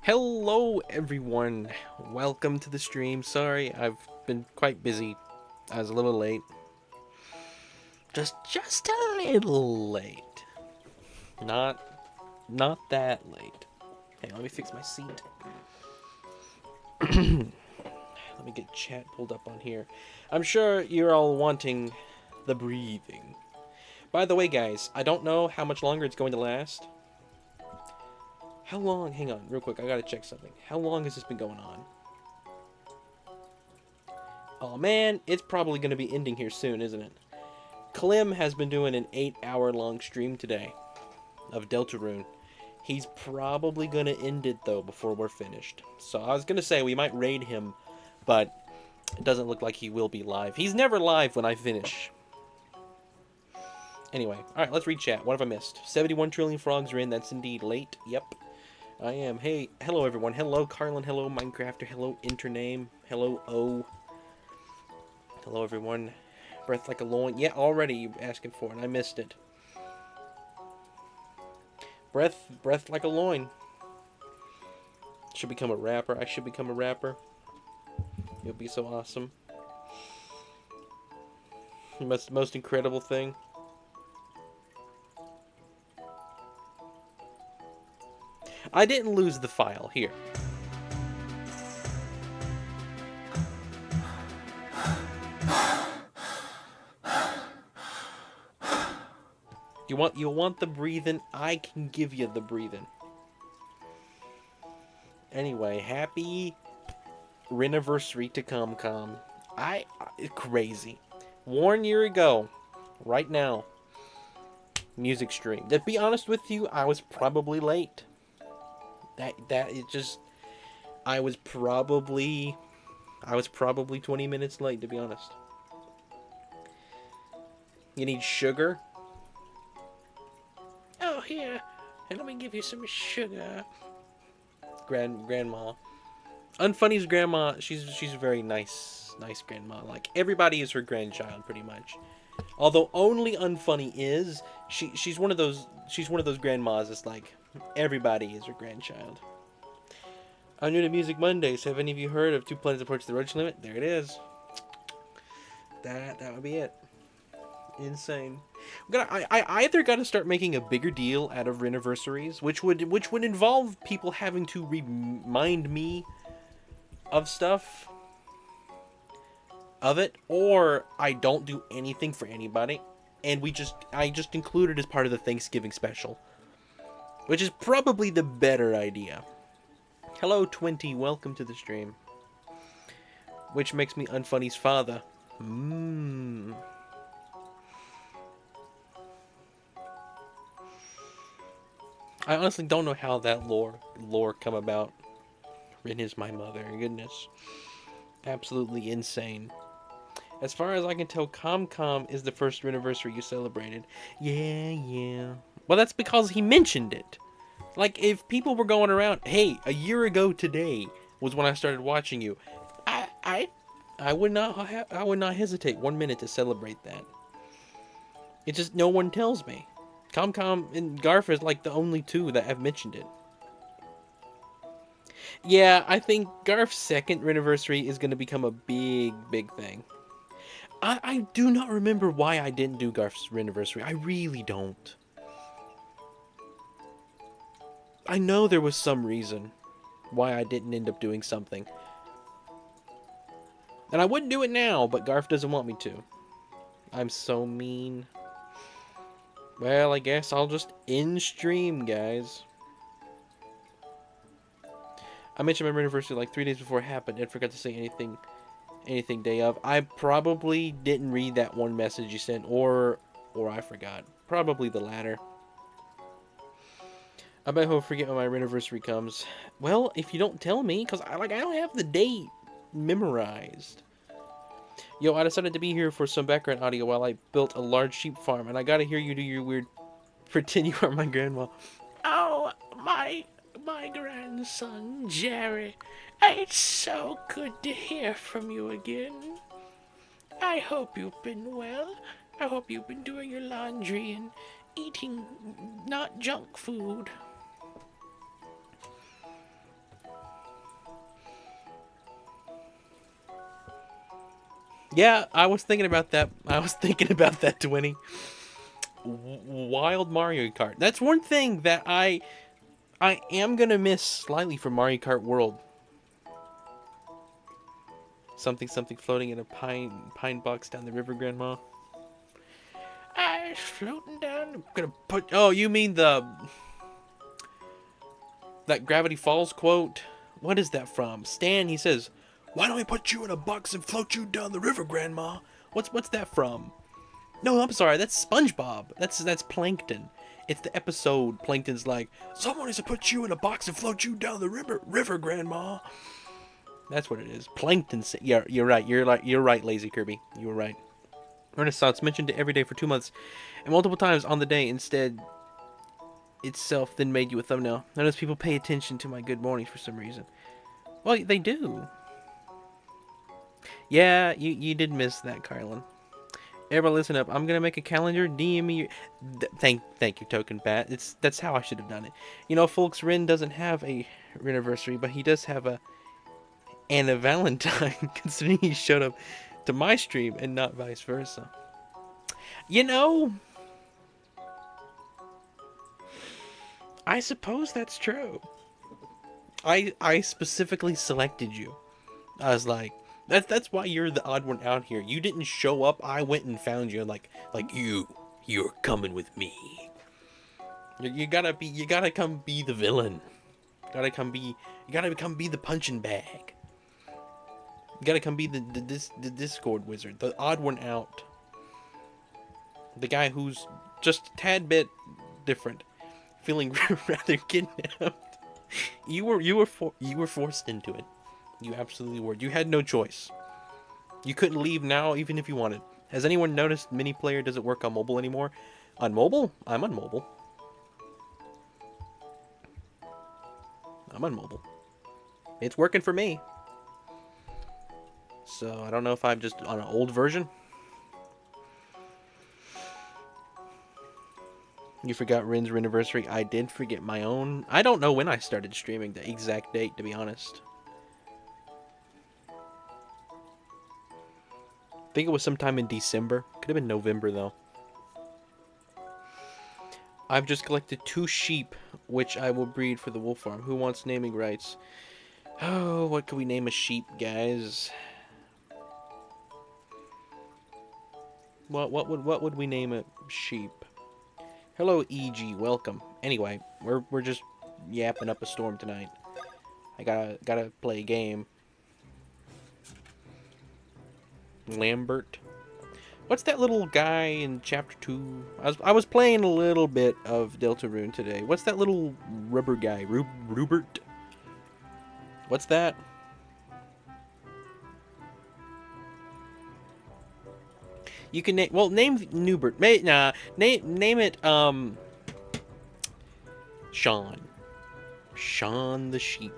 Hello everyone, welcome to the stream. Sorry, I've been quite busy. I was a little late. Just a little late. Not that late. Hang on, let me fix my seat. Let me get chat pulled up on here. I'm sure you're all wanting the breathing. By the way, guys, I don't know how much longer it's going to last. How long? Hang on, real quick. I gotta check something. How long has this been going on? Oh man, it's probably gonna be ending here soon, isn't it? Clem has been doing an 8-hour long stream today of Deltarune. He's probably gonna end it though before we're finished. So I was gonna say we might raid him, but it doesn't look like he will be live. He's never live when I finish. Anyway, alright, let's read chat. What have I missed? 71 trillion frogs are in. That's indeed late. Yep. I am. Hey, hello everyone. Hello Carlin. Hello Minecrafter. Hello Intername. Hello O. Hello everyone. Breath like a loin. Yeah, already you asking for it. I missed it. Breath like a loin. Should become a rapper. I should become a rapper. It would be so awesome. Most incredible thing. I didn't lose the file. Here. You want the breathing? I can give you the breathing. Anyway, happy anniversary to ComCom. Crazy. 1 year ago, right now, music stream. To be honest with you, I was probably late. I was probably 20 minutes late, to be honest. You need sugar? Oh, here. And let me give you some sugar. Grandma. Unfunny's grandma, she's a very nice grandma. Like, everybody is her grandchild, pretty much. Although only Unfunny is, she's one of those grandmas that's like, everybody is her grandchild. I'm new to Music Mondays. Have any of you heard of Two Planets Approach the Roach Limit? There it is. That would be it. Insane. I either got to start making a bigger deal out of anniversaries, which would involve people having to remind me of stuff of it, or I don't do anything for anybody, and I just include it as part of the Thanksgiving special, which is probably the better idea. Hello 20, welcome to the stream. Which makes me Unfunny's father. I honestly don't know how that lore come about. Rin is my mother. Goodness. Absolutely insane. As far as I can tell, ComCom is the first anniversary you celebrated. Yeah. Well, that's because he mentioned it. Like, if people were going around, hey, a year ago today was when I started watching you, I would not hesitate 1 minute to celebrate that. It just no one tells me. ComCom and Garf is like the only two that have mentioned it. Yeah, I think Garf's second anniversary is going to become a big thing. I do not remember why I didn't do Garf's anniversary. I really don't. I know there was some reason why I didn't end up doing something. And I wouldn't do it now, but Garf doesn't want me to. I'm so mean. Well, I guess I'll just end stream, guys. I mentioned my anniversary like 3 days before it happened and forgot to say anything day of. I probably didn't read that one message you sent, or I forgot. Probably the latter. I bet he'll forget when my anniversary comes. Well, if you don't tell me, because I don't have the date memorized. Yo, I decided to be here for some background audio while I built a large sheep farm, and I gotta hear you do your weird pretend you are my grandma. Oh, my grandson, Jerry. It's so good to hear from you again. I hope you've been well. I hope you've been doing your laundry and eating not junk food. Yeah, I was thinking about that. I was thinking about that, Twinny. Wild Mario Kart. That's one thing that I am gonna miss slightly from Mario Kart World. Something something floating in a pine box down the river, Grandma. I was floating down. I'm gonna put. Oh, you mean that Gravity Falls quote? What is that from? Stan. He says, "Why don't we put you in a box and float you down the river, Grandma?" What's that from? No, I'm sorry. That's SpongeBob. That's Plankton. It's the episode. Plankton's like, "Someone needs to put you in a box and float you down the river, Grandma." That's what it is. Plankton. Yeah, you're right. You're right, Lazy Kirby. You were right. Renaissance mentioned it every day for 2 months, and multiple times on the day instead itself then made you a thumbnail. Notice people pay attention to my good mornings for some reason. Well, they do. Yeah, you did miss that, Kylan. Everybody listen up. I'm gonna make a calendar. DM me. Thank you, Token Bat. That's how I should have done it. You know, folks, Ren doesn't have a anniversary, but he does have a Anna Valentine, considering he showed up to my stream and not vice versa. You know, I suppose that's true. I specifically selected you. I was like, that's why you're the odd one out here. You didn't show up. I went and found you. Like you're coming with me. You gotta come be the villain. You gotta come be the punching bag. You gotta come be the Discord wizard, the odd one out. The guy who's just a tad bit different, feeling rather kidnapped. You were forced into it. You absolutely were. You had no choice. You couldn't leave now, even if you wanted. Has anyone noticed mini player doesn't work on mobile anymore? On mobile? I'm on mobile. I'm on mobile. It's working for me. So I don't know if I'm just on an old version. You forgot Rin's anniversary. I did forget my own. I don't know when I started streaming, the exact date, to be honest. I think it was sometime in December. Could have been November, though. I've just collected 2 sheep, which I will breed for the wolf farm. Who wants naming rights? Oh, what can we name a sheep, guys? What would we name a sheep? Hello, EG. Welcome. Anyway, we're just yapping up a storm tonight. I gotta play a game. Lambert. What's that little guy in chapter 2? I was playing a little bit of Deltarune today. What's that little rubber guy? Rupert? What's that? You can name, well, name Newbert. Name it Sean. Sean the sheep.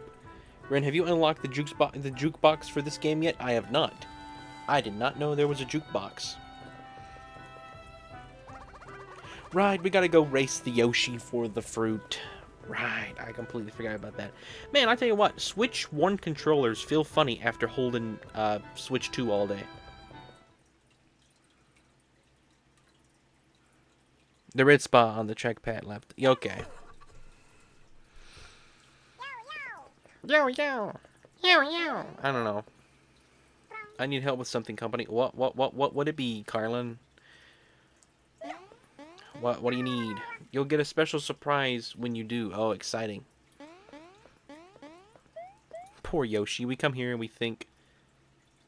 Ren, have you unlocked the jukebox for this game yet? I have not. I did not know there was a jukebox. Right, we gotta go race the Yoshi for the fruit. Right, I completely forgot about that. Man, I tell you what, Switch 1 controllers feel funny after holding Switch 2 all day. The red spot on the trackpad left. Okay. Yo, yo. Yo, yo. I don't know. I need help with something, company. What would it be, Carlin? What do you need? You'll get a special surprise when you do. Oh, exciting. Poor Yoshi. We come here and we think...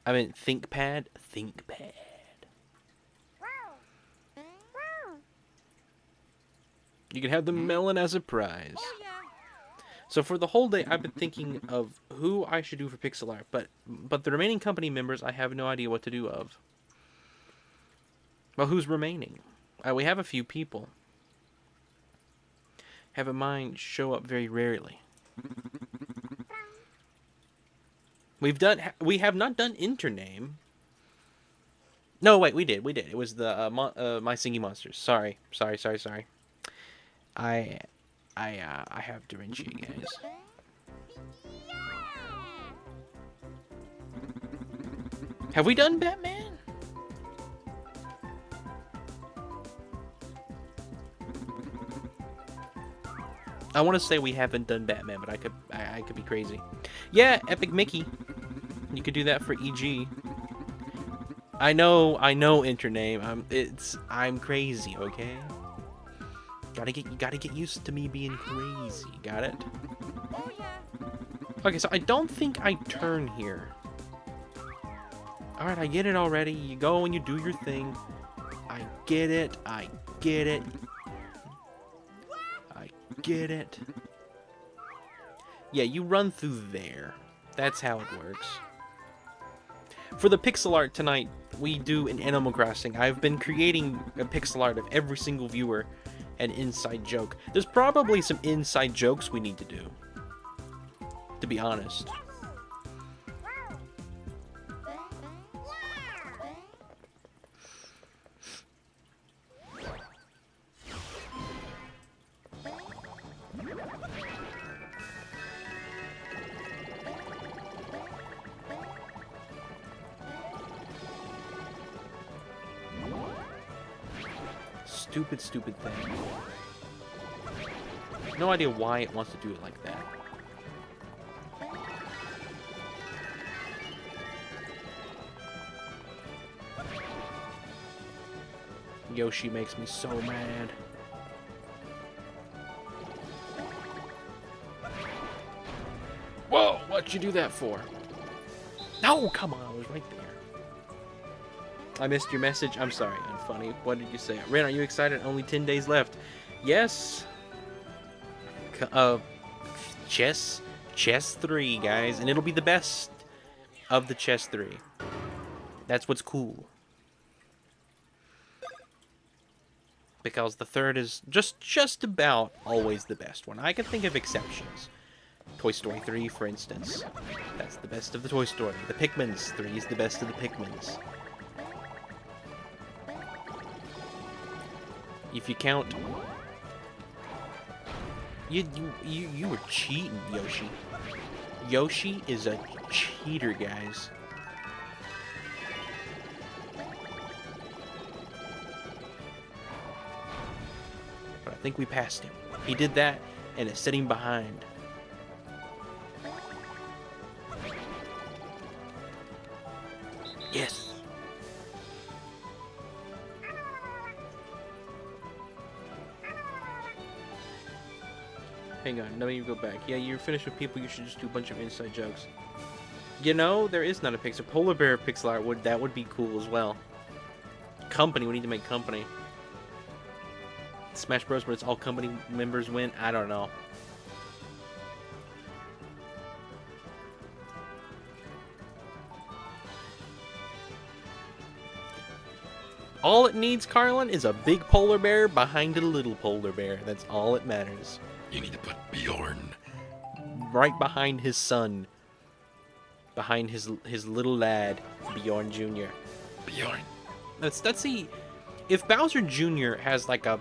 I mean, ThinkPad? ThinkPad. You can have the melon as a prize. So for the whole day, I've been thinking of who I should do for pixel art, but the remaining company members, I have no idea what to do of. Well, who's remaining? We have a few people. Have in mind show up very rarely. We have not done Intername. No, wait, we did. It was the My Singing Monsters. Sorry. I have dementia, guys. Have we done Batman? I want to say we haven't done Batman, but I could be crazy. Yeah, Epic Mickey. You could do that for EG. I know, Intername. I'm crazy, okay? You gotta get used to me being crazy. Got it? Okay, so I don't think I turn here. Alright, I get it already. You go and you do your thing. I get it. I get it. I get it. Yeah, you run through there. That's how it works. For the pixel art tonight, we do an Animal Crossing. I've been creating a pixel art of every single viewer, an inside joke. There's probably some inside jokes we need to do, to be honest. Stupid thing. No idea why it wants to do it like that. Yoshi makes me so mad. Whoa, what'd you do that for? No, come on, I was right there. I missed your message. I'm sorry, unfunny. What did you say? Ren, are you excited? Only 10 days left. Yes. Chess 3, guys. And it'll be the best of the chess 3. That's what's cool. Because the third is just about always the best one. I can think of exceptions. Toy Story 3, for instance. That's the best of the Toy Story. The Pikmins 3 is the best of the Pikmins. If you count, you were cheating, Yoshi. Yoshi is a cheater, guys. But I think we passed him. He did that, and it's sitting behind. Yes. Hang on, let me go back. Yeah, you're finished with people, you should just do a bunch of inside jokes. You know, there is not a pixel. Polar Bear pixel art, that would be cool as well. Company, we need to make company. Smash Bros, where it's all company members win? I don't know. All it needs, Carlin, is a big polar bear behind a little polar bear. That's all it matters. You need to put Bjorn right behind his son. Behind his little lad, Bjorn Jr. Bjorn. Let's see. If Bowser Jr. has like a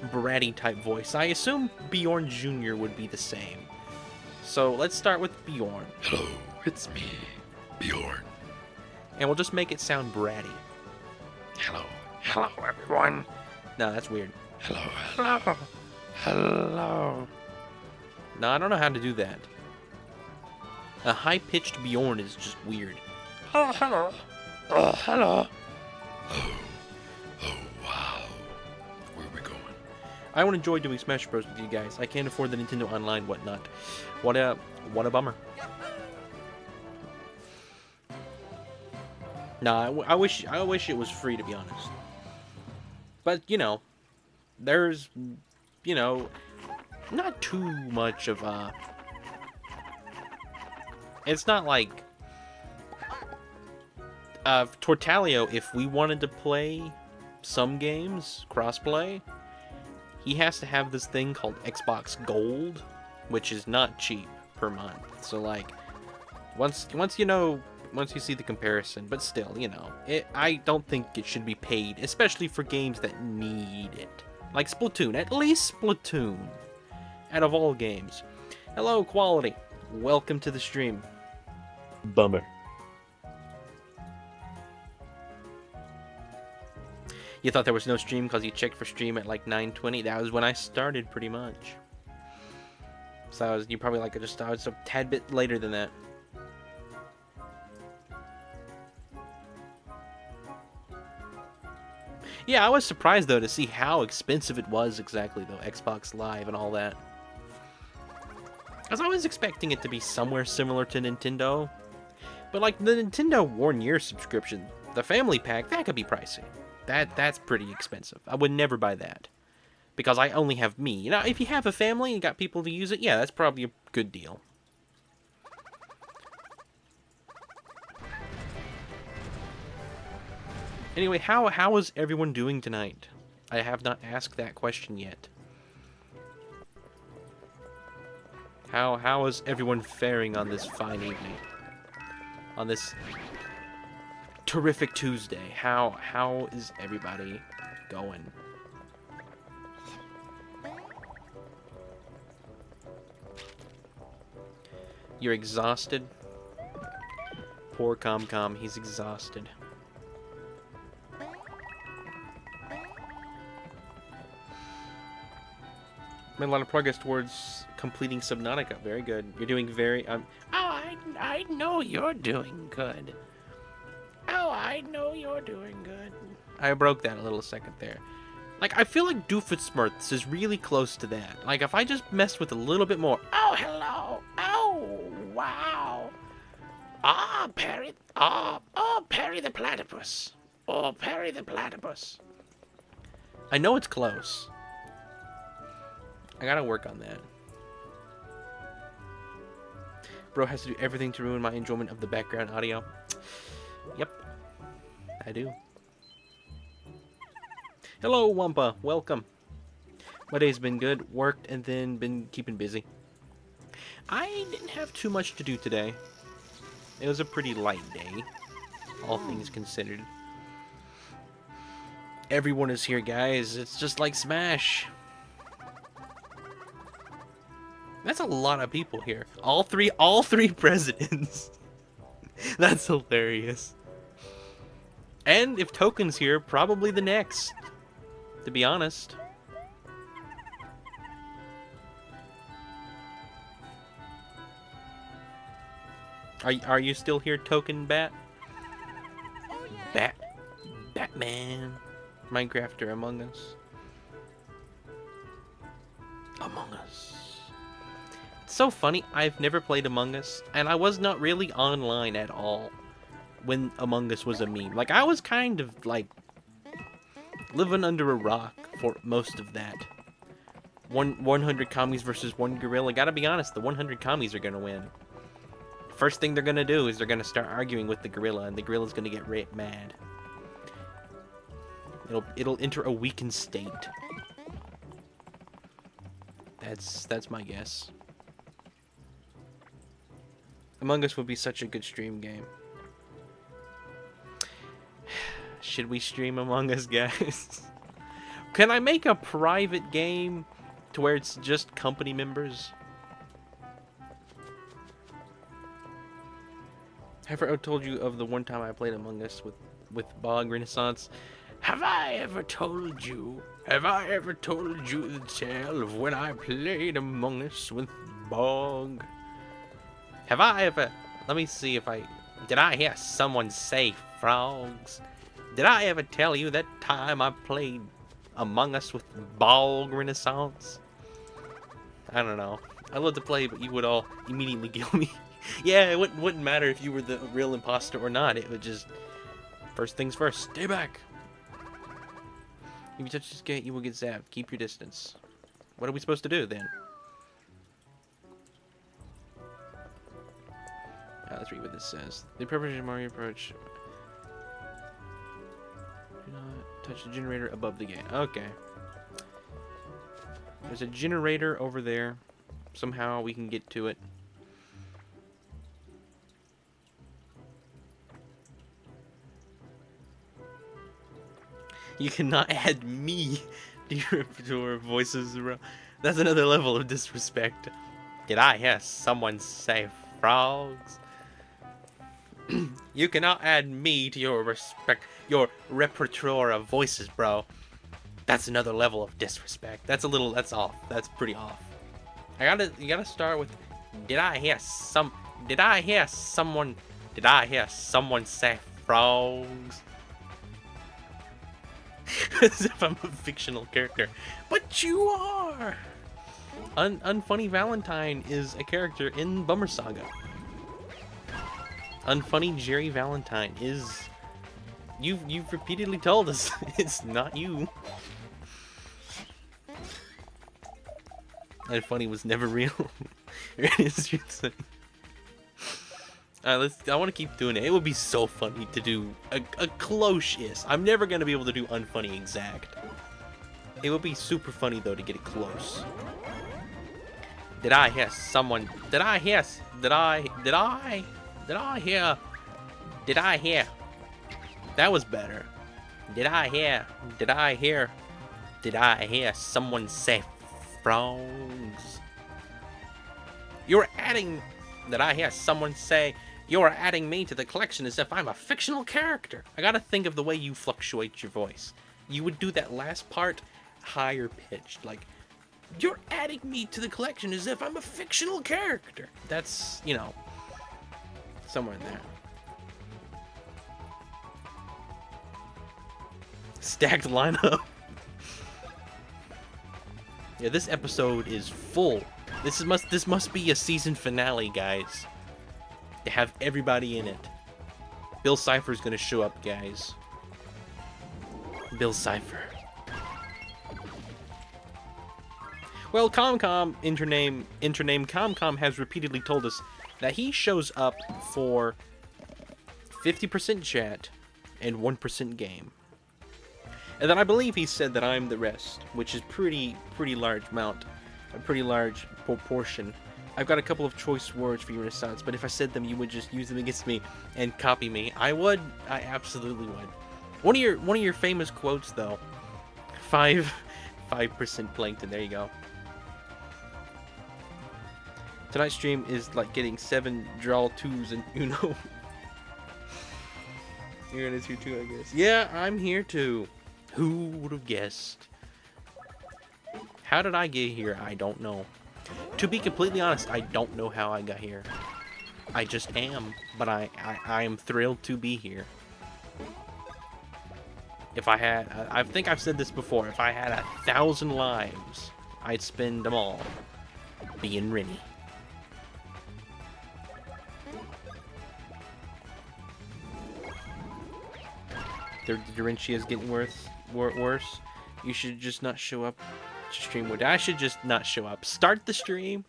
bratty type voice, I assume Bjorn Jr. would be the same. So let's start with Bjorn. Hello, it's me, Bjorn. And we'll just make it sound bratty. Hello everyone. No, that's weird. Hello. No, I don't know how to do that. A high-pitched Bjorn is just weird. Oh, hello. Hello. Oh, wow. Where are we going? I would enjoy doing Smash Bros with you guys. I can't afford the Nintendo Online whatnot. What a bummer. Nah, I wish it was free, to be honest. But you know, there's, you know, not too much of a. It's not like Tortalio. If we wanted to play some games crossplay, he has to have this thing called Xbox Gold, which is not cheap per month. So like, once you see the comparison, but still, you know, I don't think it should be paid, especially for games that need it. Like Splatoon, at least Splatoon, out of all games. Hello, Quality. Welcome to the stream. Bummer. You thought there was no stream because you checked for stream at like 9:20. That was when I started, pretty much. So you probably like I was a tad bit later than that. Yeah, I was surprised though to see how expensive it was exactly though, Xbox Live and all that. I was always expecting it to be somewhere similar to Nintendo. But like the Nintendo 1 year subscription, the family pack, that could be pricey. That's pretty expensive. I would never buy that. Because I only have me. You know, if you have a family and got people to use it, yeah, that's probably a good deal. Anyway, how is everyone doing tonight? I have not asked that question yet. How is everyone faring on this fine evening? On this terrific Tuesday. How is everybody going? You're exhausted? Poor ComCom, he's exhausted. Made a lot of progress towards completing Subnautica. Very good. You're doing very Oh, I know you're doing good. Oh, I know you're doing good. I broke that a little second there. Like, I feel like Doofenshmirtz is really close to that. Like, if I just messed with a little bit more. Oh, hello. Oh, wow. Ah, Perry. Oh, Perry the Platypus. Oh, Perry the Platypus. I know it's close. I gotta work on that. Bro has to do everything to ruin my enjoyment of the background audio. Yep. I do. Hello, Wampa. Welcome. My day's been good. Worked and then been keeping busy. I didn't have too much to do today. It was a pretty light day, all things considered. Everyone is here, guys. It's just like Smash. That's a lot of people here. All three presidents. That's hilarious. And if Token's here, probably the next. To be honest. Are you still here, Token Bat? Oh, yeah. Batman. Minecrafter Among Us. Among Us. It's so funny, I've never played Among Us, and I was not really online at all when Among Us was a meme. Like, I was kind of, like, living under a rock for most of that. 100 commies versus one gorilla. Gotta be honest, the 100 commies are gonna win. First thing they're gonna do is they're gonna start arguing with the gorilla, and the gorilla's gonna get mad. It'll enter a weakened state. That's my guess. Among Us would be such a good stream game. Should we stream Among Us, guys? Can I make a private game to where it's just company members? Have I ever told you of the one time I played Among Us with Bog Renaissance? Have I ever told you the tale of when I played Among Us with Bog? Have I ever... Let me see if I... Did I hear someone say frogs? Did I ever tell you that time I played Among Us with Bog Renaissance? I don't know. I love to play, but you would all immediately kill me. Yeah, it wouldn't matter if you were the real imposter or not. It would just... First things first, stay back. If you touch this gate, you will get zapped. Keep your distance. What are we supposed to do, then? Let's read what this says. The preparation Mario approach. Do not touch the generator above the gate. Okay. There's a generator over there. Somehow we can get to it. You cannot add me to your repertoire voices. That's another level of disrespect. Did I hear someone say frogs? You cannot add me to your repertoire of voices, bro. That's another level of disrespect. That's off. That's pretty off. You gotta start with, did I hear someone say frogs? As if I'm a fictional character. But you are! Unfunny Valentine is a character in Bummer Saga. Unfunny Jerry Valentine is... You've repeatedly told us it's not you. Unfunny was never real. I want to keep doing it. It would be so funny to do a close-ish. I'm never going to be able to do unfunny exact. It would be super funny, though, to get it close. Did I hear someone... Did I hear... That was better. Did I hear someone say frogs? You're adding... Did I hear someone say... You're adding me to the collection as if I'm a fictional character. I gotta think of the way you fluctuate your voice. You would do that last part higher pitched, like, you're adding me to the collection as if I'm a fictional character. That's, you know, somewhere in there. Stacked lineup. Yeah, this episode is full. This must be a season finale, guys. To have everybody in it. Bill Cipher's gonna show up, guys. Bill Cipher. Well, ComCom, intername ComCom has repeatedly told us that he shows up for 50% chat and 1% game. And then I believe he said that I'm the rest, which is pretty large amount, a pretty large proportion. I've got a couple of choice words for your Renaissance, but if I said them, you would just use them against me and copy me. I would. I absolutely would. One of your famous quotes, though. 5% plankton. There you go. Tonight's stream is like getting 7 draw 2s and Uno. You're in it here too, I guess. Yeah, I'm here too. Who would have guessed? How did I get here? I don't know. To be completely honest, I don't know how I got here. I just am, but I am thrilled to be here. If I had, I think I've said this before, if I had 1,000 lives, I'd spend them all being Rennie. The Dorinci is getting worse. You should just not show up to stream. I should just not show up. Start the stream,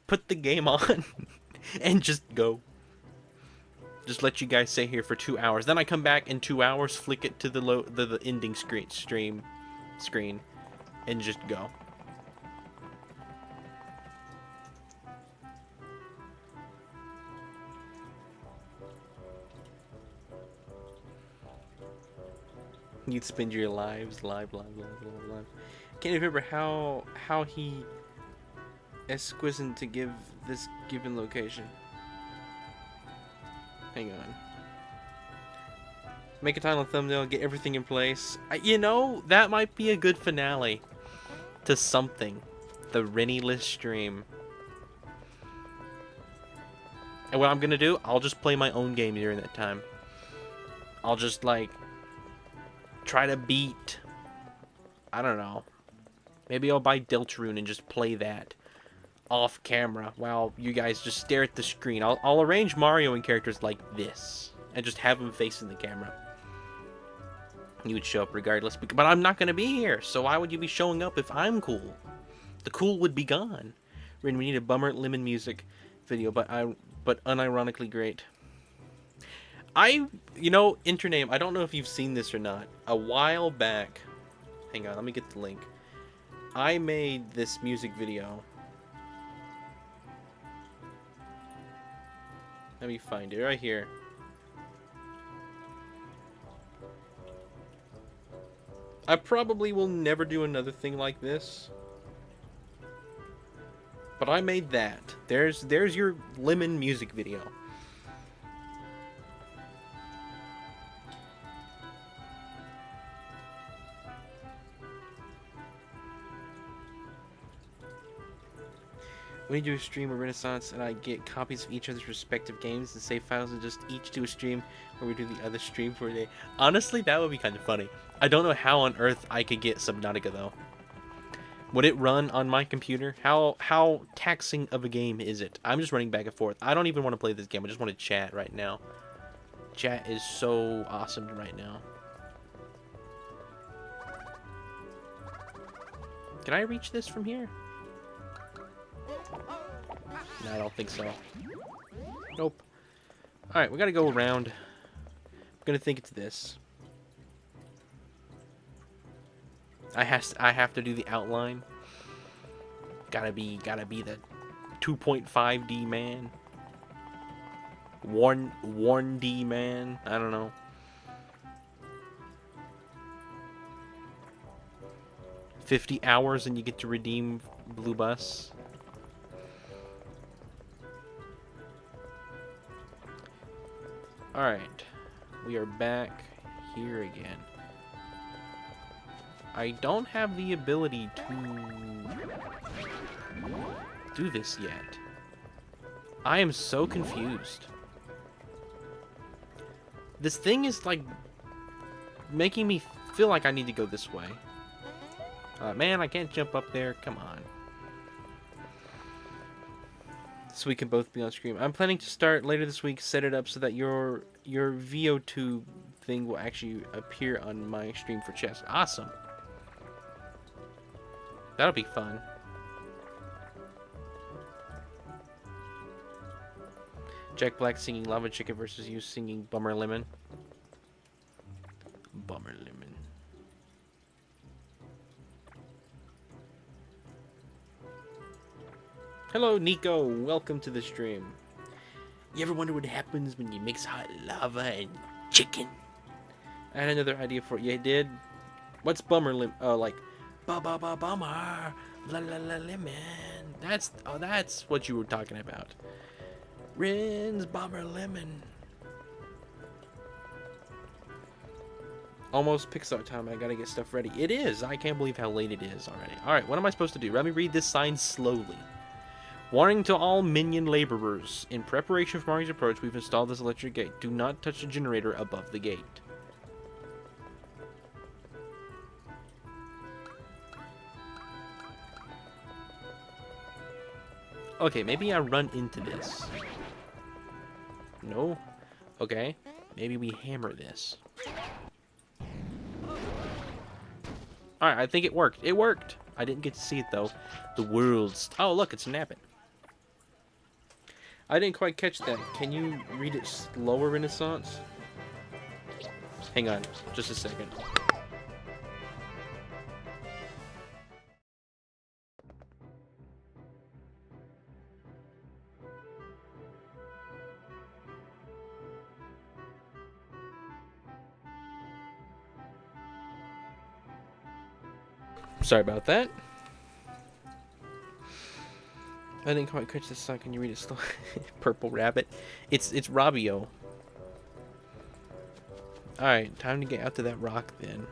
put the game on, and just go. Just let you guys stay here for 2 hours. Then I come back in 2 hours, flick it to the ending screen, and just go. You'd spend your lives live. Can't remember how he exquisite to give this given location. Hang on. Make a title and thumbnail, get everything in place. You know, that might be a good finale to something. The Rennie-less stream. And what I'm gonna do, I'll just play my own game during that time. I'll just, like, try to beat, I don't know, maybe I'll buy Deltarune and just play that off camera while you guys just stare at the screen. I'll arrange Mario and characters like this and just have them facing the camera. You would show up regardless, but I'm not gonna be here, so why would you be showing up if I'm cool? The cool would be gone. Rin, we need a Bummer Lemon music video, but unironically great. You know, Intername, I don't know if you've seen this or not. A while back, hang on, let me get the link. I made this music video. Let me find it right here. I probably will never do another thing like this. But I made that. There's your Lemon music video. When you do a stream of Renaissance and I get copies of each other's respective games and save files and just each do a stream where we do the other stream for a day. Honestly, that would be kind of funny. I don't know how on earth I could get Subnautica though. Would it run on my computer? How taxing of a game is it? I'm just running back and forth. I don't even want to play this game. I just want to chat right now. Chat is so awesome right now. Can I reach this from here? No, I don't think so. Nope. Alright, we gotta go around. I'm gonna think it's this. I have to do the outline. Gotta be the 2.5D man. 1D man. I don't know. 50 hours and you get to redeem Blue Bus. Alright. We are back here again. I don't have the ability to do this yet. I am so confused. This thing is like making me feel like I need to go this way. Man, I can't jump up there. Come on. So we can both be on stream. I'm planning to start later this week, set it up so that your VO2 thing will actually appear on my stream for chess. Awesome. That'll be fun. Jack Black singing Lava Chicken versus you singing Bummer Lemon. Bummer Lemon. Hello, Nico. Welcome to the stream. You ever wonder what happens when you mix hot lava and chicken? I had another idea for you. I did. What's Bummer Lemon? Oh, like bummer, la lemon. That's what you were talking about. Rin's Bummer Lemon. Almost Pixar time. I gotta get stuff ready. It is. I can't believe how late it is already. All right, what am I supposed to do? Let me read this sign slowly. Warning to all minion laborers. In preparation for Mario's approach, we've installed this electric gate. Do not touch the generator above the gate. Okay, maybe I run into this. No? Okay. Maybe we hammer this. Alright, I think it worked. It worked! I didn't get to see it, though. The world's... Oh, look, it's napping. I didn't quite catch that. Can you read it slower, Renaissance? Hang on. Just a second. Sorry about that. I didn't quite catch this song. Can you read it slow? Purple Rabbit. It's Robbio. Alright, time to get out to that rock then.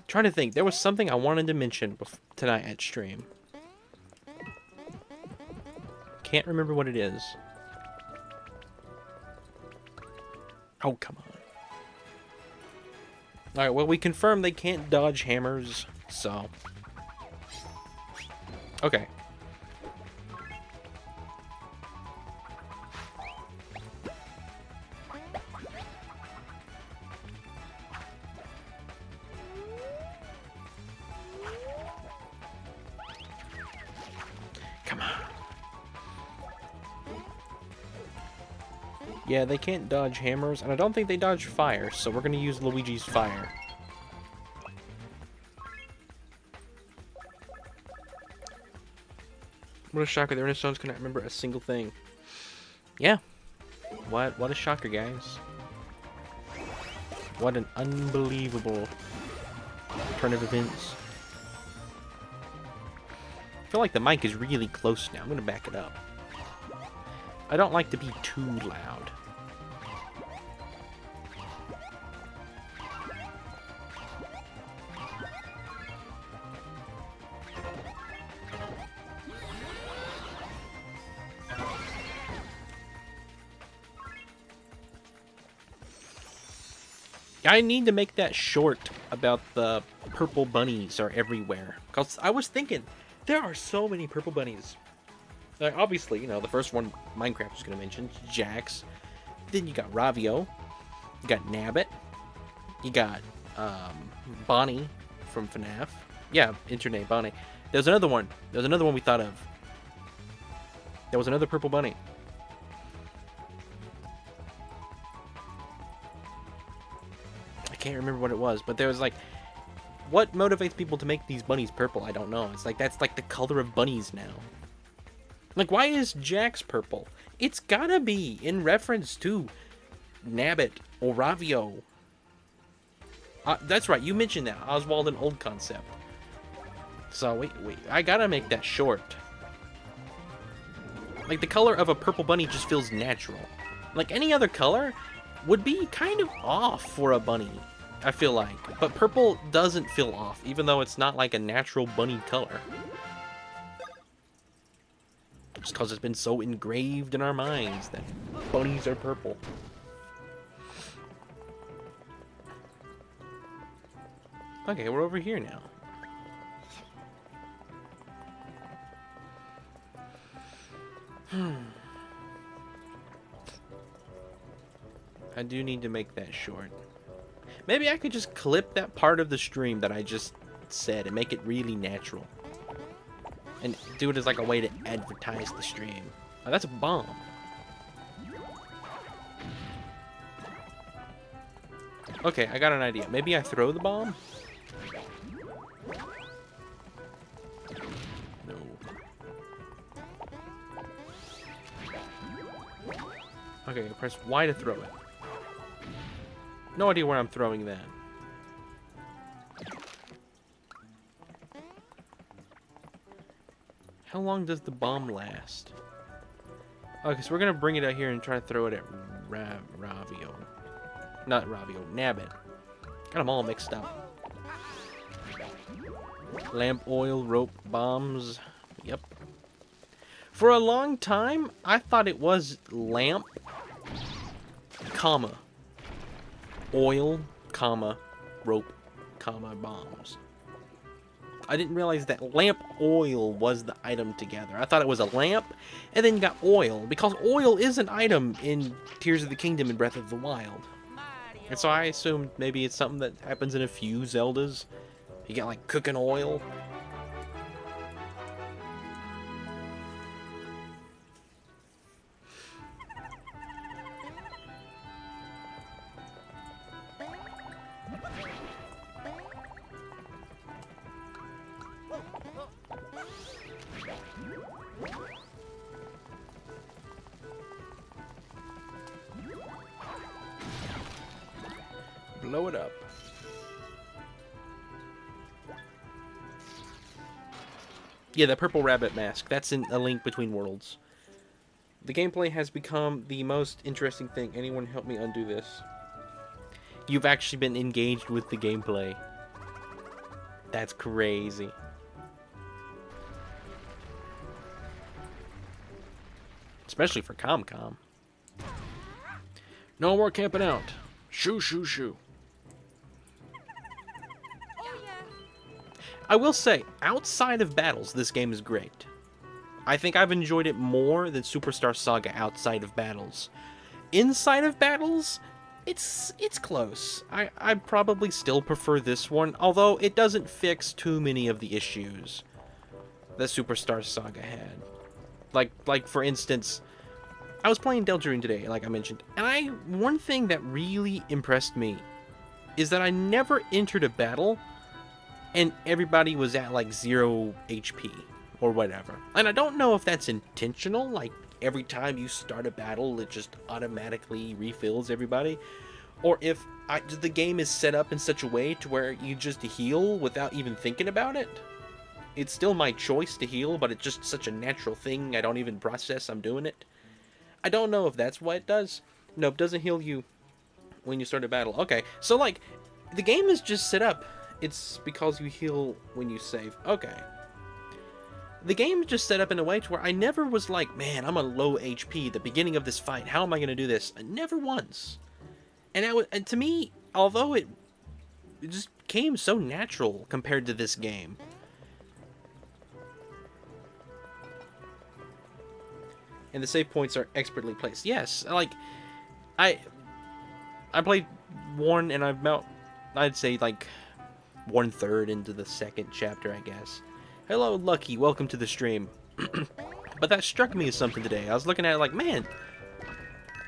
Trying to think. There was something I wanted to mention tonight at stream. Can't remember what it is. Oh, come on. Alright, well, we confirmed they can't dodge hammers, so... Okay. Yeah, they can't dodge hammers, and I don't think they dodge fire, so we're going to use Luigi's fire. What a shocker, the Renaissance cannot remember a single thing. Yeah. What a shocker, guys. What an unbelievable turn of events. I feel like the mic is really close now. I'm gonna back it up. I don't like to be too loud. I need to make that short about the purple bunnies are everywhere. Because I was thinking, there are so many purple bunnies. Like, obviously, you know, the first one Minecraft was going to mention, Jax. Then you got Ravio. You got Nabbit. You got Bonnie from FNAF. Yeah, Internet Bonnie. There's another one. There's another one we thought of. There was another purple bunny. I can't remember what it was, but there was like, what motivates people to make these bunnies purple? I don't know. It's like, that's like the color of bunnies now. Like, why is Jax purple? It's gotta be in reference to Nabbit or Ravio. That's right, you mentioned that. Oswald and Old Concept. So, wait, I gotta make that short. Like, the color of a purple bunny just feels natural. Like, any other color would be kind of off for a bunny, I feel like. But purple doesn't feel off, even though it's not like a natural bunny color. Just because it's been so engraved in our minds that bunnies are purple. Okay, we're over here now. I do need to make that short. Maybe I could just clip that part of the stream that I just said and make it really natural. And do it as like a way to advertise the stream. Oh, that's a bomb. Okay, I got an idea. Maybe I throw the bomb? No. Okay, press Y to throw it. No idea where I'm throwing that. How long does the bomb last? Okay, so we're gonna bring it out here and try to throw it at Ravio. Not Ravio, Nabbit. Got them all mixed up. Lamp, oil, rope, bombs. Yep. For a long time, I thought it was lamp, comma, oil, comma, rope, comma, bombs. I didn't realize that lamp oil was the item together. I thought it was a lamp, and then you got oil, because oil is an item in Tears of the Kingdom and Breath of the Wild. And so I assumed maybe it's something that happens in a few Zeldas. You get like cooking oil. Blow it up. Yeah, that purple rabbit mask. That's in A Link Between Worlds. The gameplay has become the most interesting thing. Anyone help me undo this? You've actually been engaged with the gameplay. That's crazy. Especially for Comcom. No more camping out. Shoo, shoo, shoo. I will say, outside of battles, this game is great. I think I've enjoyed it more than Superstar Saga outside of battles. Inside of battles, it's close. I probably still prefer this one, although it doesn't fix too many of the issues that Superstar Saga had. Like for instance, I was playing Deltarune today, like I mentioned, and one thing that really impressed me is that I never entered a battle and everybody was at like 0 HP or whatever. And I don't know if that's intentional, like every time you start a battle, it just automatically refills everybody, or if the game is set up in such a way to where you just heal without even thinking about it. It's still my choice to heal, but it's just such a natural thing. I don't even process I'm doing it. I don't know if that's what it does. No, it doesn't heal you when you start a battle. Okay, so like, the game is just set up. It's because you heal when you save. Okay. The game is just set up in a way to where I never was like, man, I'm on low HP at the beginning of this fight. How am I going to do this? Never once. And to me, although it just came so natural compared to this game. And the save points are expertly placed. Yes, like, I played one, and I'd say like 1/3 into the second chapter, I guess. Hello, Lucky. Welcome to the stream. But that struck me as something today. I was looking at it like, man,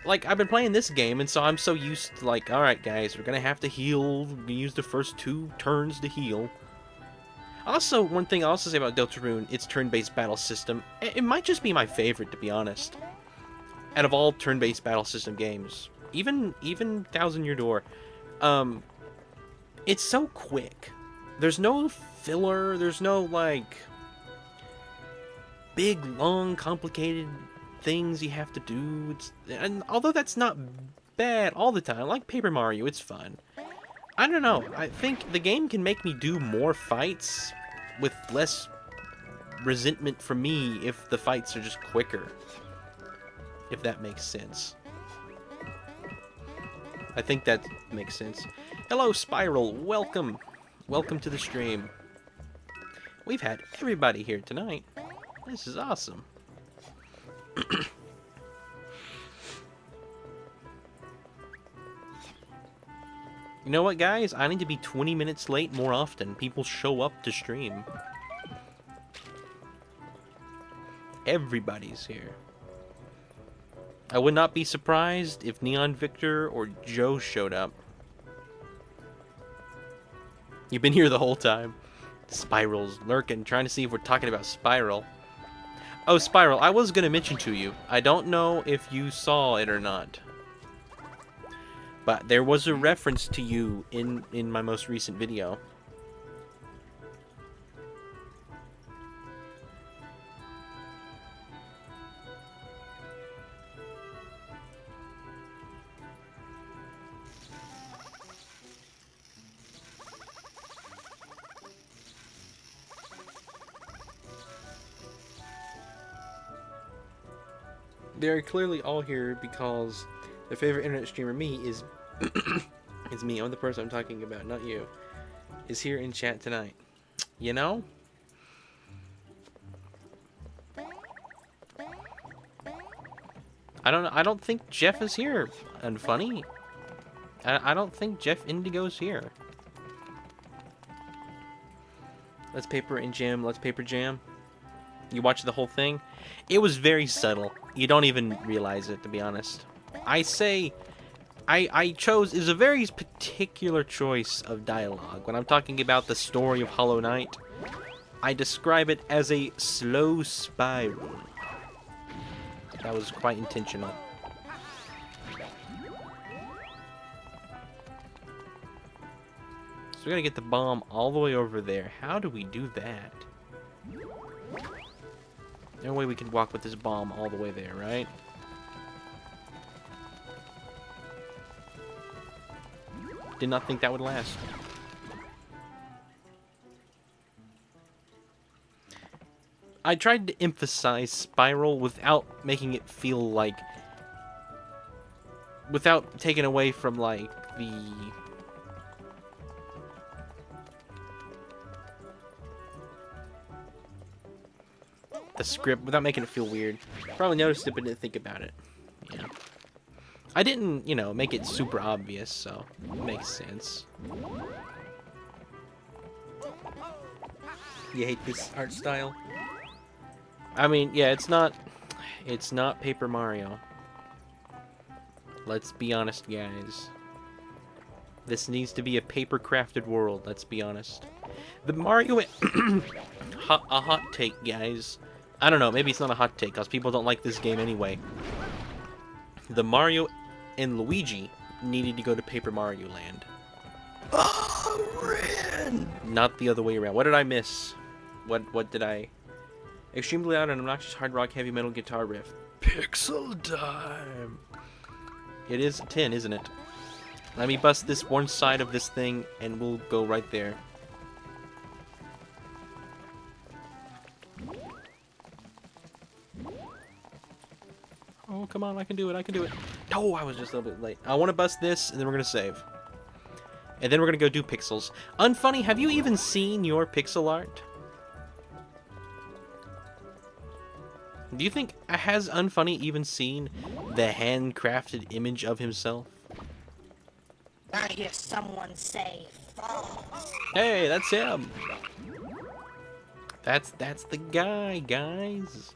like, I've been playing this game, and so I'm so used to, like, alright, guys, we're gonna have to heal. We're gonna use the first 2 turns to heal. Also, one thing I'll also say about Deltarune, its turn-based battle system, it might just be my favorite, to be honest. Out of all turn-based battle system games, even Thousand Year Door, it's so quick. There's no filler, there's no, like, big, long, complicated things you have to do. And although that's not bad all the time, like Paper Mario, it's fun. I don't know, I think the game can make me do more fights with less resentment from me if the fights are just quicker. If that makes sense. I think that makes sense. Hello, Spiral. Welcome. Welcome to the stream. We've had everybody here tonight. This is awesome. You know what, guys? I need to be 20 minutes late more often. People show up to stream. Everybody's here. I would not be surprised if Neon Victor or Joe showed up. You've been here the whole time. Spiral's lurking, trying to see if we're talking about Spiral. Oh, Spiral, I was going to mention to you. I don't know if you saw it or not. But there was a reference to you in my most recent video. They're clearly all here because their favorite internet streamer, me, is it's me. I'm the person I'm talking about, not you. Is here in chat tonight. You know? I don't think Jeff is here. Unfunny. I don't think Jeff Indigo's here. Let's paper and jam. Let's paper jam. You watch the whole thing? It was very subtle. You don't even realize it, to be honest. I say, I chose, is a very particular choice of dialogue. When I'm talking about the story of Hollow Knight, I describe it as a slow spiral. That was quite intentional. So we gotta get the bomb all the way over there. How do we do that? No way we can walk with this bomb all the way there, right? Did not think that would last. I tried to emphasize Spiral without making it feel like... without taking away from, like, the script, without making it feel weird. Probably noticed it, but didn't think about it. Yeah. I didn't, you know, make it super obvious, so it makes sense. You hate this art style? I mean, yeah, it's not Paper Mario. Let's be honest, guys. This needs to be a paper-crafted world, let's be honest. The Mario... a hot take, guys. I don't know, maybe it's not a hot take, because people don't like this game anyway. The Mario and Luigi needed to go to Paper Mario Land. Oh, Ren! Not the other way around. What did I miss? What did I... Extremely loud and obnoxious hard rock heavy metal guitar riff. Pixel time! It is 10, isn't it? Let me bust this one side of this thing, and we'll go right there. Oh, come on, I can do it, I can do it. Oh, I was just a little bit late. I want to bust this, and then we're going to save. And then we're going to go do pixels. Unfunny, have you even seen your pixel art? Do you think, has Unfunny even seen the handcrafted image of himself? I hear someone say frogs. Hey, that's him. That's the guy, guys.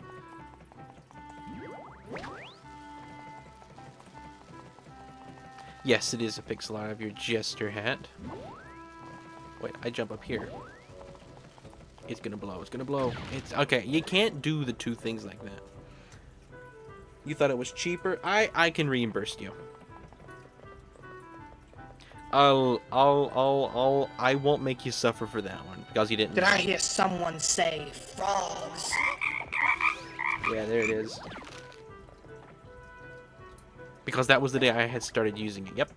Yes, it is a pixel art of your jester hat. Wait, I jump up here. It's gonna blow. It's gonna blow. It's okay. You can't do the two things like that. You thought it was cheaper? I can reimburse you. I won't make you suffer for that one because you didn't. Did I hear someone say frogs? Yeah, there it is. Because that was the day I had started using it. Yep.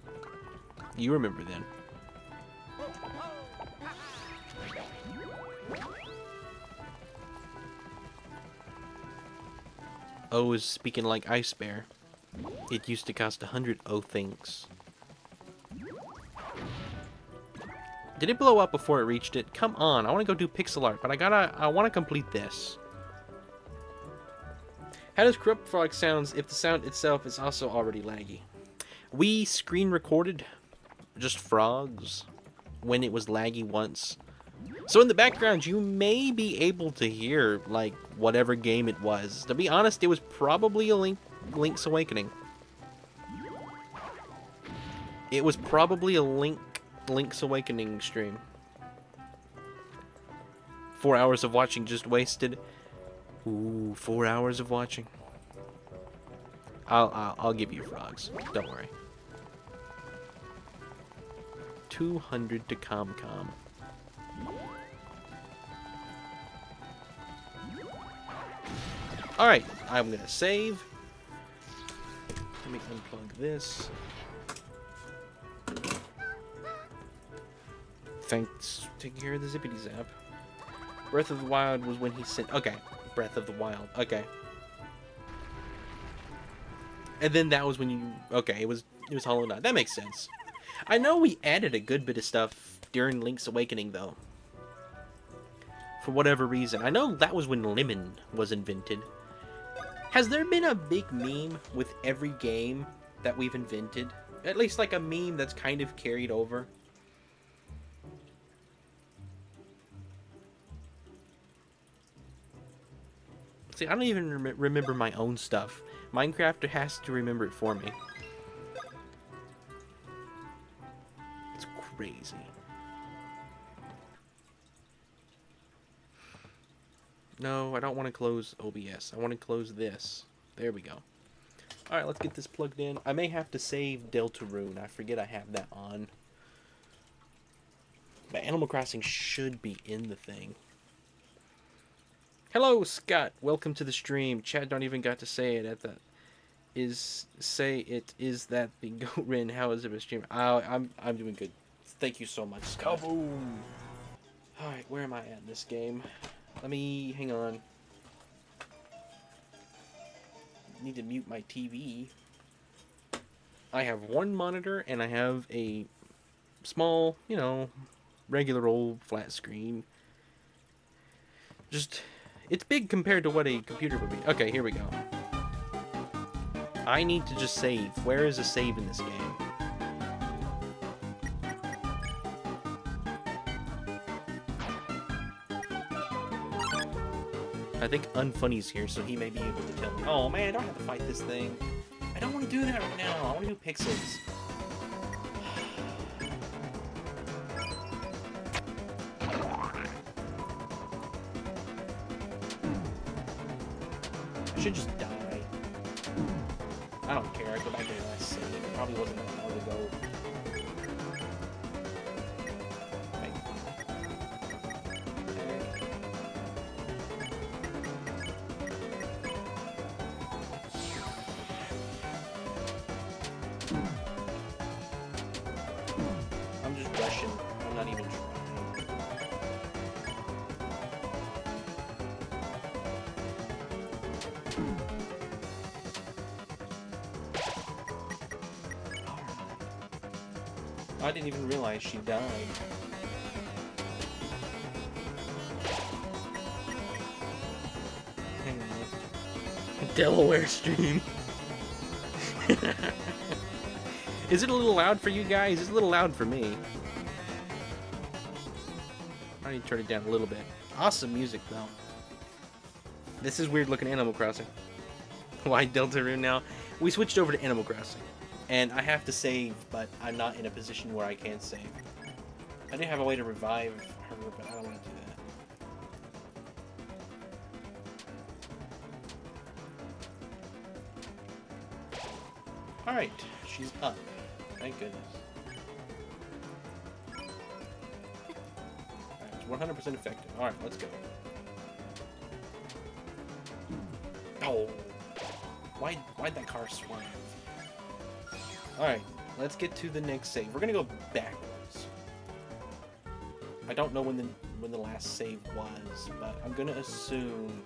You remember then. O is speaking like Ice Bear. It used to cost 100 O things. Did it blow up before it reached it? Come on, I want to go do pixel art, but I want to complete this. How does Corrupt Frog sounds if the sound itself is also already laggy? We screen recorded just frogs when it was laggy once. So in the background, you may be able to hear, like, whatever game it was. To be honest, it was probably a Link's Awakening. It was probably a Link's Awakening stream. 4 hours of watching just wasted. Ooh, 4 hours of watching. I'll give you frogs. Don't worry. 200 to ComCom. Alright, I'm gonna save. Let me unplug this. Thanks. Taking care of the zippity zap. Breath of the Wild was when he sent. Okay, Breath of the Wild. Okay. And then that was when you. Okay, it was Hollow Knight. That makes sense. I know we added a good bit of stuff during Link's Awakening, though. For whatever reason. I know that was when Lemon was invented. Has there been a big meme with every game that we've invented? At least like a meme that's kind of carried over. See, I don't even remember my own stuff. Minecraft has to remember it for me. It's crazy. No, I don't want to close OBS. I want to close this. There we go. Alright, let's get this plugged in. I may have to save Deltarune. I forget I have that on. But Animal Crossing should be in the thing. Hello, Scott. Welcome to the stream. Chad don't even got to say it at the... Is that the Goat Rin? How is it with stream? I'm doing good. Thank you so much, Scott. Kaboom! Alright, where am I at in this game? Let me... hang on. Need to mute my TV. I have one monitor, and I have a small, you know, regular old flat screen. Just... it's big compared to what a computer would be. Okay, here we go. I need to just save. Where is a save in this game? I think Unfunny's here, so he may be able to tell me. Oh man, I don't have to fight this thing. I don't want to do that right now. I want to do pixels. Should just die. I don't care. I go back to the last save. It probably wasn't that long ago. Right. I'm just rushing. I'm not even trying. I didn't even realize she died. Hang on. Delaware stream. Is it a little loud for you guys? It's a little loud for me. I need to turn it down a little bit. Awesome music though. This is weird looking Animal Crossing. Why Deltarune now? We switched over to Animal Crossing. And I have to save, but I'm not in a position where I can save. I do have a way to revive her, but I don't want to do that. Alright, she's up. Thank goodness. Alright, it's 100% effective. Alright, let's go. Oh! Why'd that car swerve? Alright, let's get to the next save. We're gonna go backwards. I don't know when the last save was, but I'm gonna assume...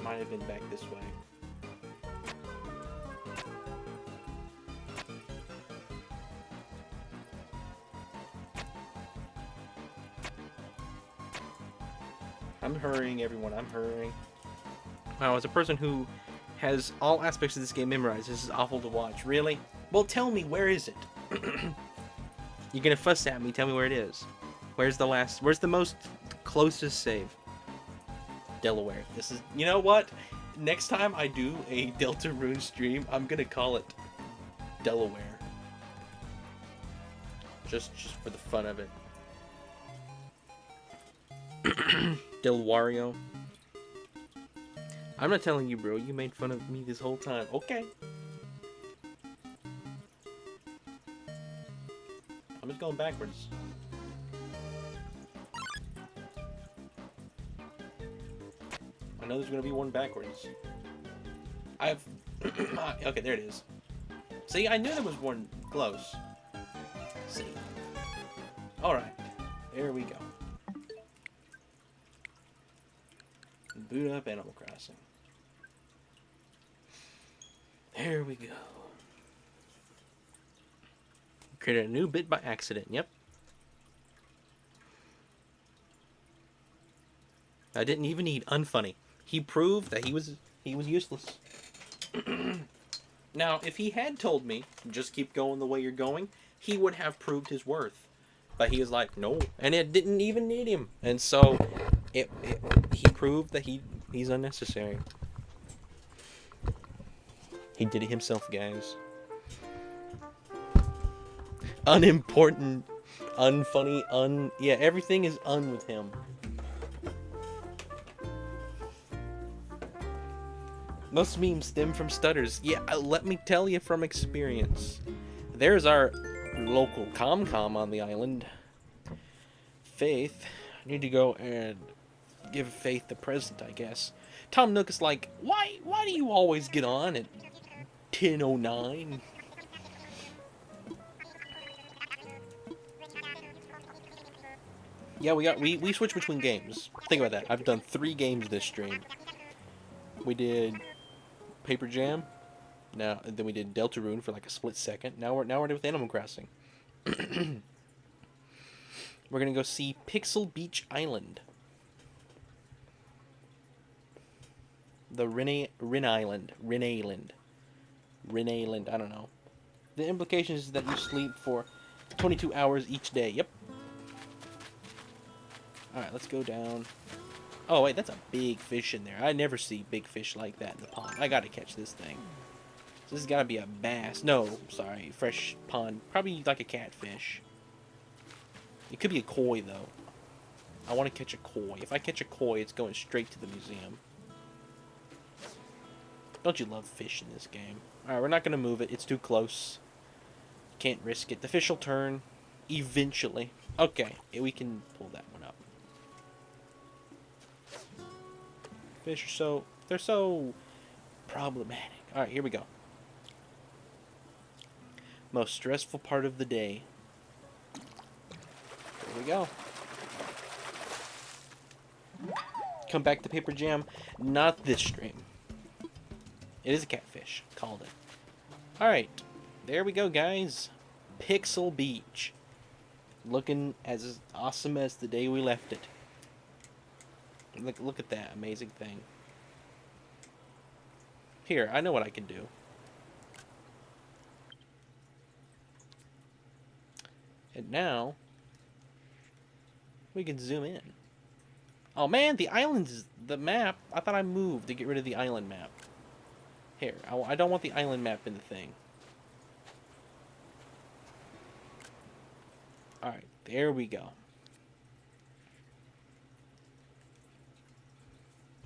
might have been back this way. I'm hurrying, everyone. I'm hurrying. Wow, as a person who has all aspects of this game memorized, this is awful to watch. Really? Well, tell me, where is it? You're gonna fuss at me. Tell me where it is. Where's the most closest save? Delaware. This is... You know what? Next time I do a Deltarune stream, I'm gonna call it Delaware. Just for the fun of it. Delwario. I'm not telling you, bro. You made fun of me this whole time. Okay. I'm just going backwards. I know there's gonna be one backwards. Okay, there it is. See, I knew there was one close. See. Alright. There we go. Boot up Animal Crossing. There we go. Created a new bit by accident. Yep. I didn't even need unfunny. He proved that he was useless. Now, if he had told me, just keep going the way you're going, he would have proved his worth. But he was like, no. And it didn't even need him. And so, he proved that he's unnecessary. He did it himself, guys. Unimportant, unfunny, yeah, everything is with him. Most memes stem from stutters. Yeah, let me tell you from experience. There's our local ComCom on the island. Faith. I need to go and give Faith the present, I guess. Tom Nook is like, why do you always get on at 10:09? Yeah, we switch between games. Think about that. I've done 3 games this stream. We did Paper Jam. Now then we did Deltarune for like a split second. Now we're with Animal Crossing. We're gonna go see Pixel Beach Island. The Rin Island. I don't know. The implication is that you sleep for 22 hours each day. Yep. Alright, let's go down. Oh, wait, that's a big fish in there. I never see big fish like that in the pond. I gotta catch this thing. So this has gotta be a bass. No, sorry, fresh pond. Probably like a catfish. It could be a koi, though. I want to catch a koi. If I catch a koi, it's going straight to the museum. Don't you love fish in this game? Alright, we're not going to move it. It's too close. Can't risk it. The fish will turn eventually. Okay, we can pull that one up. Fish are so... They're so problematic. Alright, here we go. Most stressful part of the day. There we go. Come back to Paper Jam. Not this stream. It is a catfish. Called it. Alright. There we go, guys. Pixel Beach. Looking as awesome as the day we left it. Look at that amazing thing. Here, I know what I can do. And now, we can zoom in. Oh man, the island's the map. I thought I moved to get rid of the island map. Here, I don't want the island map in the thing. Alright, there we go.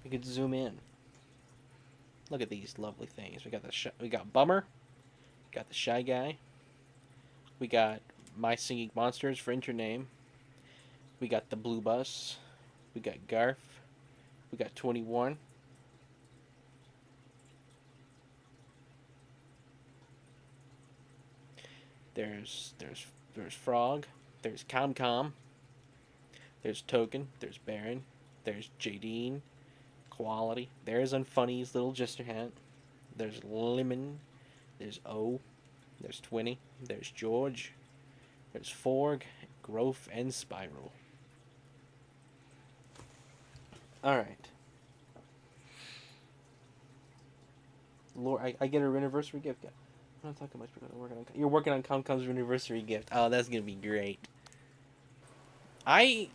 We could zoom in. Look at these lovely things. We got Bummer. We got the Shy Guy. We got My Singing Monsters for Intername. We got the Blue Bus. We got Garf. We got 21. There's Frog. There's ComCom. There's Token. There's Baron. There's Jadine. Quality. There's Unfunny's little Jester hat. There's Lemon. There's O. There's 20. There's George. There's Forg, Growth, and Spiral. Alright. Lord, I get an anniversary gift. I'm not talking much, but you're working on ComCom's anniversary gift. Oh, that's gonna be great. I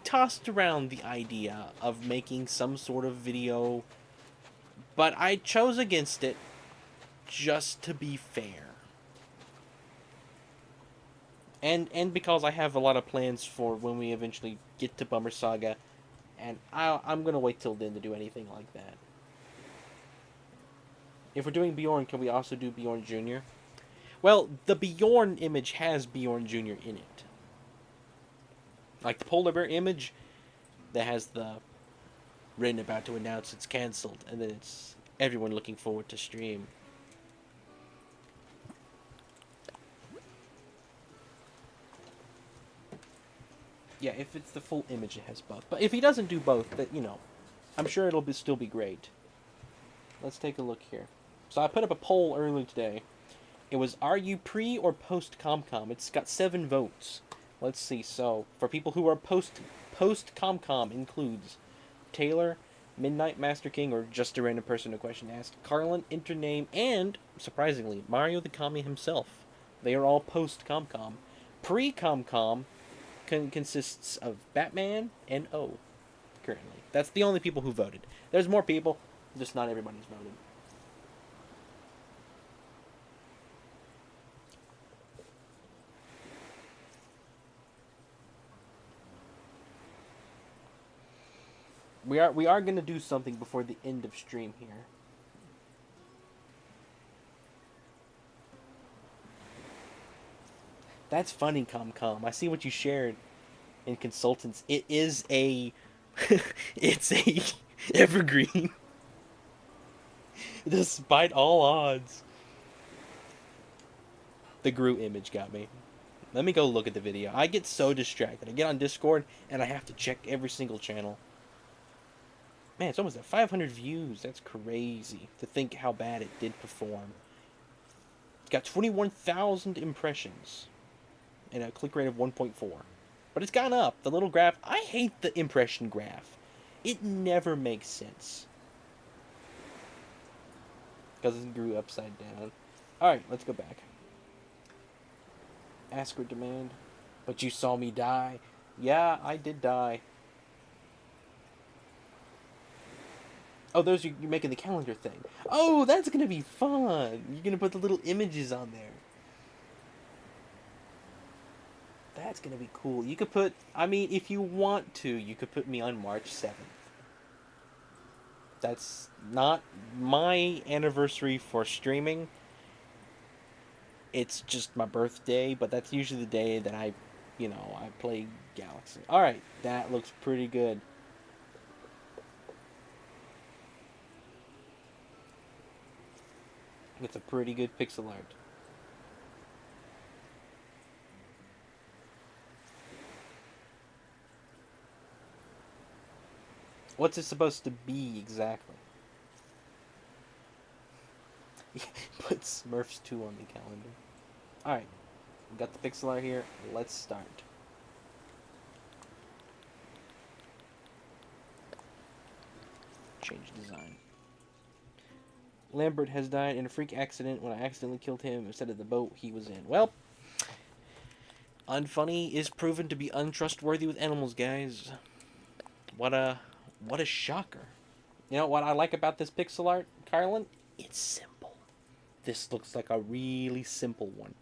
tossed around the idea of making some sort of video, but I chose against it just to be fair. And because I have a lot of plans for when we eventually get to Bummer Saga, and I'm gonna wait till then to do anything like that. If we're doing Bjorn, can we also do Bjorn Jr.? Well, the Bjorn image has Bjorn Jr. in it. Like the polar bear image that has the written about to announce it's cancelled, and then it's everyone looking forward to stream. Yeah, if it's the full image, it has both. But if he doesn't do both, that, you know, I'm sure it'll still be great. Let's take a look here. So I put up a poll earlier today. It was, are you pre or post ComCom? It's got 7 votes. Let's see. So for people who are post ComCom includes Taylor, Midnight Master King, or just a random person a question asked, Carlin, Intername, and surprisingly Mario the Kami himself. They are all post ComCom. Pre ComCom consists of Batman and O. Currently, that's the only people who voted. There's more people, just not everybody's voted. We are going to do something before the end of stream here. That's funny, ComCom. I see what you shared in consultants. It is a it's a evergreen. Despite all odds. The Gru image got me. Let me go look at the video. I get so distracted. I get on Discord and I have to check every single channel. Man, it's almost at 500 views. That's crazy to think how bad it did perform. It's got 21,000 impressions and a click rate of 1.4. But it's gone up. The little graph, I hate the impression graph. It never makes sense. Because it grew upside down. Alright, let's go back. Ask or demand. But you saw me die. Yeah, I did die. Oh, those you're making the calendar thing. Oh, that's gonna be fun. You're gonna put the little images on there. That's gonna be cool. You could put, I mean, if you want to, you could put me on March 7th. That's not my anniversary for streaming. It's just my birthday, but that's usually the day that I play Galaxy. Alright, that looks pretty good. It's a pretty good pixel art. What's it supposed to be exactly? Put Smurfs 2 on the calendar. Alright, we got the pixel art here. Let's start. Change design. Lambert has died in a freak accident when I accidentally killed him instead of the boat he was in. Well, Unfunny is proven to be untrustworthy with animals, guys. What a shocker. You know what I like about this pixel art, Carlin? It's simple. This looks like a really simple one.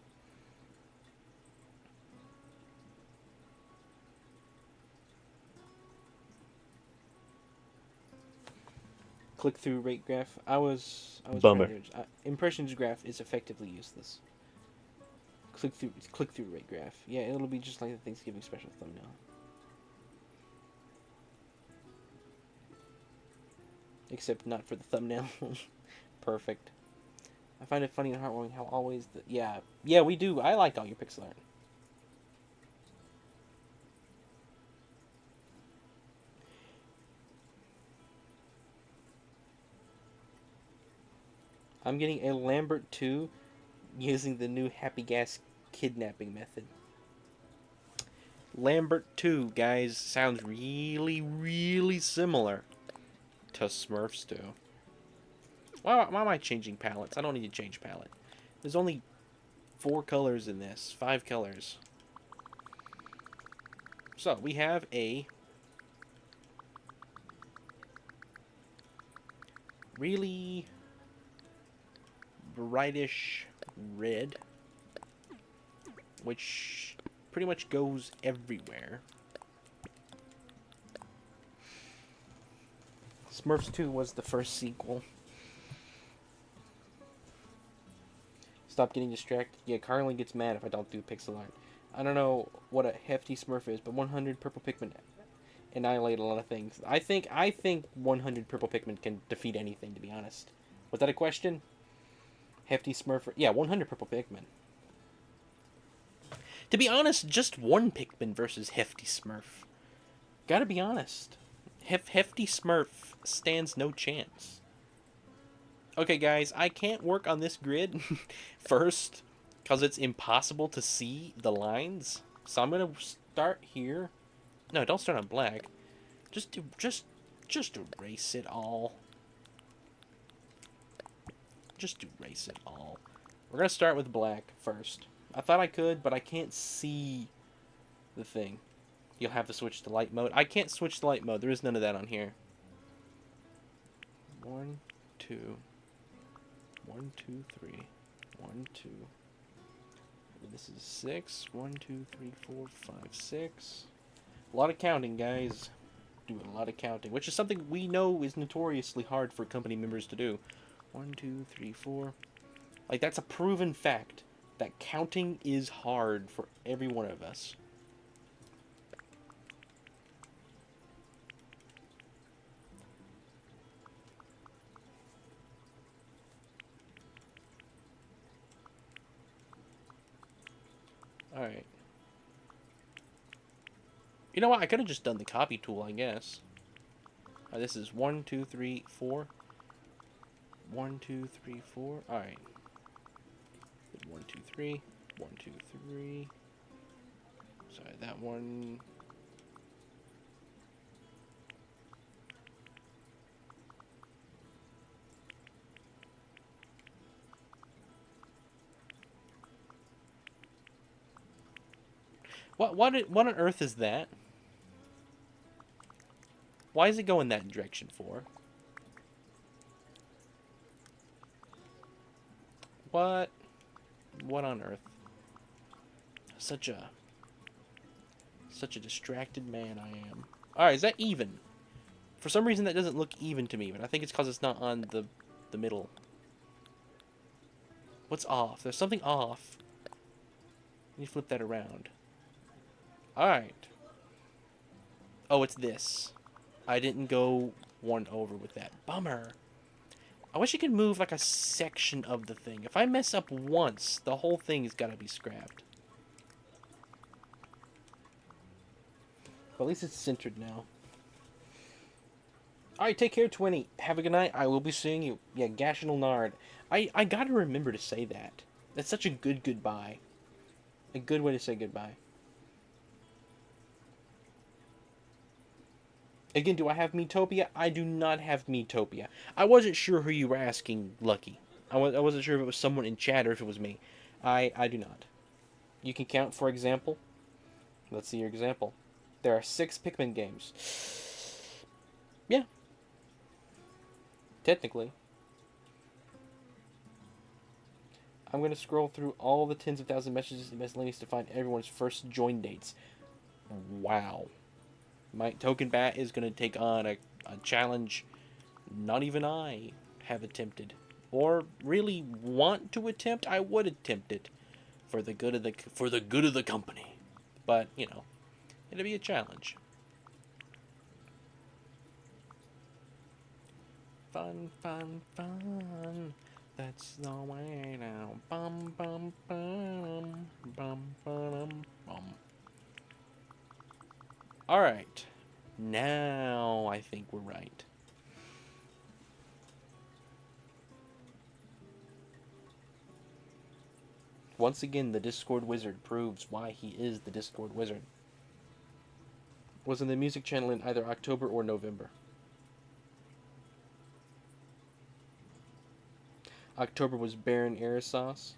Click-through rate graph. I was Bummer. impressions graph is effectively useless. Click-through rate graph. Yeah, it'll be just like the Thanksgiving special thumbnail. Except not for the thumbnail. Perfect. I find it funny and heartwarming how always yeah, we do. I like all your pixel art. I'm getting a Lambert 2 using the new Happy Gas kidnapping method. Lambert 2, guys, sounds really, really similar to Smurfs 2. Why am I changing palettes? I don't need to change palette. There's only 4 colors in this. 5 colors. So, we have a really brightish red, which pretty much goes everywhere. Smurfs 2 was the first sequel. Stop getting distracted. Yeah, Carlin gets mad if I don't do pixel art. I don't know what a hefty Smurf is, but 100 purple pigment annihilate a lot of things. I think 100 purple pigment can defeat anything, to be honest. Was that a question? Hefty Smurf. Yeah, 100 purple pigment. To be honest, just one Pikmin versus Hefty Smurf. Gotta be honest. Hefty Smurf stands no chance. Okay, guys, I can't work on this grid first because it's impossible to see the lines. So I'm gonna start here. No, don't start on black. Just erase it all. Just erase it all. We're gonna start with black first. I thought I could, but I can't see the thing. You'll have to switch to light mode. I can't switch to light mode. There is none of that on here. 1, 2. 1, 2, 3. 1, 2. This is 6. 1, 2, 3, 4, 5, 6. A lot of counting, guys. Doing a lot of counting, which is something we know is notoriously hard for company members to do. 1, 2, 3, 4. Like, that's a proven fact. That counting is hard for every one of us. Alright. You know what? I could have just done the copy tool, I guess. This is 1, 2, 3, 4. 1, 2, 3, 4. Alright. 1, 2, 3. 1, 2, 3. Sorry, that one. What on earth is that? Why is it going that direction for? What on earth? Such a Such a distracted man I am. Alright, is that even? For some reason that doesn't look even to me, but I think it's because it's not on the middle. What's off? There's something off. Let me flip that around. Alright. Oh, it's this. I didn't go one over with that. Bummer. I wish I could move like a section of the thing. If I mess up once, the whole thing's got to be scrapped. But at least it's centered now. Alright, take care, 20. Have a good night. I will be seeing you. Yeah, Gashinal Nard. I gotta remember to say that. That's such a good goodbye. A good way to say goodbye. Again, do I have Metopia? I do not have Metopia. I wasn't sure who you were asking, Lucky. I wasn't sure if it was someone in chat or if it was me. I do not. You can count, for example. Let's see your example. There are 6 Pikmin games. Yeah. Technically. I'm going to scroll through all the tens of thousands of messages and miscellaneous to find everyone's first join dates. Wow. My token bat is going to take on a challenge not even I have attempted. Or really want to attempt. I would attempt it for the good of the company. But, you know, it'll be a challenge. Fun, fun, fun. That's the way now. Bum, bum, bum. Bum, bum, bum. Alright. Now I think we're right. Once again, the Discord Wizard proves why he is the Discord Wizard. Was in the music channel in either October or November. October was Baron Aerosos.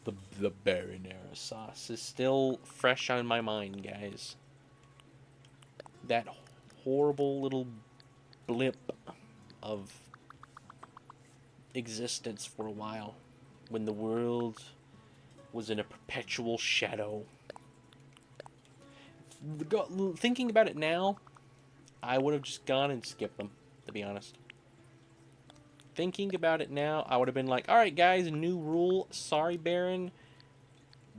The Baron Aerosos is still fresh on my mind, guys. That horrible little blip of existence for a while when the world was in a perpetual shadow. Thinking about it now, I would have just gone and skipped them, to be honest. Thinking about it now, I would have been like, alright guys, new rule, sorry Baron,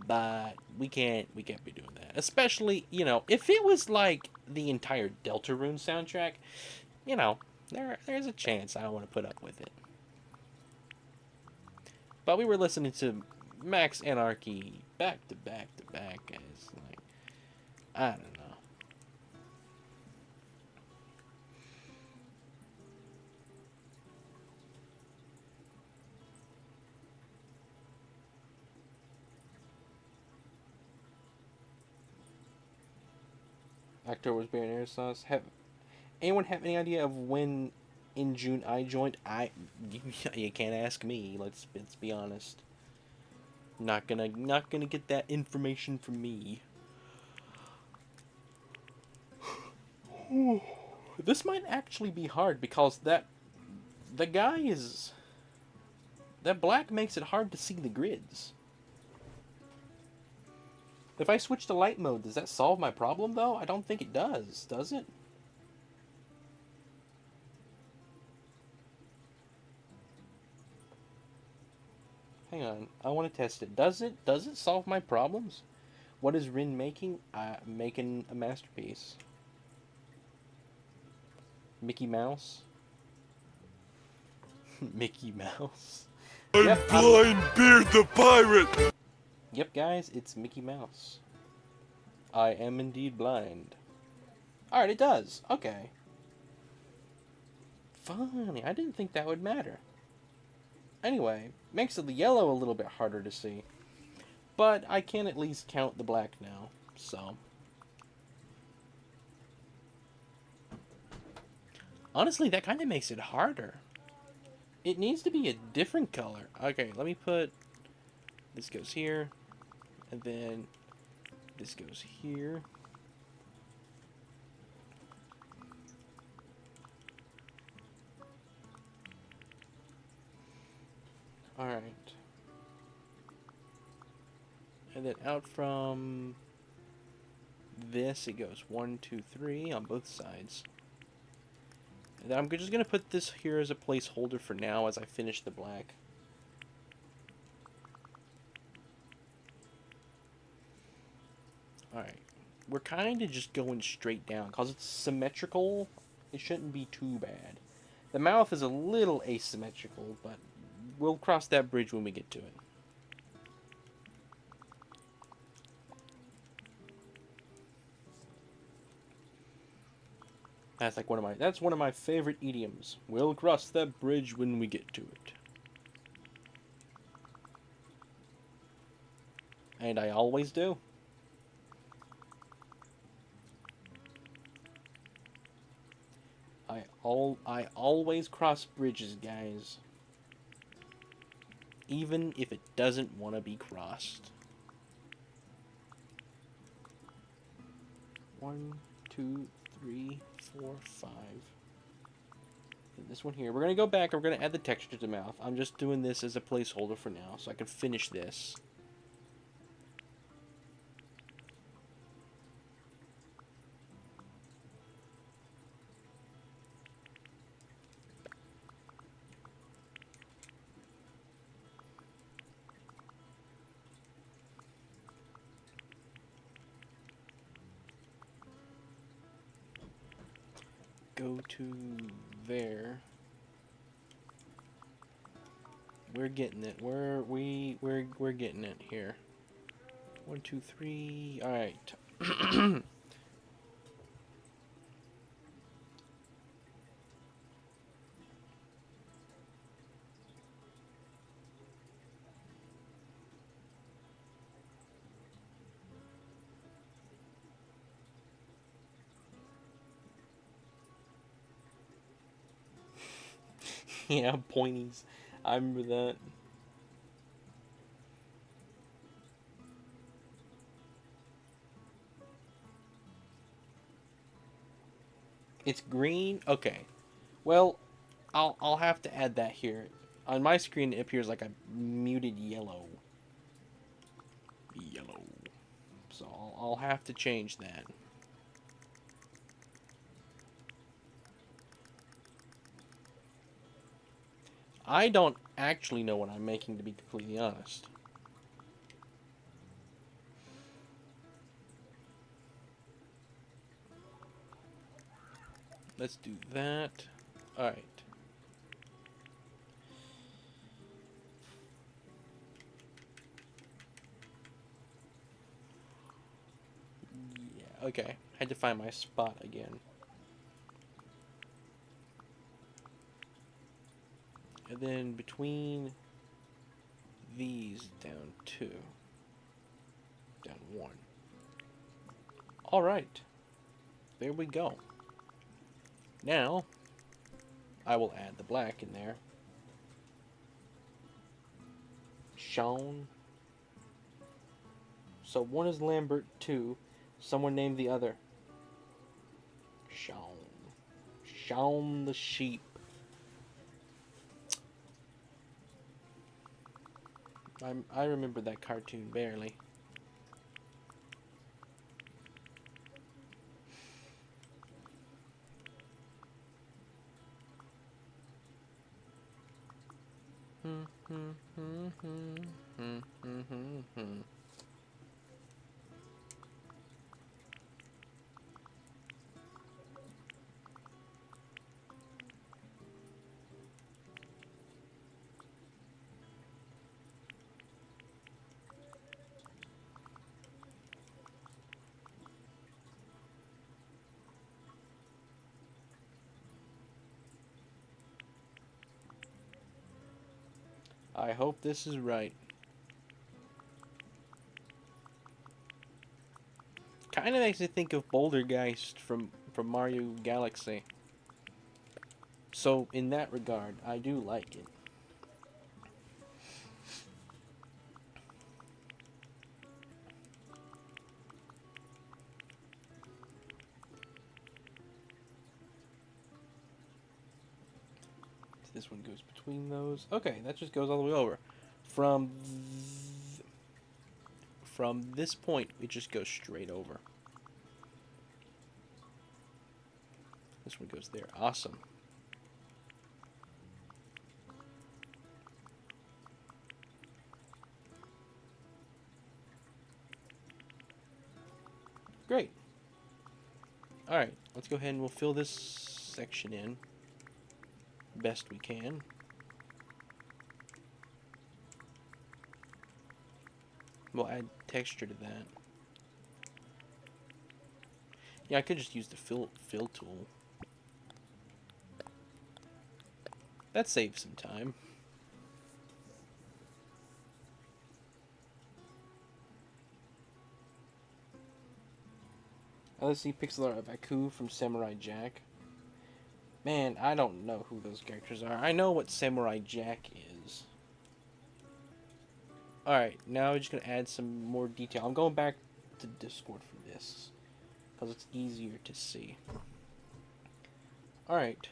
but we can't be doing that. Especially, you know, if it was like the entire Deltarune soundtrack, you know, there's a chance I want to put up with it. But we were listening to Max Anarchy back to back to back, guys. Like, I don't know. October was Baron Aerosos. Anyone have any idea of when in June I joined? You can't ask me. Let's be honest. Not gonna get that information from me. This might actually be hard because that black makes it hard to see the grids. If I switch to light mode, does that solve my problem though? I don't think it does it? Hang on, I want to test it. Does it solve my problems? What is Rin making? Making a masterpiece. Mickey Mouse? Mickey Mouse? I'm Blind Beard the Pirate! Yep, guys, it's Mickey Mouse. I am indeed blind. Alright, it does. Okay. Funny, I didn't think that would matter. Anyway, makes the yellow a little bit harder to see. But I can at least count the black now, so. Honestly, that kind of makes it harder. It needs to be a different color. Okay, let me put... This goes here. And then this goes here. Alright. And then out from this, it goes 1, 2, 3 on both sides. And then I'm just going to put this here as a placeholder for now as I finish the black. Alright. We're kind of just going straight down. Because it's symmetrical, it shouldn't be too bad. The mouth is a little asymmetrical, but we'll cross that bridge when we get to it. That's like one of my favorite idioms. We'll cross that bridge when we get to it. And I always do. I always cross bridges, guys. Even if it doesn't want to be crossed. 1, 2, 3, 4, 5. And this one here. We're going to go back and we're going to add the texture to the mouth. I'm just doing this as a placeholder for now so I can finish this. Go to there. We're getting it. We're getting it here. 1, 2, 3. All right. Yeah, pointies. I remember that. It's green? Okay. Well, I'll have to add that here. On my screen it appears like a muted yellow. Yellow. So I'll have to change that. I don't actually know what I'm making, to be completely honest. Let's do that. Alright. Yeah, okay. Had to find my spot again. And then between these, down 2. Down 1. Alright. There we go. Now, I will add the black in there. Sean. So one is Lambert, 2. Someone named the other. Sean. Sean the sheep. I remember that cartoon barely. I hope this is right. Kind of makes me think of Bouldergeist from Mario Galaxy. So in that regard, I do like it. This one goes between those. Okay, that just goes all the way over. From this point, it just goes straight over. This one goes there. Awesome. Great. Alright, let's go ahead and we'll fill this section in best we can. We'll add texture to that. Yeah, I could just use the fill tool. That saves some time. Let's see, pixel art of Aku from Samurai Jack. Man, I don't know who those characters are. I know what Samurai Jack is. Alright, now we're just going to add some more detail. I'm going back to Discord for this, because it's easier to see. Alright,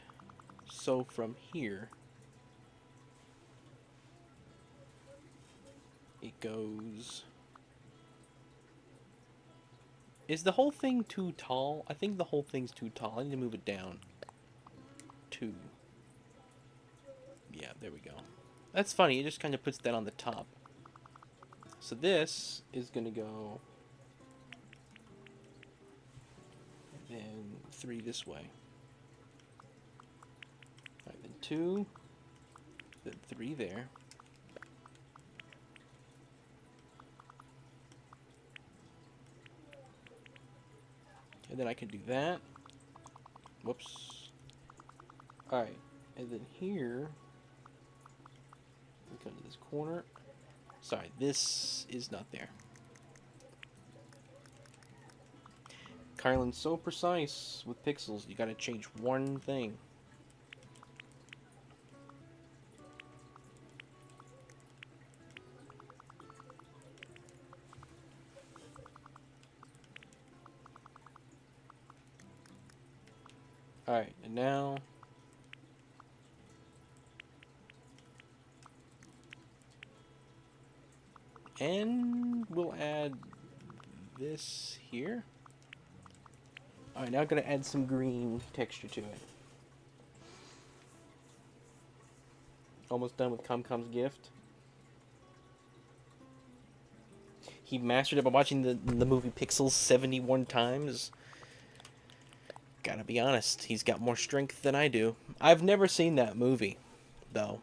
so from here, it goes... Is the whole thing too tall? I think the whole thing's too tall. I need to move it down. 2. Yeah, there we go. That's funny, it just kind of puts that on the top. So this is going to go... then 3 this way. Alright, then 2. Then 3 there. And then I can do that. Whoops. Alright, and then here, we come to this corner. Sorry, this is not there. Kylan's so precise with pixels, you gotta change one thing. Alright, and now... and we'll add this here. Alright, now I'm going to add some green texture to it. Almost done with ComCom's gift. He mastered it by watching the movie Pixels 71 times. Gotta be honest, he's got more strength than I do. I've never seen that movie, though.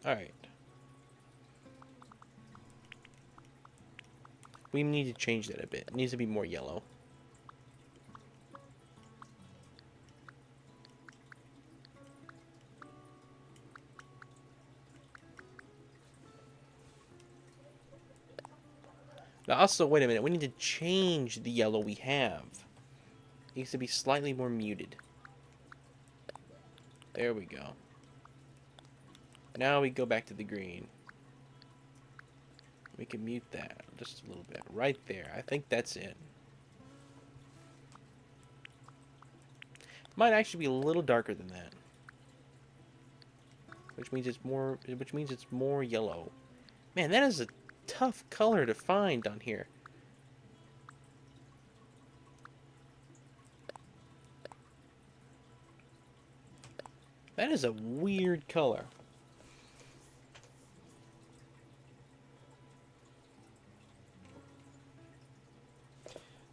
Alright. We need to change that a bit. It needs to be more yellow. Now also, wait a minute, we need to change the yellow we have. It needs to be slightly more muted. There we go. Now we go back to the green. We can mute that just a little bit. Right there. I think that's it. Might actually be a little darker than that. Which means it's more yellow. Man, that is a tough color to find on here. That is a weird color.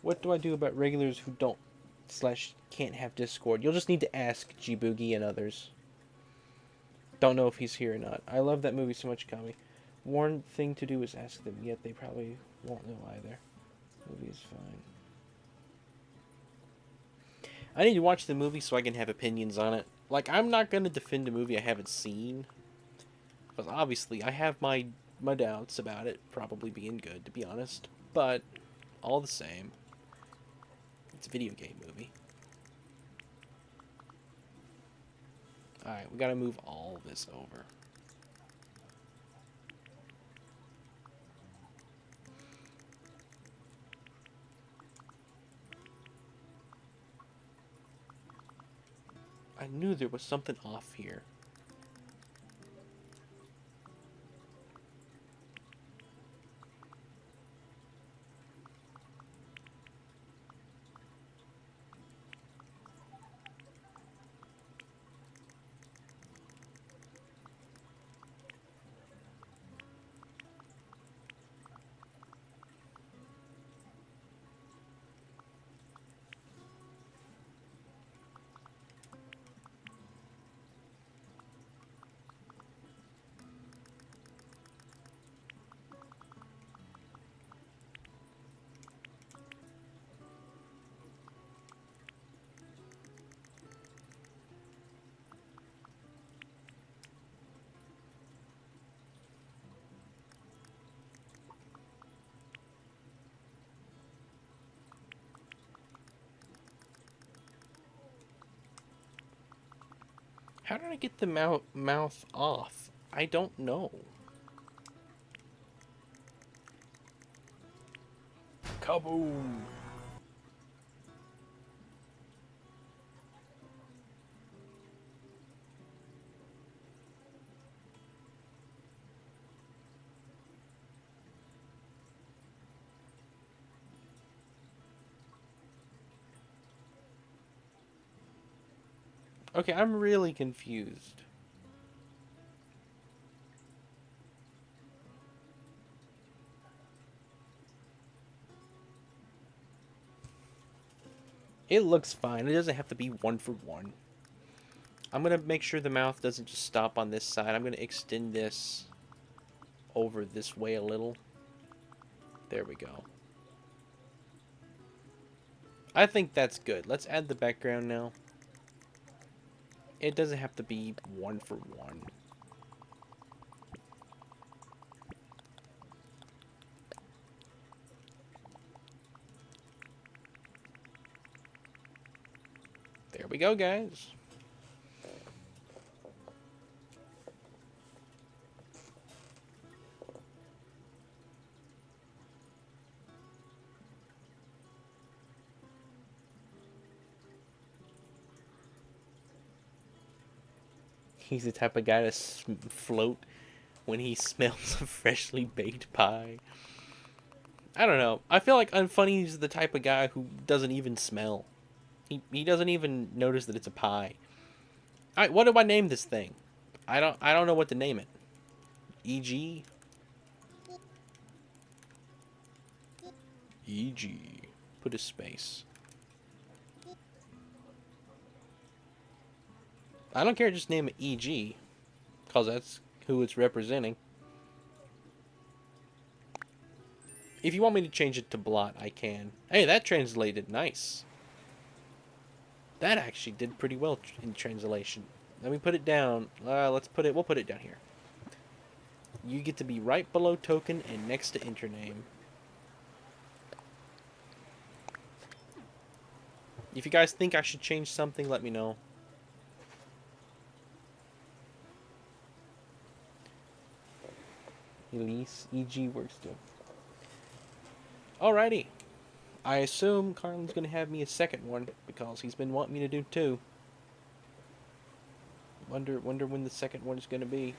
What do I do about regulars who don't / can't have Discord? You'll just need to ask G-Boogie and others. Don't know if he's here or not. I love that movie so much, Kami. One thing to do is ask them, yet they probably won't know either. Movie is fine. I need to watch the movie so I can have opinions on it. Like, I'm not going to defend a movie I haven't seen. Because obviously, I have my doubts about it probably being good, to be honest. But, all the same, it's a video game movie. Alright, we gotta move all this over. I I knew there was something off here. How did I get the mouth off? I don't know. Kaboom! Okay, I'm really confused. It looks fine. It doesn't have to be 1-for-1. I'm going to make sure the mouth doesn't just stop on this side. I'm going to extend this over this way a little. There we go. I think that's good. Let's add the background now. It doesn't have to be 1-for-1. There we go, guys. He's the type of guy to float when he smells a freshly baked pie. I don't know. I feel like Unfunny's the type of guy who doesn't even smell. He doesn't even notice that it's a pie. Alright, what do I name this thing? I don't know what to name it. E.G. E.G. Put a space. I don't care, just name it E.G. Because that's who it's representing. If you want me to change it to blot, I can. Hey, that translated nice. That actually did pretty well in translation. Let me put it down. We'll put it down here. You get to be right below token and next to intername. If you guys think I should change something, let me know. Elise, EG works too. Alrighty. I assume Carlin's gonna have me a second one because he's been wanting me to do two. Wonder when the second one's gonna be.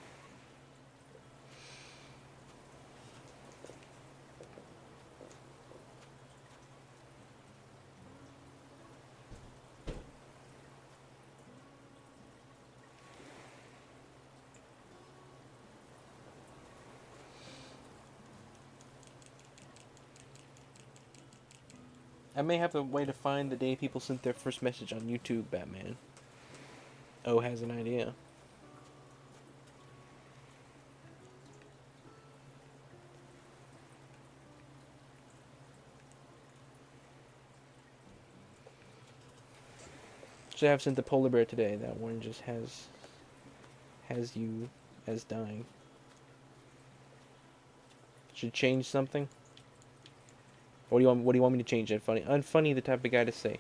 I may have a way to find the day people sent their first message on YouTube, Batman. Oh, has an idea. Should have sent the polar bear today. That one just has you as dying. Should change something. What do you want me to change? Unfunny the type of guy to say,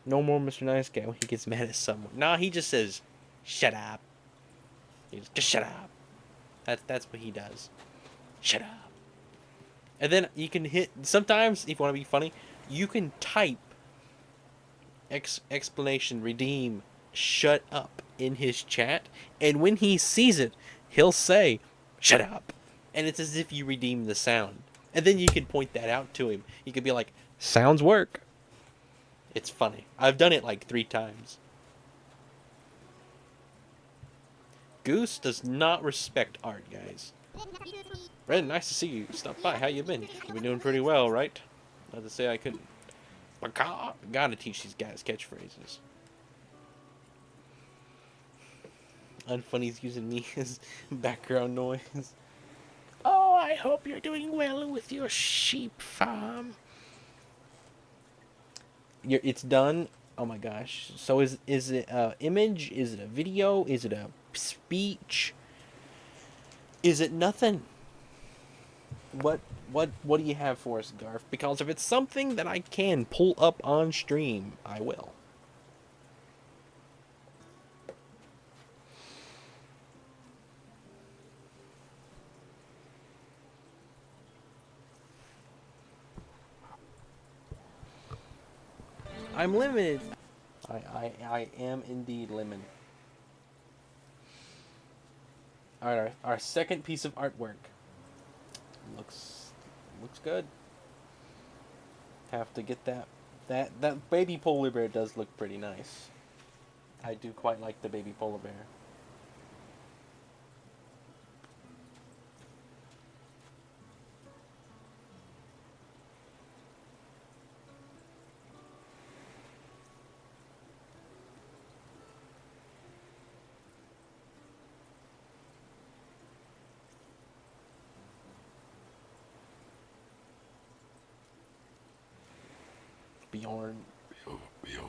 "No more Mr. Nice Guy" when he gets mad at someone. Nah, he just says, "Shut up." Just shut up. That's what he does. Shut up. And then you can hit. Sometimes, if you want to be funny, you can type explanation redeem shut up in his chat, and when he sees it, he'll say, shut up. And it's as if you redeem the sound. And then you can point that out to him. You could be like, sounds work. It's funny. I've done it like 3 times. Goose does not respect art, guys. Ren, nice to see you. Stop by. How you been? You've been doing pretty well, right? Not to say I couldn't. Baka! Gotta teach these guys catchphrases. Unfunny's using me as background noise. Oh, I hope you're doing well with your sheep farm. It's done. Oh my gosh. So is it a image? Is it a video? Is it a speech? Is it nothing? What do you have for us, Garf? Because if it's something that I can pull up on stream, I will. I'm limited. I am indeed limited. Alright, our second piece of artwork. Looks good. Have to get that baby polar bear does look pretty nice. I do quite like the baby polar bear. Bjorn. Bjorn.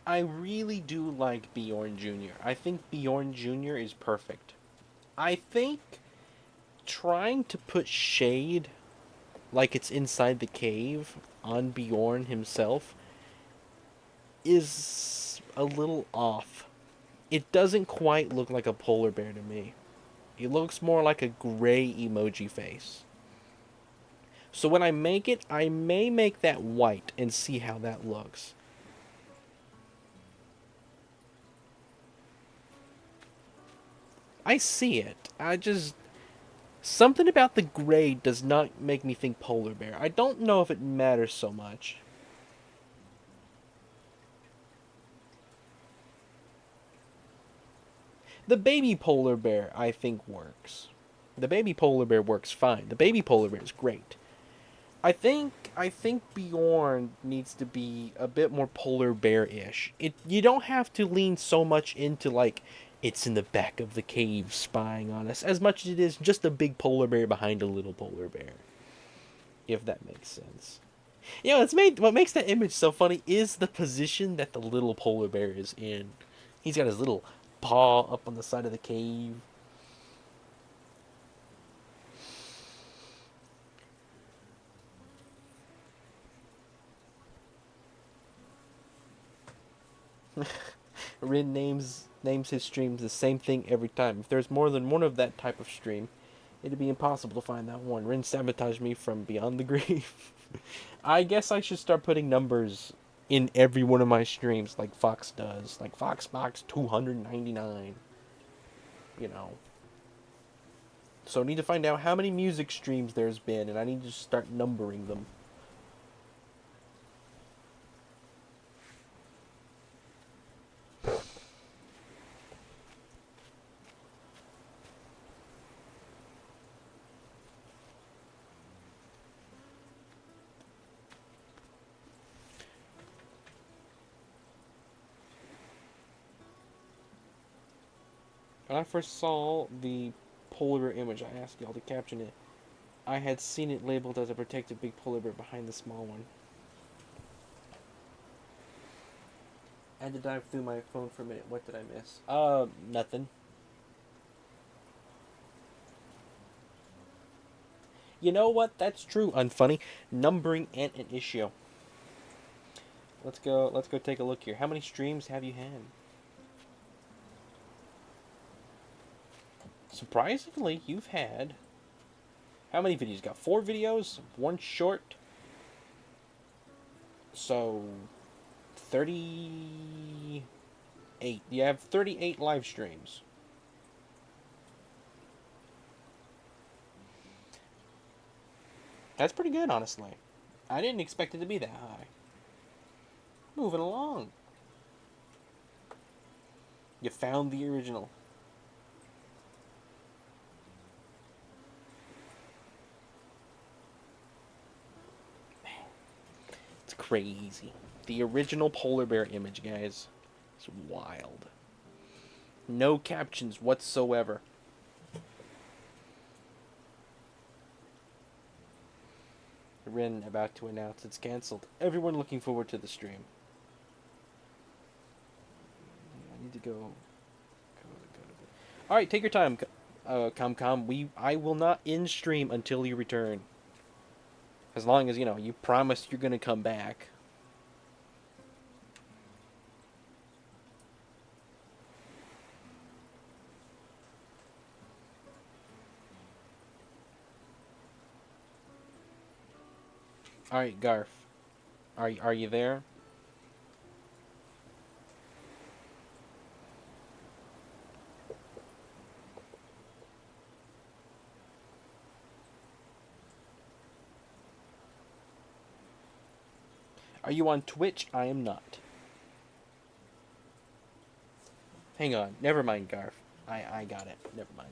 I really do like Bjorn Jr. I think Bjorn Jr. is perfect. I think trying to put shade like it's inside the cave on Bjorn himself is a little off. It doesn't quite look like a polar bear to me. It looks more like a gray emoji face. So when I make it, I may make that white and see how that looks. I see it. Something about the gray does not make me think polar bear. I don't know if it matters so much. The baby polar bear, I think, works. The baby polar bear works fine. The baby polar bear is great. I think Bjorn needs to be a bit more polar bear-ish. You don't have to lean so much into like it's in the back of the cave spying on us as much as it is just a big polar bear behind a little polar bear. If that makes sense. You know, what makes that image so funny is the position that the little polar bear is in. He's got his little paw up on the side of the cave. Rin names his streams the same thing every time. If there's more than one of that type of stream, it'd be impossible to find that one. Rin sabotaged me from beyond the grave. I guess I should start putting numbers in every one of my streams like Fox does. Like Foxbox 299. You know. So I need to find out how many music streams there's been, and I need to start numbering them. When I first saw the polar bear image, I asked y'all to caption it. I had seen it labeled as a protected big polar bear behind the small one. I had to dive through my phone for a minute. What did I miss? Nothing. You know what? That's true. Unfunny. Numbering ain't an issue. Let's go. Let's go take a look here. How many streams have you had? Surprisingly, you've had. How many videos? You got 4 videos, 1 short. So 38. You have 38 live streams. That's pretty good, honestly. I didn't expect it to be that high. Moving along. You found the original. It's crazy. The original polar bear image, guys. It's wild. No captions whatsoever. Rin about to announce it's cancelled. Everyone looking forward to the stream. I need to go. All right, take your time, Com. I will not end stream until you return. As long as you promise you're gonna come back. All right, Garf. Are you there? Are you on Twitch? I am not. Hang on. Never mind, Garf. I got it. Never mind.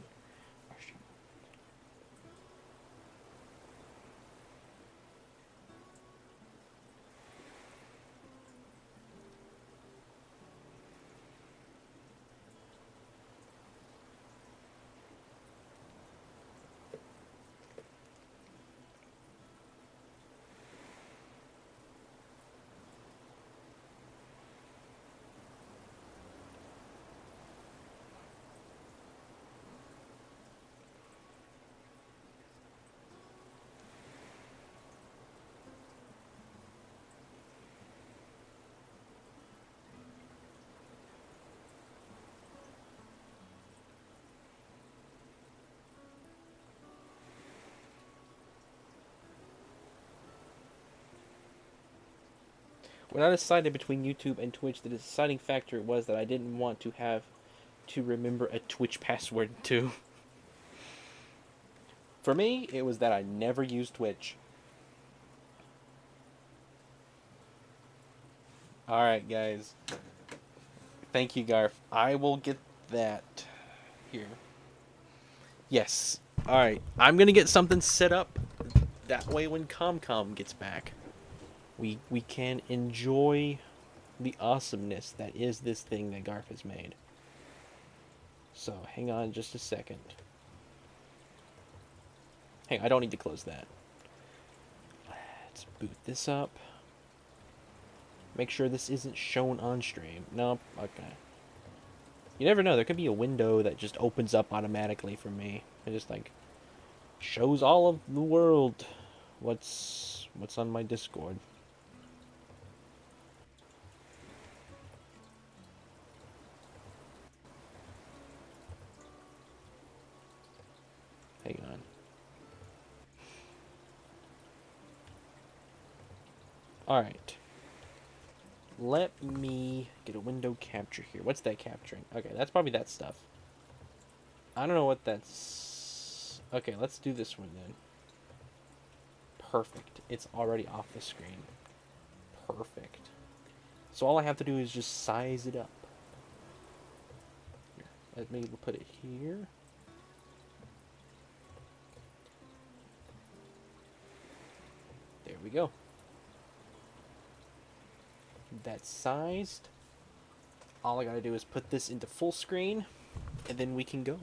When I decided between YouTube and Twitch, the deciding factor was that I didn't want to have to remember a Twitch password too. For me, it was that I never used Twitch. Alright, guys. Thank you, Garf. I will get that here. Yes. Alright. I'm going to get something set up. That way when ComCom gets back, we can enjoy the awesomeness that is this thing that Garf has made. So, hang on just a second. Hang on, I don't need to close that. Let's boot this up. Make sure this isn't shown on stream. Nope. Okay. You never know. There could be a window that just opens up automatically for me. It just like shows all of the world what's on my Discord. Hang on. All right. Let me get a window capture here. What's that capturing? Okay, that's probably that stuff. I don't know what that's... Okay, let's do this one then. Perfect. It's already off the screen. Perfect. So all I have to do is just size it up. Here, let me put it here. There we go. That's sized. All I gotta do is put this into full screen, and then we can go.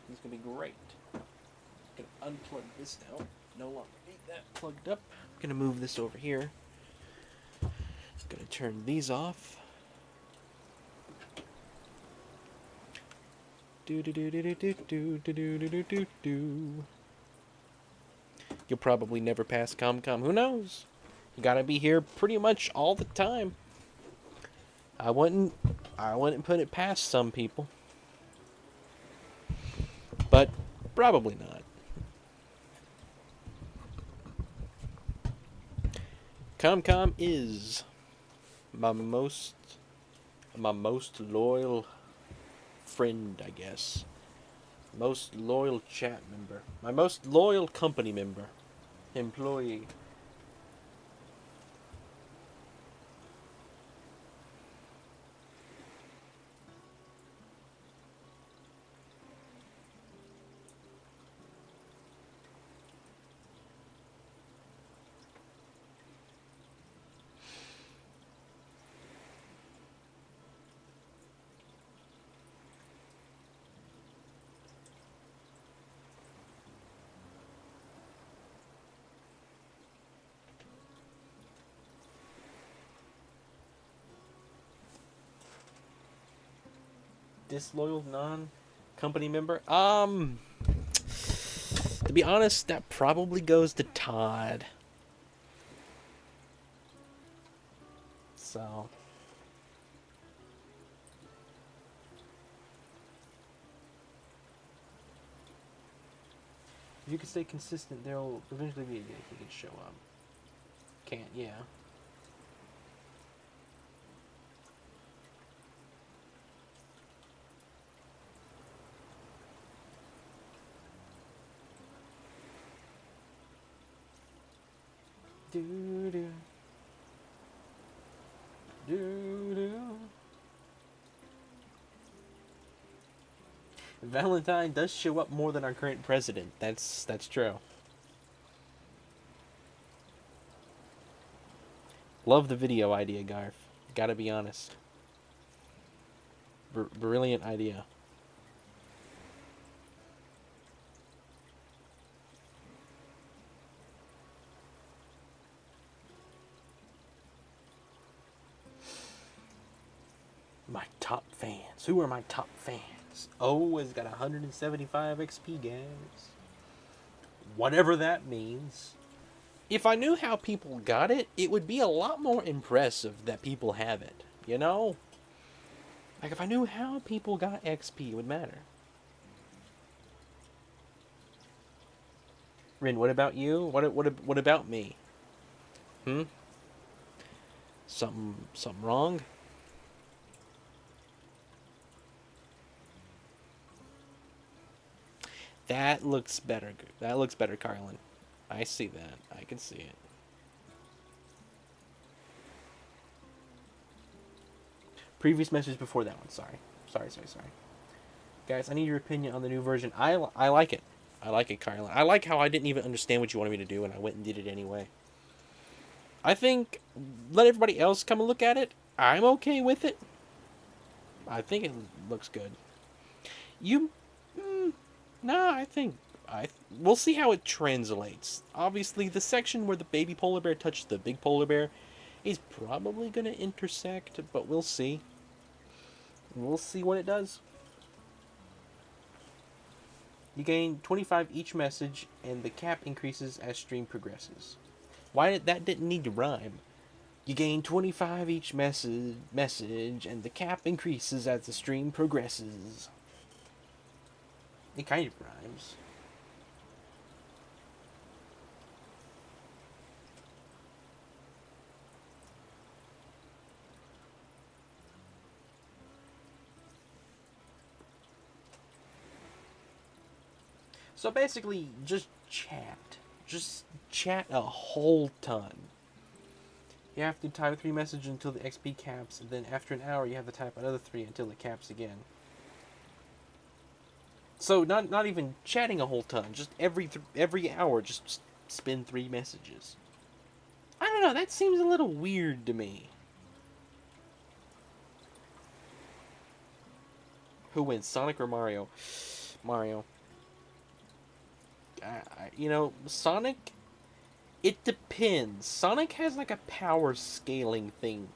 It's gonna be great. I'm gonna unplug this now. No longer need that plugged up. I'm gonna move this over here. Gonna turn these off. Do do do do do do do do do do do do. You'll probably never pass ComCom. Who knows? You gotta be here pretty much all the time. I wouldn't put it past some people. But probably not. ComCom is my most loyal friend, I guess. Most loyal chat member. My most loyal company member. Employee. Disloyal non-company member? To be honest, that probably goes to Todd. So... if you can stay consistent, there'll eventually be a day you can show up. Can't, yeah. Do-do. Do-do. Valentine does show up more than our current president. That's true. Love the video idea, Garf. Gotta be honest. Brilliant idea. My top fans. Who are my top fans? Oh, has got 175 XP, guys. Whatever that means. If I knew how people got it, it would be a lot more impressive that people have it. You know? Like, if I knew how people got XP, it would matter. Rin, what about you? What about me? Something wrong? That looks better. That looks better, Carlin. I see that. I can see it. Previous message before that one. Sorry. Guys, I need your opinion on the new version. I like it. I like it, Carlin. I like how I didn't even understand what you wanted me to do, and I went and did it anyway. I think, let everybody else come and look at it. I'm okay with it. I think it looks good. No, I think we'll see how it translates. Obviously, the section where the baby polar bear touches the big polar bear is probably going to intersect, but we'll see. We'll see what it does. You gain 25 each message, and the cap increases as stream progresses. That didn't need to rhyme. You gain 25 each message, and the cap increases as the stream progresses. It kind of rhymes. So basically, just chat. Just chat a whole ton. You have to type 3 messages until the XP caps, and then after an hour you have to type another 3 until it caps again. So not even chatting a whole ton, just every hour just spin 3 messages. I don't know, that seems a little weird to me. Who wins, Sonic or Mario? Mario. Sonic, it depends. Sonic has like a power scaling thing.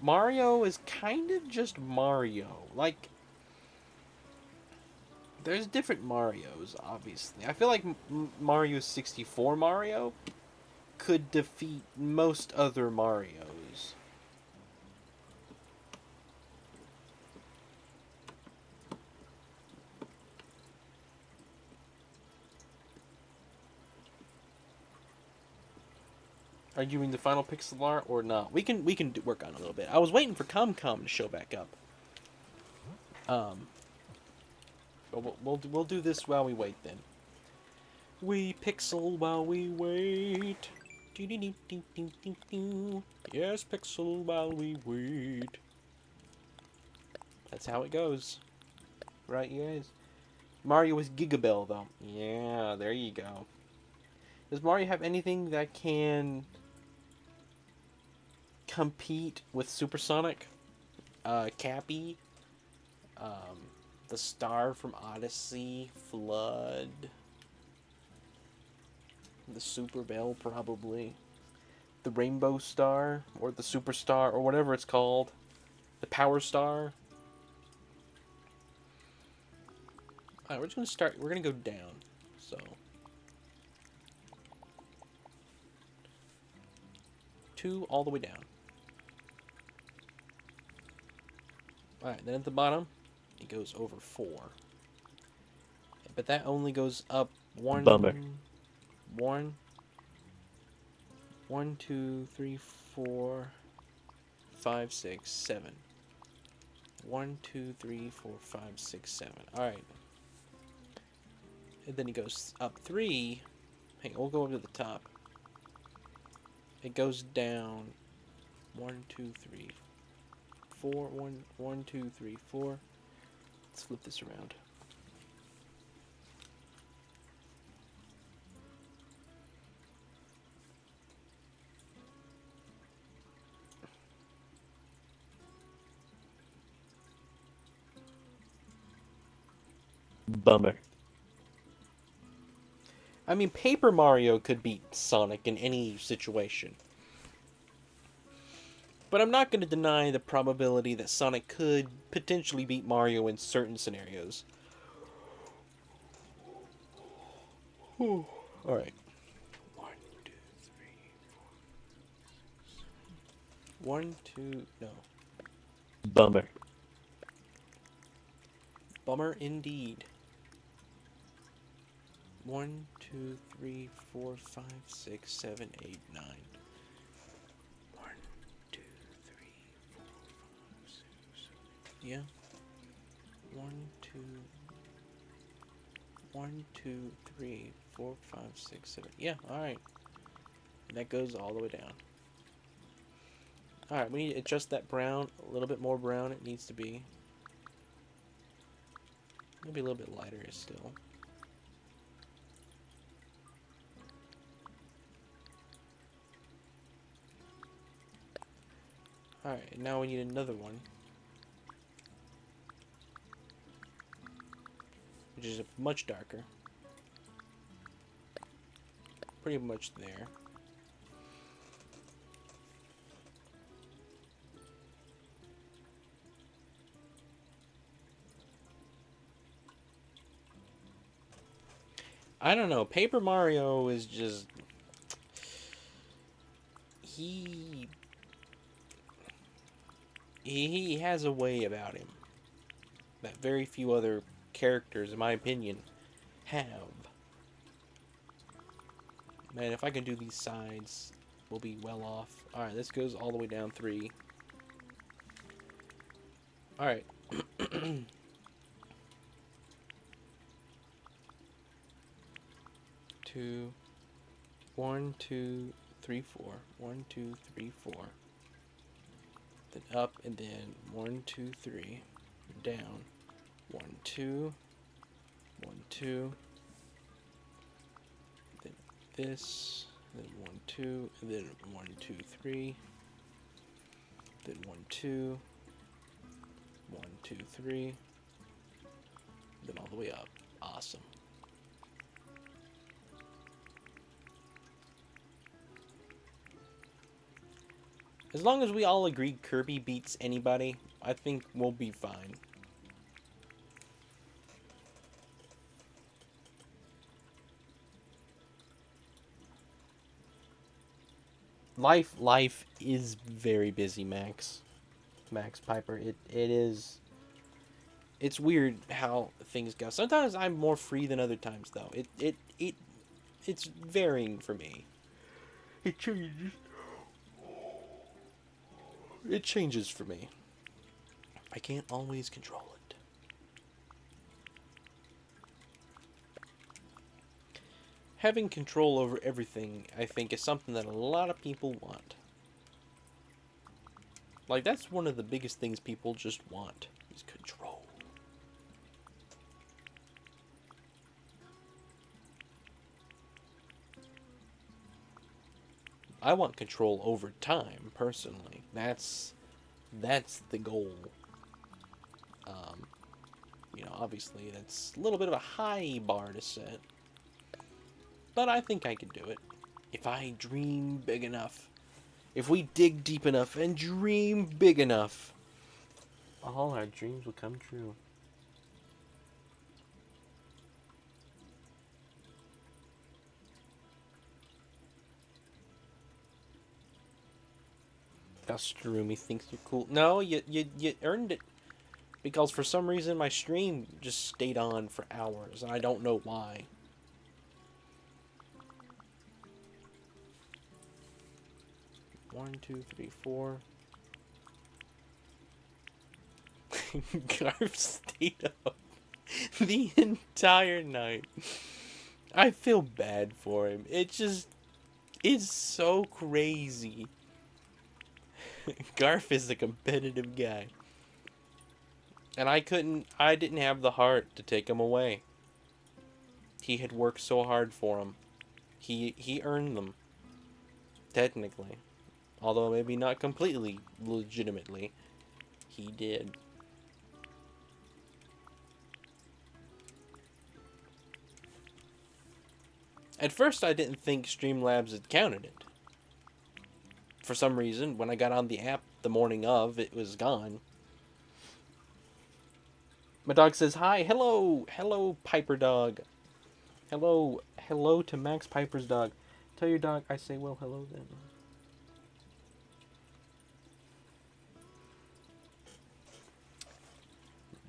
Mario is kind of just Mario. Like, There's different Marios, obviously. I feel like Mario 64 Mario could defeat most other Marios. Are you doing the final pixel art or not? We can work on it a little bit. I was waiting for Come to show back up. But we'll do this while we wait then. We pixel while we wait. Yes, pixel while we wait. That's how it goes. Right, you guys? Mario is Gigabell, though. Yeah, there you go. Does Mario have anything that can compete with Supersonic? Cappy? The star from Odyssey? Flood? The Super Bell, probably. The Rainbow Star? Or the Superstar? Or whatever it's called. The Power Star? Alright, we're just gonna start. We're gonna go down. So. 2 all the way down. Alright, then at the bottom, it goes over 4. But that only goes up 1. Bummer. 1, 2, 3, 4, 5, 6, 7. 1, 2, 3, 4, 5, 6, 7. Alright. And then it goes up 3. Hey, we'll go over to the top. It goes down 1, 2, 3, 4. 1, 2, 3, 4. Let's flip this around. Bummer. I mean, Paper Mario could beat Sonic in any situation. But I'm not going to deny the probability that Sonic could potentially beat Mario in certain scenarios. Alright. 1, 2, 3, 4. 1, 2, no. Bummer. Bummer indeed. 1, 2, 3, 4, 5, 6, 7, 8, 9. 1, 2, 3, 4, 5, 6, 7. Yeah. 1, 2, 1, 2, 3, 4, 5, 6, 7. Yeah, alright. That goes all the way down. Alright, we need to adjust that brown. A little bit more brown it needs to be. Maybe a little bit lighter still. Alright, now we need another one. Which is much darker. Pretty much there. I don't know. Paper Mario is just... He has a way about him that very few other characters, in my opinion, have. Man, if I can do these sides, we'll be well off. Alright, this goes all the way down 3. Alright. 2, 1, 2, 3, 4. 1, 2, 3, 4. Then up and then 1, 2, 3. Down. 1, 2. 1, 2. Then this. Then 1, 2. And then 1, 2, 3. Then 1, 2. 1, 2, 3. Then all the way up. Awesome. As long as we all agree Kirby beats anybody, I think we'll be fine. life is very busy, Max Piper. It is. It's weird how things go. Sometimes I'm more free than other times, though. It's varying for me. It changes. It changes for me. I can't always control it. Having control over everything, I think, is something that a lot of people want. Like, that's one of the biggest things people just want, is control. I want control over time, personally. That's the goal. You know, obviously, that's a little bit of a high bar to set. But I think I can do it. If I dream big enough. If we dig deep enough and dream big enough, all our dreams will come true. Gustarumi thinks you're cool. No, you earned it. Because for some reason my stream just stayed on for hours, and I don't know why. One, two, three, four. Garf stayed up the entire night. I feel bad for him. It just is so crazy. Garf is a competitive guy. And I didn't have the heart to take him away. He had worked so hard for them. He earned them. Technically. Although maybe not completely legitimately. He did. At first I didn't think Streamlabs had counted it. For some reason, when I got on the app the morning of, it was gone. My dog says, hi, hello, hello, Piper dog. Hello, hello to Max Piper's dog. Tell your dog I say, well, hello then.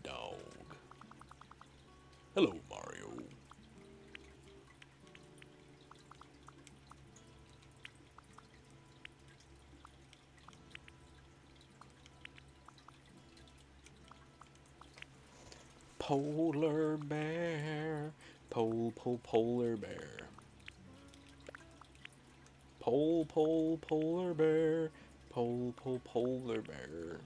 Dog. Hello, Mario. Polar bear, polar bear. Polar bear, polar bear.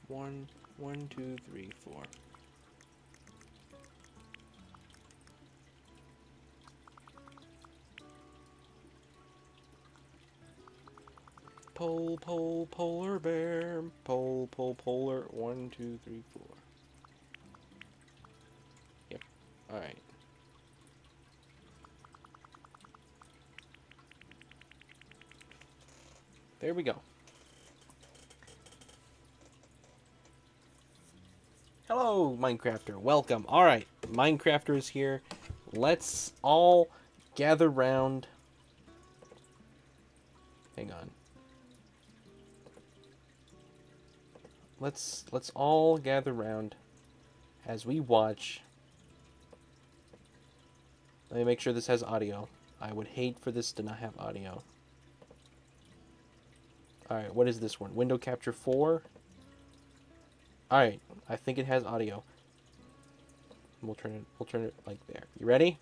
One, two, three, four. Polar bear, polar, 1, 2, 3, 4. Yep. Alright. There we go. Hello, Minecrafter. Welcome. Alright, Minecrafter is here. Let's all gather round. Hang on. Let's all gather round as we watch. Let me make sure this has audio. I would hate for this to not have audio. Alright, what is this one? Window capture 4? Alright, I think it has audio. We'll turn it like there. You ready?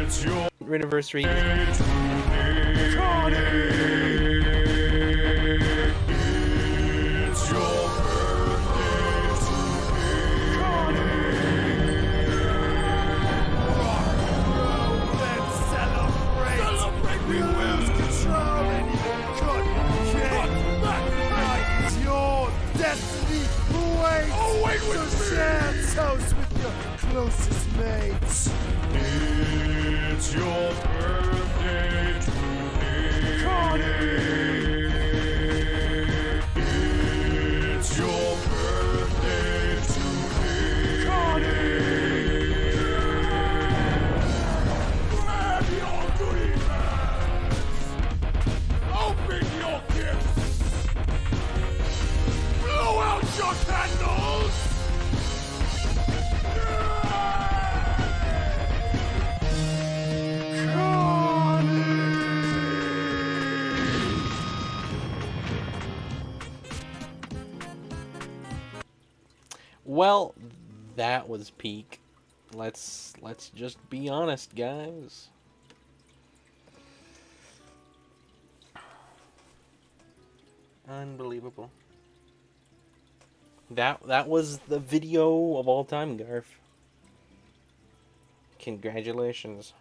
It's your Anniversary. It's your birthday Let's celebrate. We lose control and you can't back. It's your destiny. Wait, so share toast with your closest mates. It's your birthday today. Well, that was peak. Let's just be honest, guys. Unbelievable. That was the video of all time, Garf. Congratulations.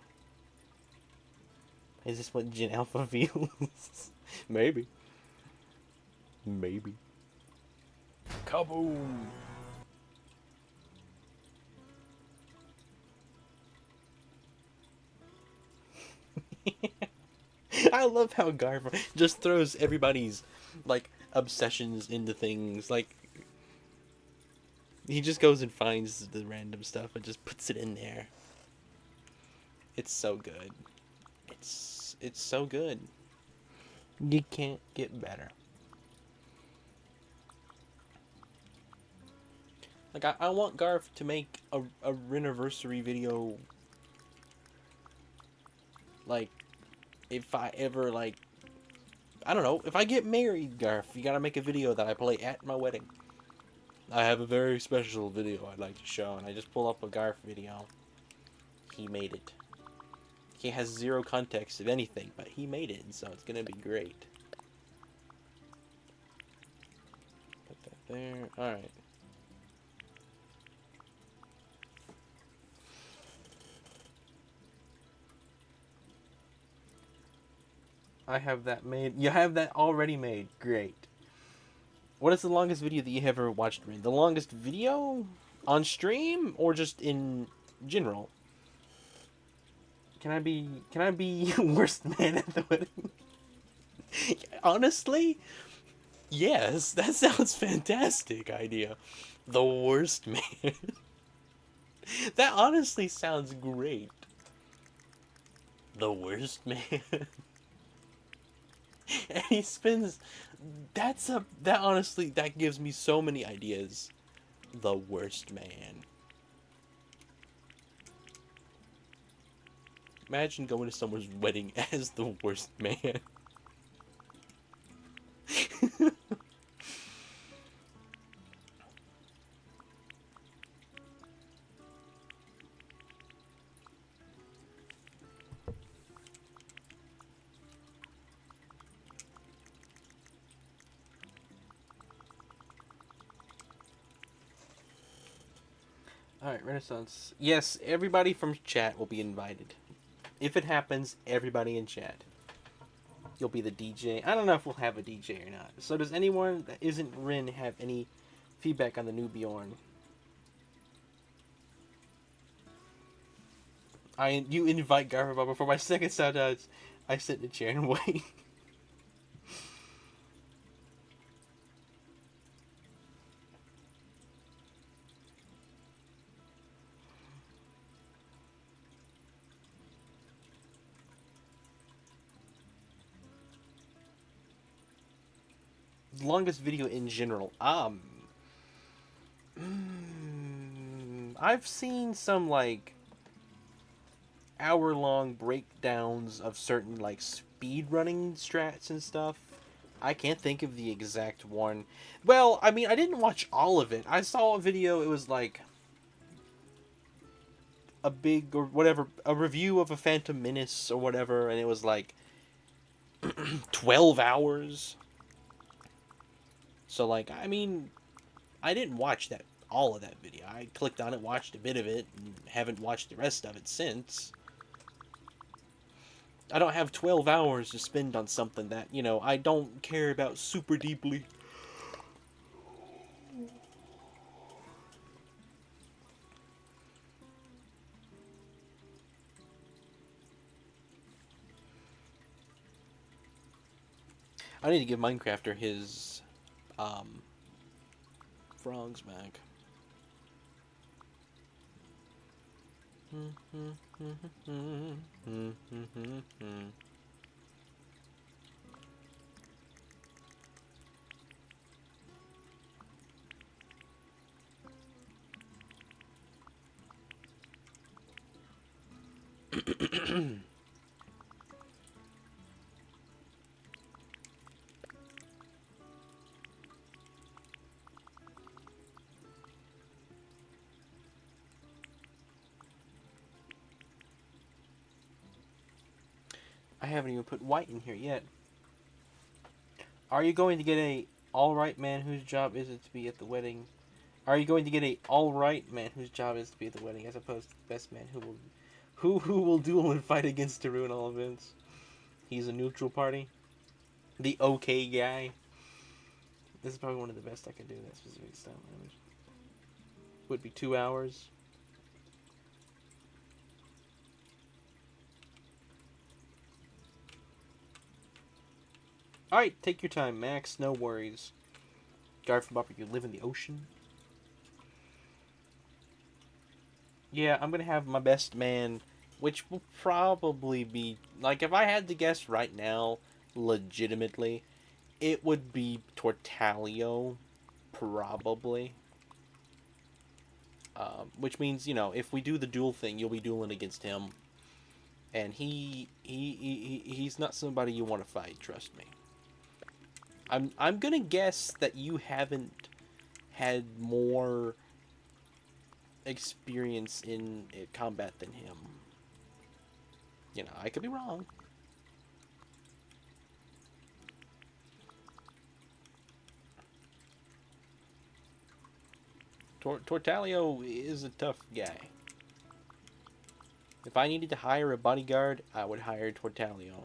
Is this what Gen Alpha feels? Maybe. Maybe. Kaboom! I love how Garf just throws everybody's, like, obsessions into things. Like, he just goes and finds the random stuff and just puts it in there. It's so good. It's so good. You can't get better. Like, I want Garf to make a anniversary video. Like, if I ever, like, I don't know, if I get married, Garf, you gotta make a video that I play at my wedding. I have a very special video I'd like to show, and I just pull up a Garf video. He made it. He has zero context of anything, but he made it, so it's gonna be great. Put that there. Alright. I have that made. You have that already made. Great. What is the longest video that you have ever watched, Rin? The longest video? On stream? Or just in general? Can I be worst man at the wedding? Honestly? Yes, that sounds fantastic idea. The worst man. That honestly sounds great. The worst man. And he spends that honestly, that gives me so many ideas. The worst man. Imagine going to someone's wedding as the worst man. Alright, Renaissance. Yes, everybody from chat will be invited. If it happens, everybody in chat. You'll be the DJ. I don't know if we'll have a DJ or not. So does anyone that isn't Rin have any feedback on the new Bjorn? You invite Garfa for my second shout outs. I sit in the chair and wait. Longest video in general. I've seen some like hour-long breakdowns of certain like speed running strats and stuff. I can't think of the exact one. Well, I mean, I didn't watch all of it. I saw a video. It was like a big or whatever, a review of a Phantom Menace or whatever, and it was like 12 hours. So, like, I mean, I didn't watch all of that video. I clicked on it, watched a bit of it, and haven't watched the rest of it since. I don't have 12 hours to spend on something that, you know, I don't care about super deeply. I need to give Minecrafter his frogs back. I haven't even put white in here yet. Are you going to get a alright man whose job is it to be at the wedding? Are you going to get a alright man whose job is to be at the wedding, as opposed to the best man who will duel and fight against to ruin all events? He's a neutral party. The okay guy. This is probably one of the best I can do that specific style language. Would be 2 hours. Alright, take your time, Max. No worries. Guard from Bopper, you live in the ocean? Yeah, I'm gonna have my best man, which will probably be... Like, if I had to guess right now, legitimately, it would be Tortalio. Probably. Which means, you know, if we do the duel thing, you'll be dueling against him. And he's not somebody you want to fight, trust me. I'm gonna guess that you haven't had more experience in combat than him. You know, I could be wrong. Tortalio is a tough guy. If I needed to hire a bodyguard, I would hire Tortalio.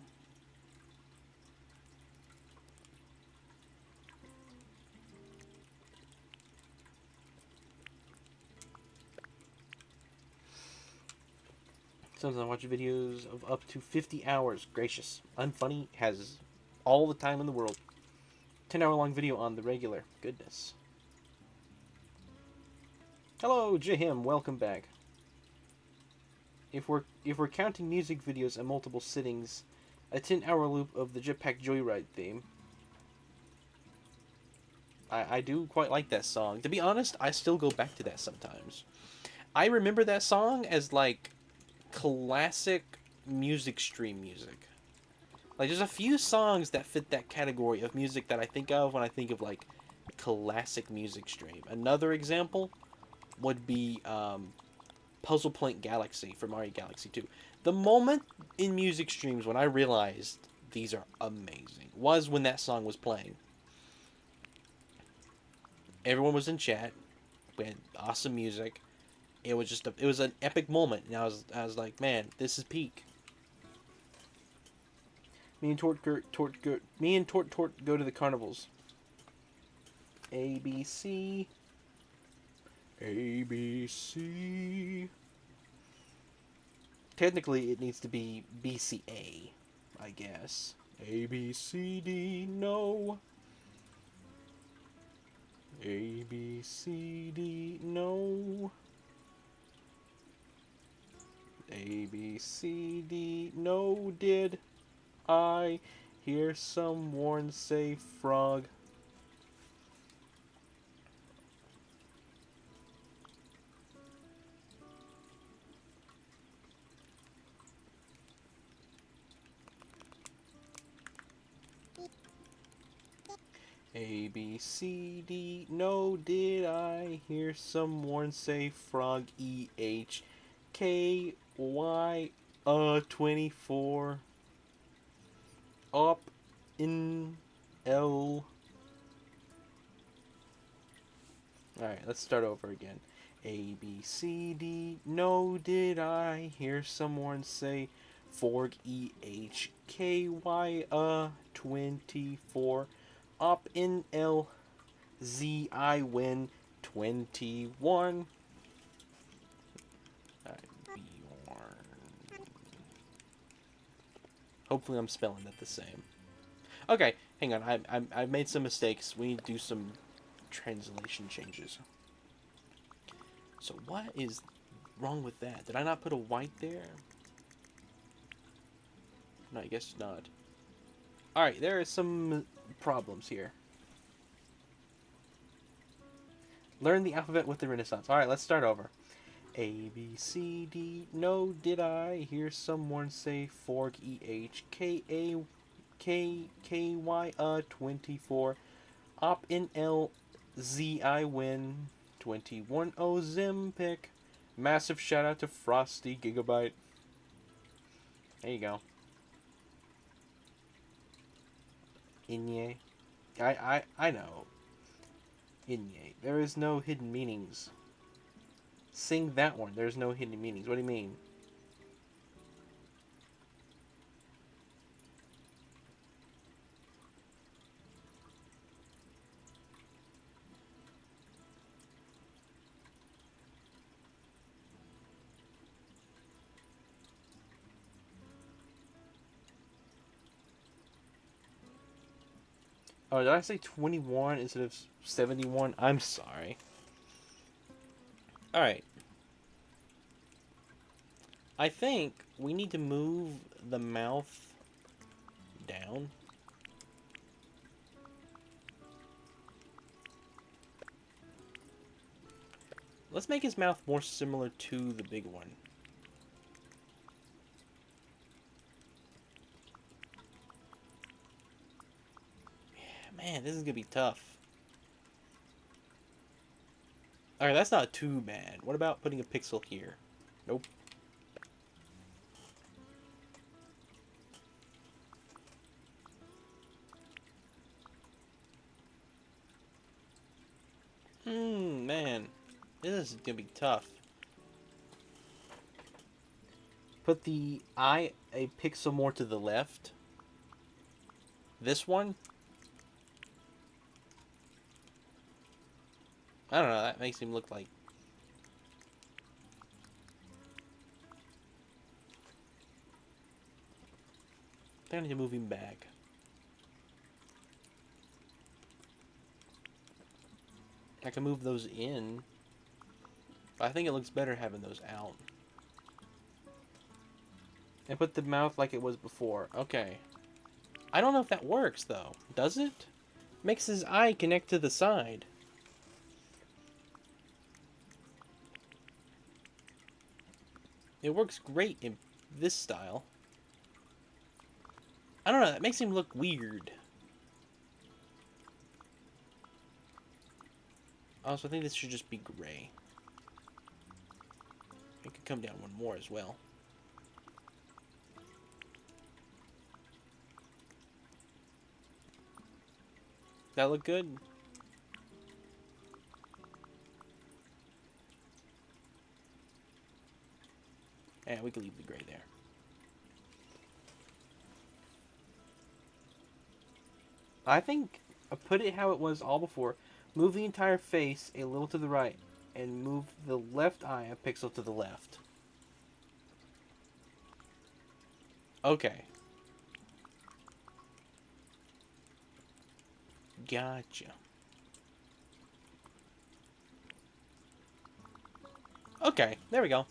Sometimes I watch videos of up to 50 hours. Gracious. Unfunny has all the time in the world. 10-hour long video on the regular. Goodness. Hello, Jahim. Welcome back. If we're counting music videos and multiple sittings, a 10-hour loop of the Jetpack Joyride theme. I do quite like that song. To be honest, I still go back to that sometimes. I remember that song as like classic music stream music. Like, there's a few songs that fit that category of music that I think of when I think of like classic music stream. Another example would be Puzzle Plank Galaxy from Mario Galaxy 2. The moment in music streams when I realized these are amazing was when that song was playing. Everyone was in chat. We had awesome music. It was just it was an epic moment, and I was like, man, this is peak. Me and Tort go to the carnivals. ABC. ABC. Technically, it needs to be BCA, I guess. A, B, C, D, no. A, B, C, D, no. A, B, C, D, no. Did I hear someone say frog? A, B, C, D, no, did I hear someone say frog? E, H, K, Y, 24, up, in, L. Alright, let's start over again. A, B, C, D, no, did I hear someone say forg? E, H, K, Y, 24, up in L, Z, I win 21. Hopefully I'm spelling that the same. Okay, hang on. I've made some mistakes. We need to do some translation changes. So what is wrong with that? Did I not put a white there? No, I guess not. Alright, there are some problems here. Learn the alphabet with the Renaissance. Alright, let's start over. A, B, C, D, no, did I hear someone say fork? E, H, K, A, K, K, Y, 24, op in L, Z, I win 21, O, Zimpic. Massive shout out to Frosty Gigabyte. There you go. Inye. I know. Inye. There is no hidden meanings. Sing that one. There's no hidden meanings. What do you mean? Oh, did I say 21 instead of 71? I'm sorry. Alright. I think we need to move the mouth down. Let's make his mouth more similar to the big one. Yeah, man, this is gonna be tough. Alright, that's not too bad. What about putting a pixel here? Nope. Man. This is gonna be tough. Put the eye a pixel more to the left. This one? I don't know, that makes him look like... I think I need to move him back. I can move those in. But I think it looks better having those out. And put the mouth like it was before. Okay. I don't know if that works, though. Does it? Makes his eye connect to the side. It works great in this style. I don't know, that makes him look weird. Also, I think this should just be gray. It could come down one more as well. That look good? And we can leave the gray there. I think I put it how it was all before. Move the entire face a little to the right. And move the left eye a pixel to the left. Okay. Gotcha. Okay, there we go.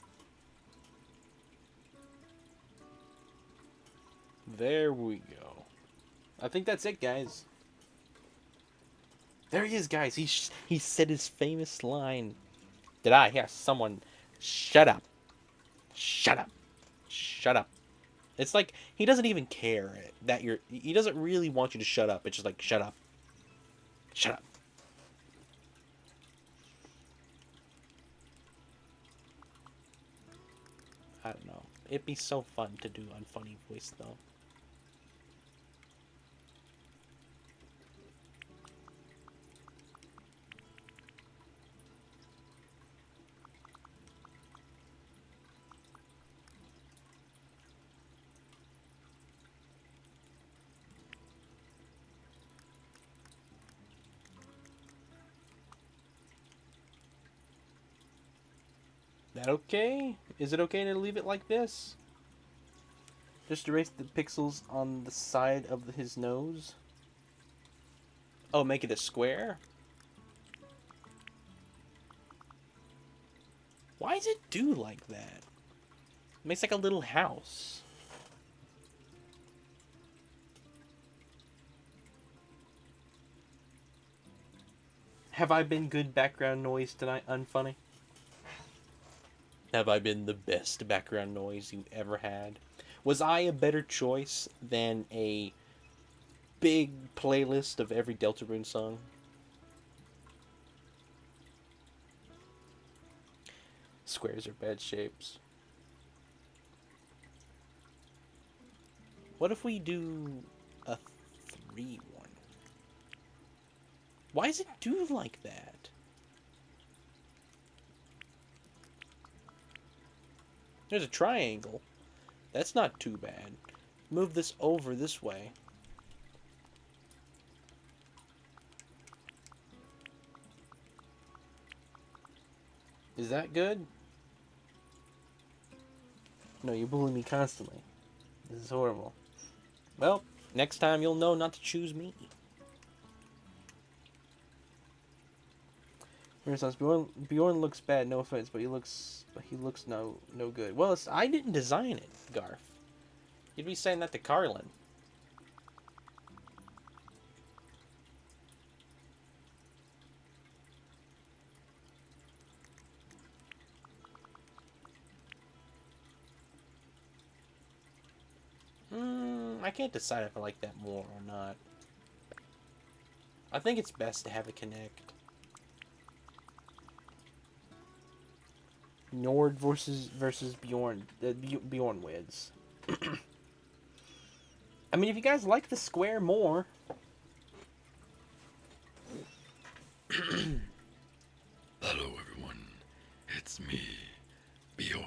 There we go. I think that's it, guys. There he is, guys. He said his famous line. Did I hear someone? Shut up. Shut up. Shut up. It's like he doesn't even care that you're. He doesn't really want you to shut up. It's just like shut up. Shut up. I don't know. It'd be so fun to do unfunny voice though. That okay? Is it okay to leave it like this? Just erase the pixels on the side of his nose. Oh, make it a square? Why does it do like that? It makes like a little house. Have I been good background noise tonight, Unfunny? Have I been the best background noise you ever had? Was I a better choice than a big playlist of every Deltarune song? Squares are bad shapes. What if we do a 3 one? Why does it do like that? There's a triangle. That's not too bad. Move this over this way. Is that good? No, you bully me constantly. This is horrible. Well, next time you'll know not to choose me. Renaissance Bjorn looks bad, no offense, but he looks no good. Well, I didn't design it, Garth. You'd be saying that to Carlin. I can't decide if I like that more or not. I think it's best to have it connect. Nord versus Bjorn. Bjorn wins. I mean, if you guys like the square more. Hello, everyone. It's me, Bjorn.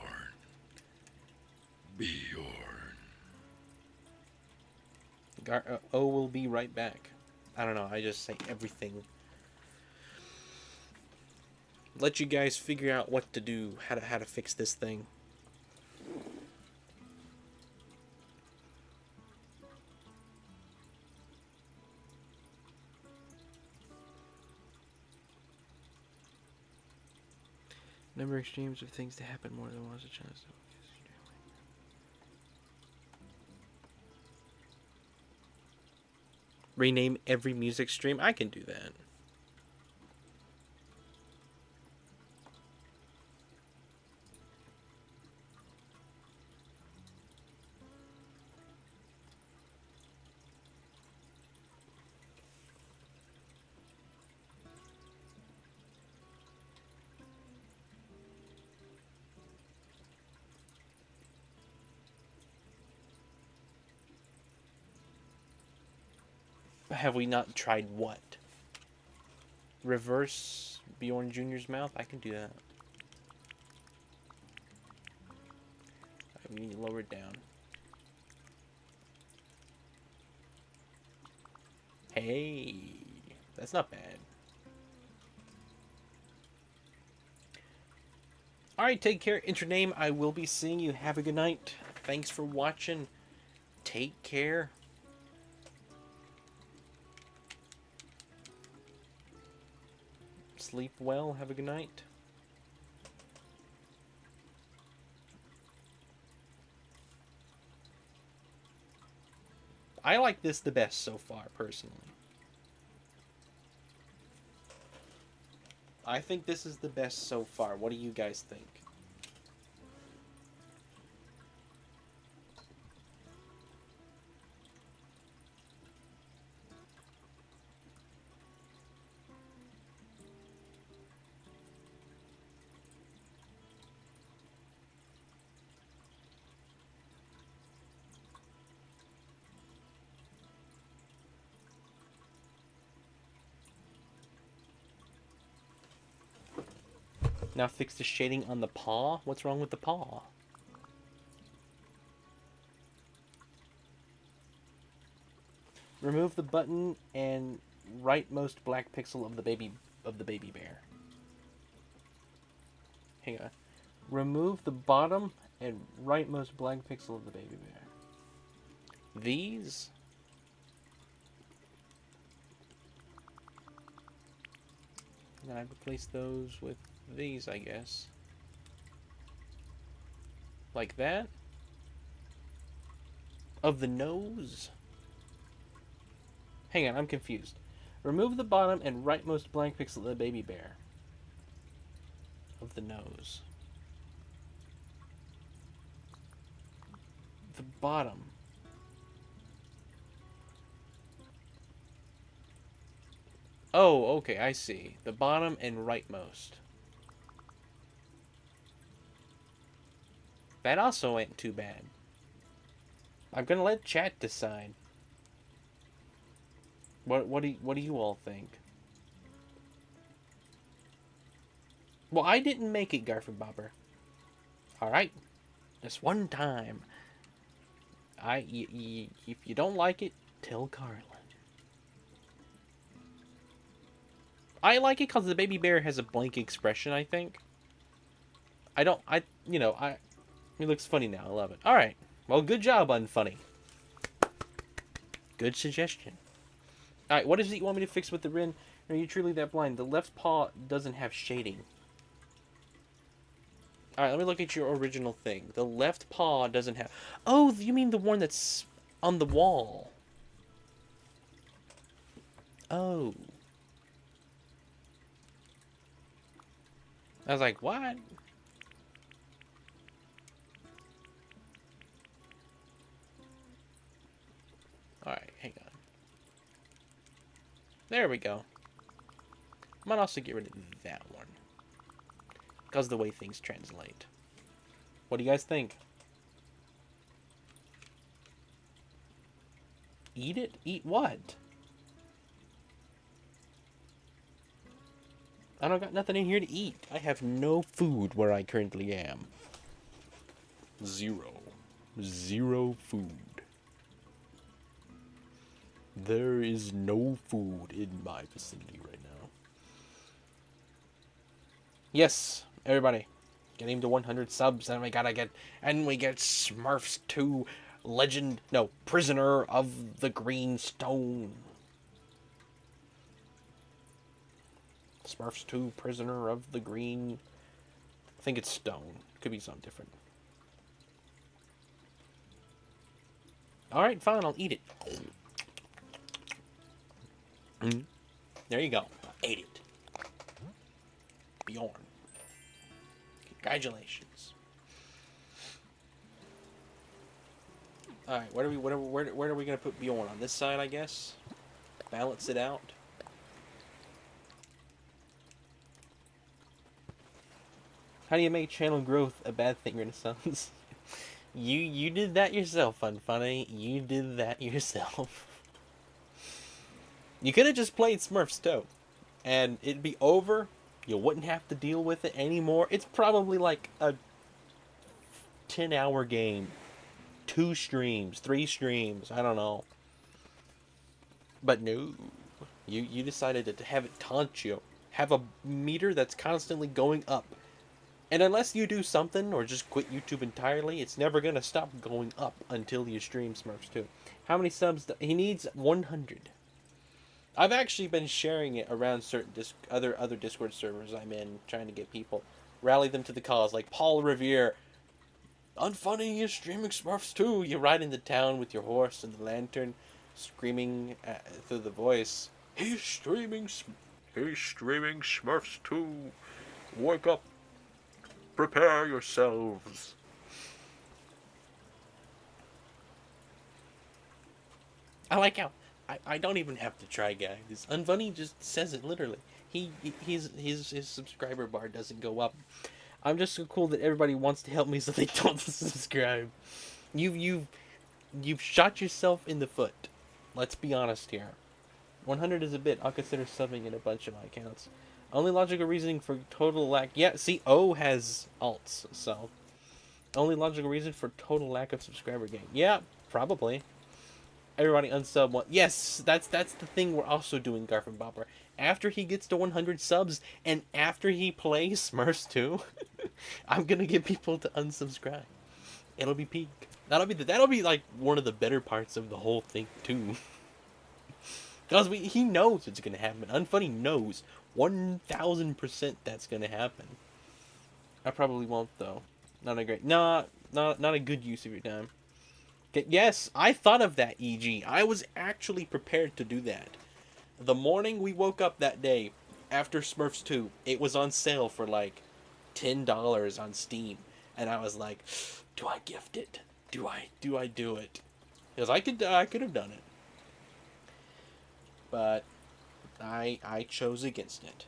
Bjorn. O will be right back. I don't know. I just say everything. Let you guys figure out what to do, how to fix this thing. Number extremes of things to happen more than once a chance. Rename every music stream? I can do that. Have we not tried what? Reverse Bjorn Jr.'s mouth? I can do that. I need to lower it down. Hey, that's not bad. Alright, take care. Enter name. I will be seeing you. Have a good night. Thanks for watching. Take care. Sleep well. Have a good night. I like this the best so far, personally. I think this is the best so far. What do you guys think? Now fix the shading on the paw? What's wrong with the paw? Remove the button and rightmost black pixel of the baby bear. Hang on. Remove the bottom and rightmost black pixel of the baby bear. These? Then I replace those with these, I guess. Like that? Of the nose? Hang on, I'm confused. Remove the bottom and rightmost blank pixel of the baby bear. Of the nose. The bottom. Oh, okay, I see. The bottom and rightmost. That also ain't too bad. I'm gonna let chat decide. What do you all think? Well, I didn't make it, Garfield Bobber. Alright? Just one time. If you don't like it, tell Carlin. I like it because the baby bear has a blank expression, I think. He looks funny now. I love it. Alright. Well, good job, Unfunny. Good suggestion. Alright, what is it you want me to fix with the Rin? Are you truly that blind? The left paw doesn't have shading. Alright, let me look at your original thing. The left paw doesn't have... Oh, you mean the one that's on the wall. Oh. I was like, what? Alright, hang on. There we go. Might also get rid of that one. Because of the way things translate. What do you guys think? Eat it? Eat what? I don't got nothing in here to eat. I have no food where I currently am. Zero. Zero food. There is no food in my vicinity right now. Yes, everybody. Get him to 100 subs and we get Smurfs 2 Legend, no, Prisoner of the Green Stone. Smurfs 2 Prisoner of the Green, I think it's Stone. Could be something different. Alright, fine, I'll eat it. There you go. I ate it. Bjorn. Congratulations. Alright, where are we gonna put Bjorn? On this side, I guess? Balance it out. How do you make channel growth a bad thing, Renaissance? You did that yourself, Unfunny. You did that yourself. You could have just played Smurfs 2, and it'd be over. You wouldn't have to deal with it anymore. It's probably like a 10-hour game. 2 streams, 3 streams, I don't know. But no. You decided to have it taunt you. Have a meter that's constantly going up. And unless you do something or just quit YouTube entirely, it's never going to stop going up until you stream Smurfs 2. How many subs? He needs 100. I've actually been sharing it around certain other Discord servers I'm in, trying to get people, rally them to the cause. Like Paul Revere, Unfunny is streaming Smurfs 2. You ride into town with your horse and the lantern, screaming through the voice. He's streaming Smurfs 2. Wake up. Prepare yourselves. I like how I don't even have to try, guys. Unfunny just says it literally. His subscriber bar doesn't go up. I'm just so cool that everybody wants to help me so they don't subscribe. You've shot yourself in the foot. Let's be honest here. 100 is a bit. I'll consider subbing in a bunch of my accounts. Only logical reasoning for total lack. Yeah, see, O has alts, so. Only logical reason for total lack of subscriber gain. Yeah, probably. Everybody unsub one. Yes, that's the thing we're also doing, Garfield Bopper. After he gets to 100 subs, and after he plays Smurfs 2, I'm gonna get people to unsubscribe. It'll be peak. That'll be like one of the better parts of the whole thing too. Because he knows it's gonna happen. Unfunny knows 1000% that's gonna happen. I probably won't though. Not a good use of your time. Yes, I thought of that, EG. I was actually prepared to do that. The morning we woke up that day, after Smurfs 2, it was on sale for like $10 on Steam. And I was like, do I gift it? Do I do it? Because I could have done it. But I chose against it.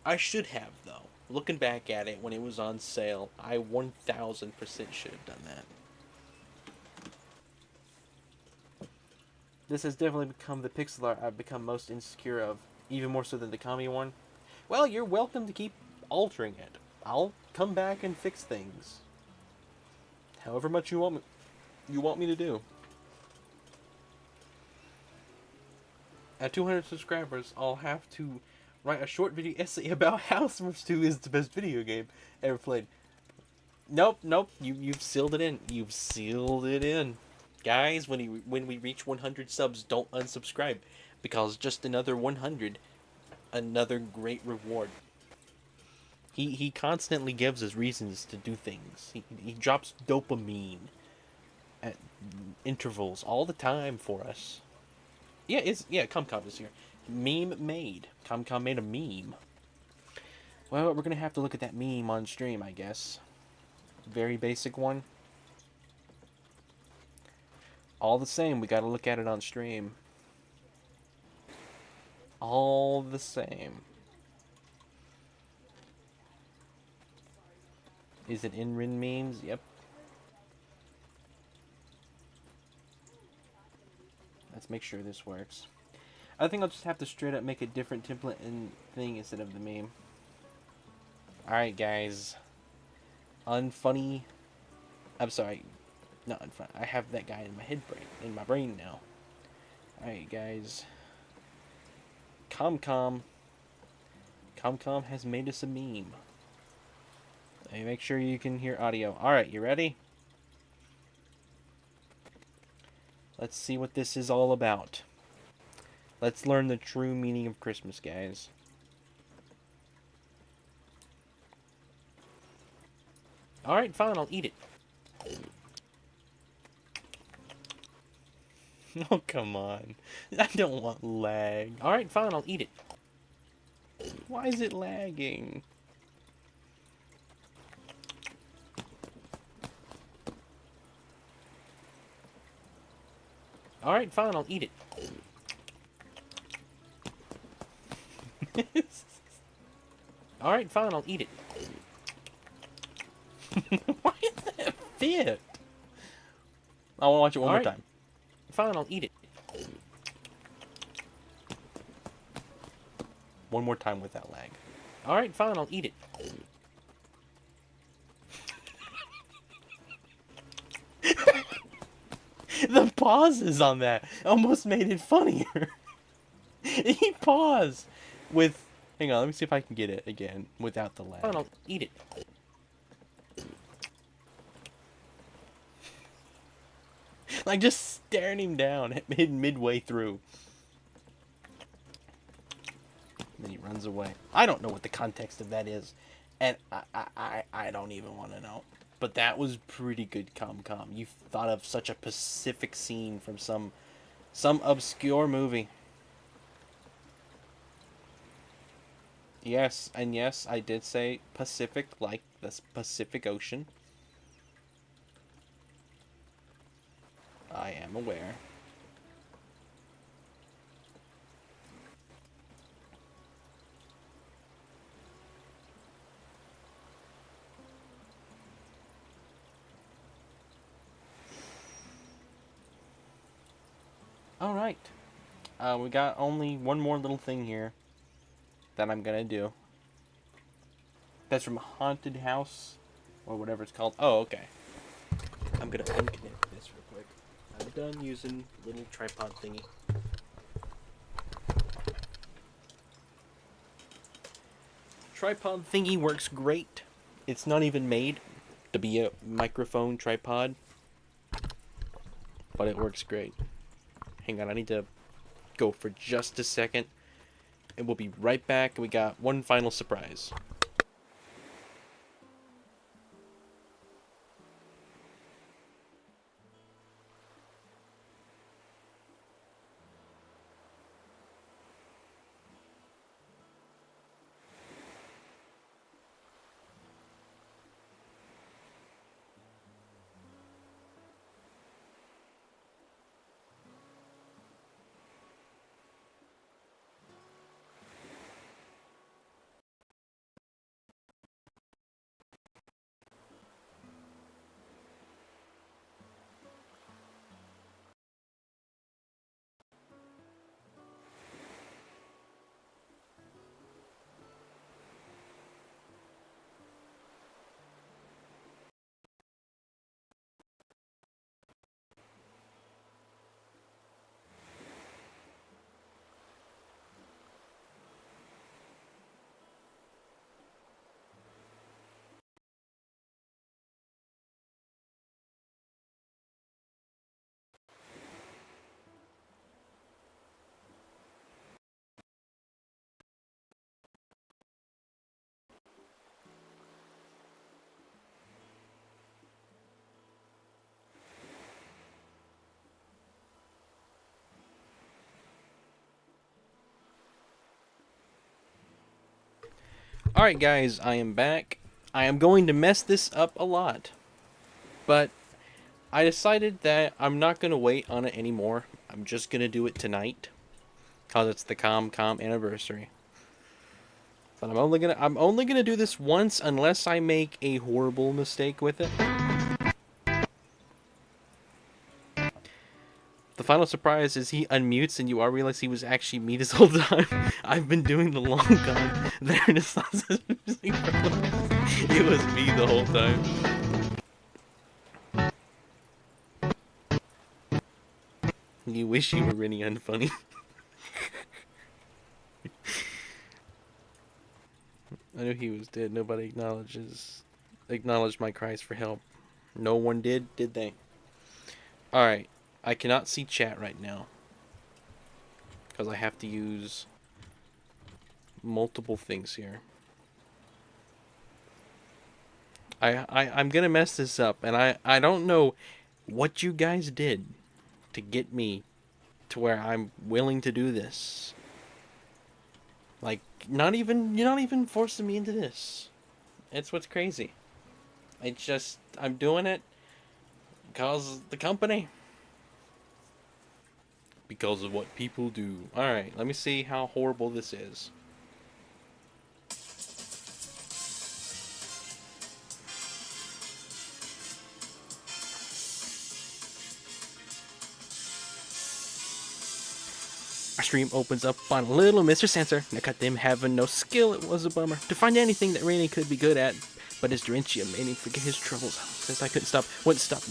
I should have, though. Looking back at it, when it was on sale, I 1000% should have done that. This has definitely become the pixel art I've become most insecure of, even more so than the Kami one. Well, you're welcome to keep altering it. I'll come back and fix things. However much you want me to do. At 200 subscribers, I'll have to write a short video essay about how Smurfs 2 is the best video game ever played. Nope. You've sealed it in. You've sealed it in. Guys, when we reach 100 subs, don't unsubscribe. Because just another 100, another great reward. He constantly gives us reasons to do things. He drops dopamine at intervals all the time for us. Yeah, Comcom is here. Meme made. Comcom made a meme. Well, we're gonna have to look at that meme on stream, I guess. Very basic one. All the same, we gotta look at it on stream. All the same. Is it in Rin memes? Yep. Let's make sure this works. I think I'll just have to straight up make a different template and thing instead of the meme. Alright, guys. Unfunny. I'm sorry. Not unfunny. I have that guy in my in my brain now. Alright, guys. Comcom has made us a meme. Let me make sure you can hear audio. Alright, you ready? Let's see what this is all about. Let's learn the true meaning of Christmas, guys. Alright, fine, I'll eat it. Oh, come on. I don't want lag. Alright, fine, I'll eat it. Why is it lagging? Alright, fine, I'll eat it. Alright, fine, I'll eat it. Why is that fit? I want to watch it one more time. Fine, I'll eat it. One more time without lag. Alright, fine, I'll eat it. The pauses on that almost made it funnier. He paused with... Hang on, let me see if I can get it again without the lag. Fine, I'll eat it. Like, just staring him down midway through. Then he runs away. I don't know what the context of that is. And I don't even want to know. But that was pretty good, Comcom. You thought of such a specific scene from some obscure movie. Yes, and yes, I did say Pacific, like the Pacific Ocean. I am aware. Alright. We got only one more little thing here that I'm gonna do. That's from Haunted House, or whatever it's called. Oh, okay. I'm gonna unconnect this real quick. I'm done using little tripod thingy. Tripod thingy works great. It's not even made to be a microphone tripod, but it works great. Hang on, I need to go for just a second, and we'll be right back. We got one final surprise. Alright guys, I am back. I am going to mess this up a lot. But I decided that I'm not going to wait on it anymore. I'm just going to do it tonight. Because it's the Com anniversary. But I'm only gonna do this once unless I make a horrible mistake with it. The final surprise is he unmutes and you all realize he was actually me this whole time. I've been doing the long con. There it is. It was me the whole time. You wish you were really unfunny. I knew he was dead. Nobody acknowledged my cries for help. No one did they? Alright. I cannot see chat right now. Because I have to use multiple things here. I'm gonna mess this up, and I don't know what you guys did to get me to where I'm willing to do this. Like, you're not even forcing me into this. It's what's crazy. It's just, I'm doing it because the company. Because of what people do. Alright, let me see how horrible this is. Our stream opens up on little Mr. Sensor. Now cut them having no skill, it was a bummer. To find anything that Rainy could be good at, but his Dorinchia made him forget his troubles. Since I couldn't stop, wouldn't stop.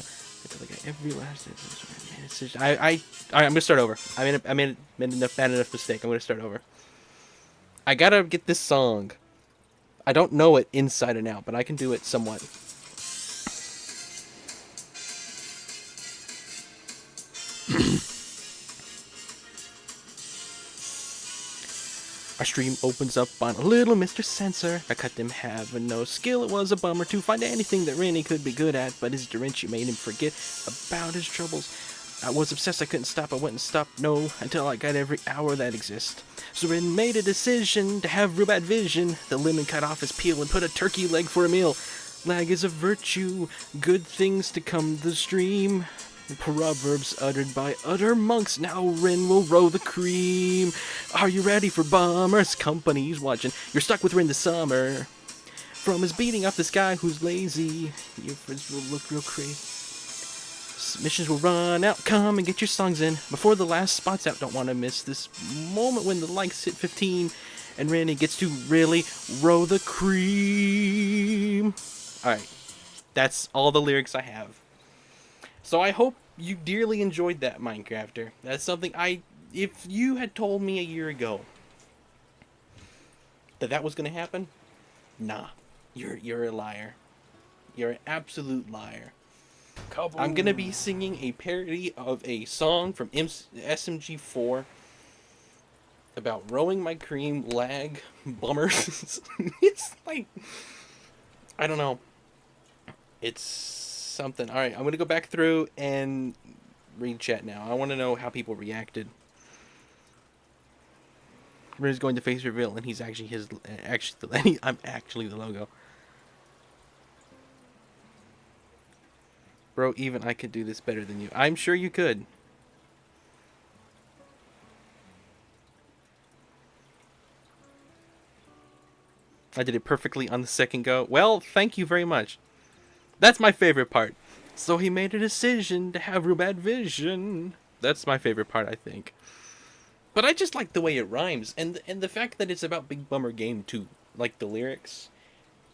Until I got every last decision. Alright, I'm gonna start over. I made enough bad enough mistake. I'm gonna start over. I gotta get this song. I don't know it inside and out, but I can do it somewhat. Our stream opens up on a little Mr. Sensor. I cut them having no skill. It was a bummer to find anything that Rennie could be good at, but his Dorinchia made him forget about his troubles. I was obsessed, I couldn't stop, I wouldn't stop, no, until I got every hour that exists. So Ren made a decision to have real bad vision. The lemon cut off his peel and put a turkey leg for a meal. Lag is a virtue, good things to come the stream. Proverbs uttered by utter monks. Now Ren will roll the cream. Are you ready for bummers? Company's watching. You're stuck with Ren this summer. From his beating up this guy who's lazy, your friends will look real crazy. Missions will run out. Come and get your songs in before the last spot's out. Don't want to miss this moment when the likes hit 15 and Randy gets to really roll the cream. Alright. That's all the lyrics I have. So I hope you dearly enjoyed that, Minecrafter. That's something if you had told me a year ago that was going to happen, nah, you're a liar. You're an absolute liar. Kaboom. I'm going to be singing a parody of a song from SMG4 about rowing my cream, lag, bummers. It's like, I don't know. It's something. Alright, I'm going to go back through and read chat now. I want to know how people reacted. Riz going to face reveal, and he's actually I'm actually the logo. Bro, even I could do this better than you. I'm sure you could. I did it perfectly on the second go. Well, thank you very much. That's my favorite part. So he made a decision to have real bad vision. That's my favorite part, I think. But I just like the way it rhymes, and the fact that it's about Big Bummer Game 2, like the lyrics.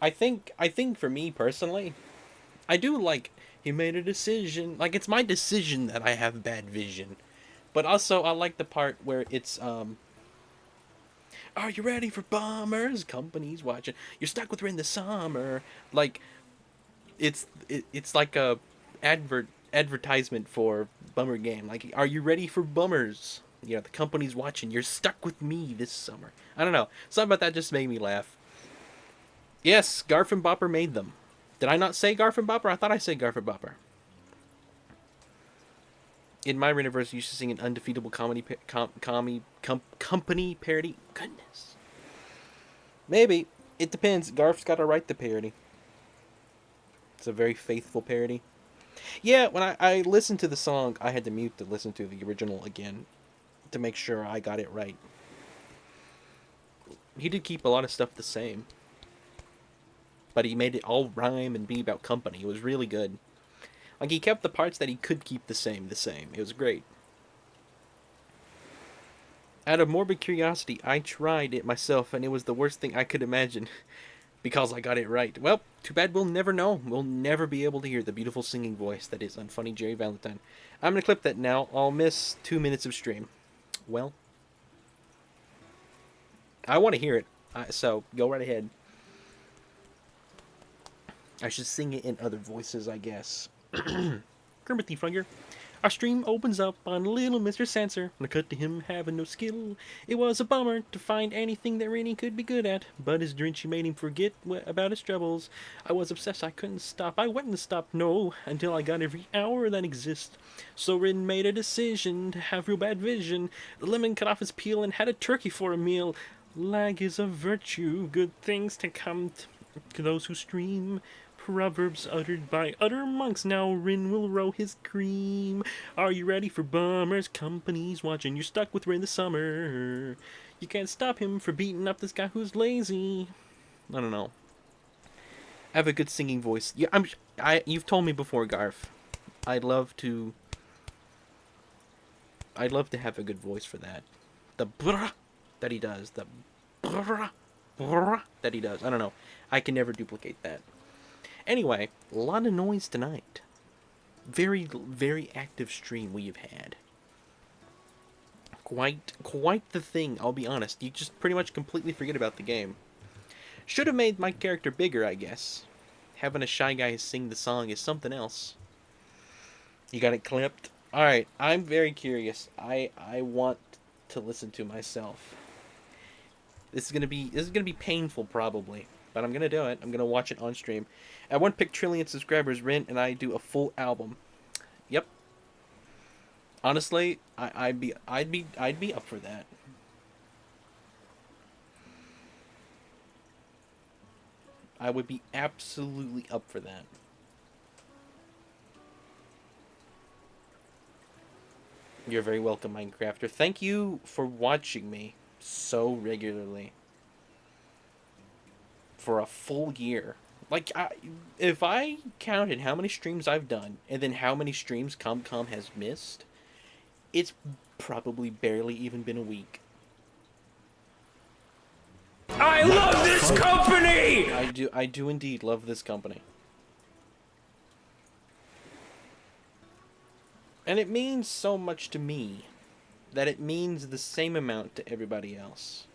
I think for me personally, I do like he made a decision. Like, it's my decision that I have bad vision. But also I like the part where it's are you ready for bummers? Company's watching. You're stuck with her in the summer. Like, it's like a advertisement for Bummer Game. Like, are you ready for bummers? You know, the company's watching. You're stuck with me this summer. I don't know. Something about that just made me laugh. Yes, Garf and Bopper made them. Did I not say Garf and Bopper? I thought I said Garf and Bopper. In my universe, you used to sing an undefeatable company parody. Goodness. Maybe. It depends. Garf's got to write the parody. It's a very faithful parody. Yeah, when I listened to the song, I had to mute to listen to the original again to make sure I got it right. He did keep a lot of stuff the same, but he made it all rhyme and be about company. It was really good. Like, he kept the parts that he could keep the same. It was great. Out of morbid curiosity, I tried it myself, and it was the worst thing I could imagine. Because I got it right. Well, too bad we'll never know. We'll never be able to hear the beautiful singing voice that is Unfunny Jerry Valentine. I'm going to clip that now. I'll miss 2 minutes of stream. Well, I want to hear it, so go right ahead. I should sing it in other voices, I guess. Kermit the Frogger. Our stream opens up on little Mr. Sanser. When I cut to him having no skill. It was a bummer to find anything that Rainy could be good at. But his drenchy made him forget about his troubles. I was obsessed, I couldn't stop. I wouldn't stop, no, until I got every hour that exists. So Rin made a decision to have real bad vision. The lemon cut off his peel and had a turkey for a meal. Lag is a virtue, good things to come to those who stream. Proverbs uttered by utter monks. Now Rin will row his cream. Are you ready for bummers? Company's watching. You're stuck with Rin this summer. You can't stop him for beating up this guy who's lazy. I don't know. I have a good singing voice. Yeah, you've told me before, Garf. I'd love to have a good voice for that. The brah that he does. The brah that he does. I don't know. I can never duplicate that. Anyway, a lot of noise tonight. Very, very active stream we have had. Quite the thing, I'll be honest. You just pretty much completely forget about the game. Should have made my character bigger, I guess. Having a shy guy sing the song is something else. You got it clipped? Alright, I'm very curious. I want to listen to myself. This is gonna be painful, probably. But I'm gonna do it. I'm gonna watch it on stream. At 1 Pictrillion subscribers, Rin and I do a full album. Yep. Honestly, I'd be up for that. I would be absolutely up for that. You're very welcome, Minecrafter. Thank you for watching me so regularly. For a full year. Like, if I counted how many streams I've done, and then how many streams ComCom has missed, it's probably barely even been a week. I love this company! I do indeed love this company. And it means so much to me, that it means the same amount to everybody else.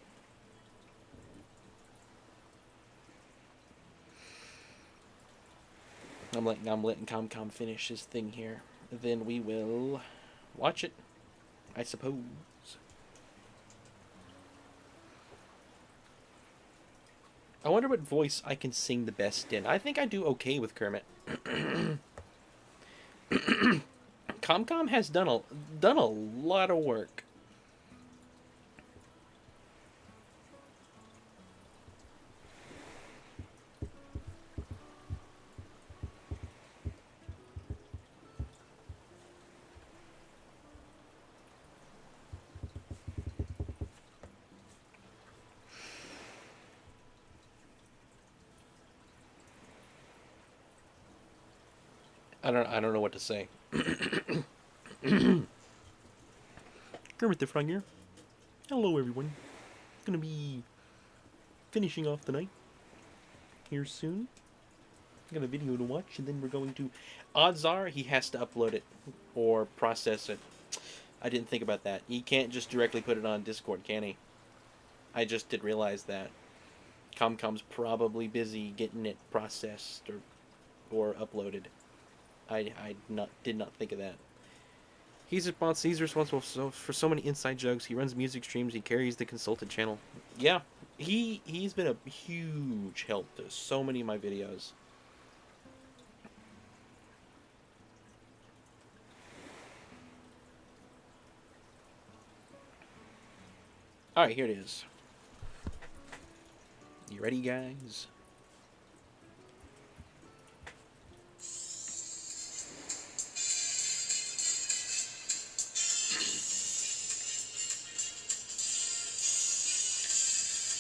I'm letting ComCom finish his thing here. Then we will watch it, I suppose. I wonder what voice I can sing the best in. I think I do okay with Kermit. ComCom has done a lot of work. I don't know what to say. Kermit the Frog here. Hello everyone. Gonna be finishing off the night here soon. Got a video to watch, and then we're going to... Odds are he has to upload it or process it. I didn't think about that. He can't just directly put it on Discord, can he? I just did realize that. ComCom's probably busy getting it processed or uploaded. I did not think of that. He's responsible for so many inside jokes. He runs music streams. He carries the consulted channel. Yeah, he's been a huge help to so many of my videos. All right, here it is. You ready, guys?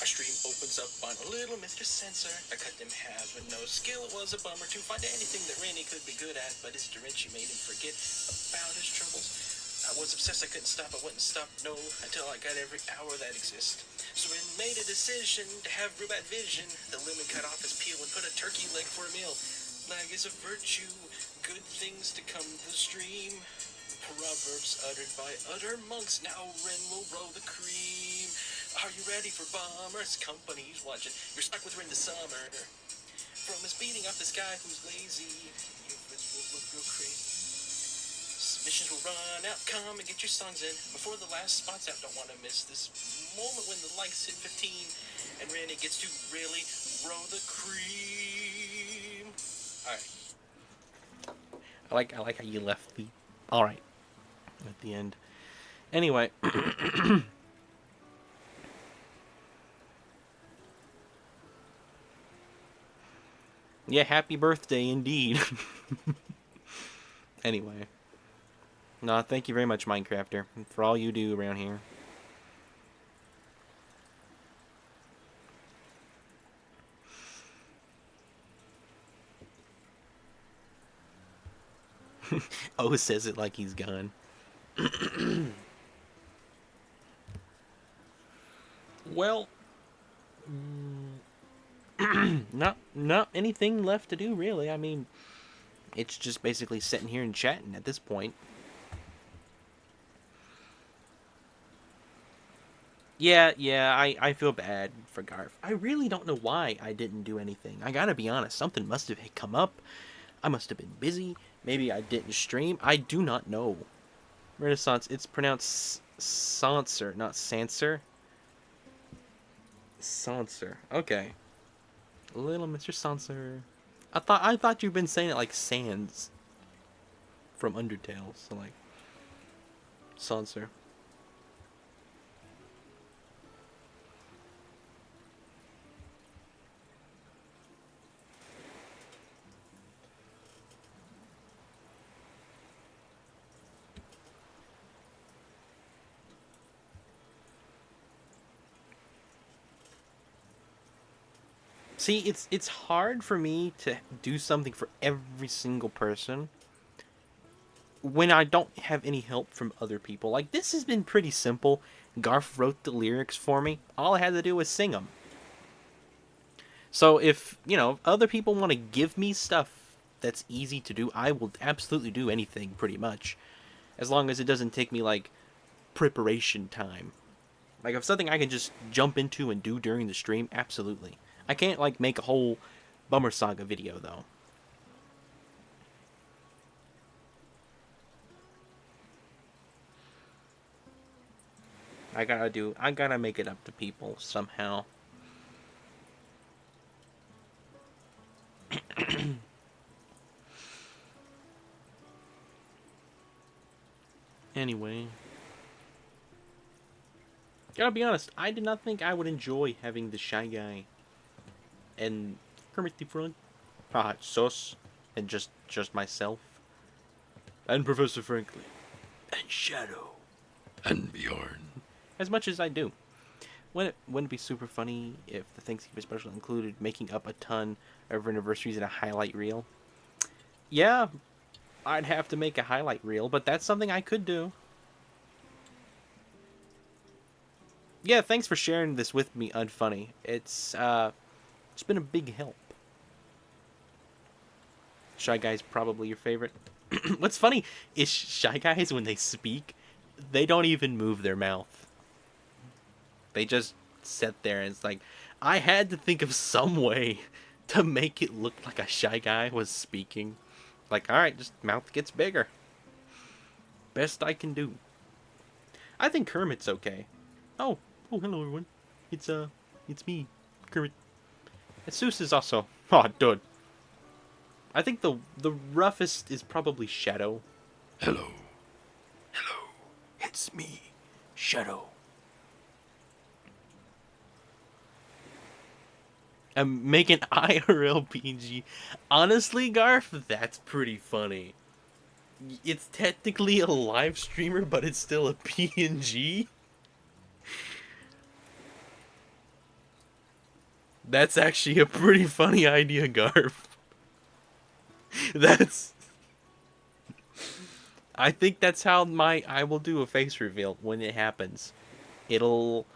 Our stream opens up on a little Mr. Censor. I cut them halves with no skill. It was a bummer to find anything that Randy could be good at, but his Dorinci made him forget about his troubles. I was obsessed, I couldn't stop, I wouldn't stop, no, until I got every hour that exists. So I made a decision to have real bad vision. The lemon cut off his peel and put a turkey leg for a meal. Lag is a virtue, good things to come to the stream. Proverbs uttered by utter monks, now Ren will roll the cream. Are you ready for bombers? Company's watching, you're stuck with Ren this summer. From his beating off this guy who's lazy, you will look real crazy. Submissions will run out, come and get your songs in before the last spot's out. Don't want to miss this moment when the likes hit 15 and Randy gets to really roll the cream. Alright. I like how you left the alright at the end. Anyway. Yeah, happy birthday indeed. Anyway. No, thank you very much, Minecrafter, for all you do around here. Oh, says it like he's gone. Well, not anything left to do, really. I mean, it's just basically sitting here and chatting at this point. Yeah, I feel bad for Garf. I really don't know why I didn't do anything. I gotta be honest, something must have come up. I must have been busy. Maybe I didn't stream. I do not know. Renaissance, it's pronounced Sanser, not Sanser. Sanser. Okay. Little Mr. Sanser. I thought you've been saying it like Sans from Undertale, so like Sanser. See, it's hard for me to do something for every single person when I don't have any help from other people. Like, this has been pretty simple. Garf wrote the lyrics for me. All I had to do was sing them. So if, other people want to give me stuff that's easy to do, I will absolutely do anything, pretty much. As long as it doesn't take me, like, preparation time. Like, if something I can just jump into and do during the stream, absolutely. I can't, like, make a whole Bummer Saga video, though. I gotta make it up to people somehow. Anyway. Gotta be honest, I did not think I would enjoy having the Shy Guy and Kermit the Frog, Sus, and just myself, and Professor Franklin, and Shadow, And Bjorn. as much as I do. Wouldn't it be super funny if the Thanksgiving special included making up a ton of anniversaries in a highlight reel? Yeah, I'd have to make a highlight reel, but that's something I could do. Yeah, thanks for sharing this with me, Unfunny. It's been a big help. Shy Guy's probably your favorite. What's funny is Shy Guys, when they speak, they don't even move their mouth. They just sit there and it's like, I had to think of some way to make it look like a Shy Guy was speaking. Like, alright, just mouth gets bigger. Best I can do. I think Kermit's okay. Oh, hello everyone. It's me, Kermit. And Seuss is also... Oh, dude. I think the roughest is probably Shadow. Hello. It's me, Shadow. And make an IRL PNG. Honestly, Garf, that's pretty funny. It's technically a live streamer, but it's still a PNG. That's actually a pretty funny idea, Garf. That's... I think that's how I will do a face reveal when it happens. It'll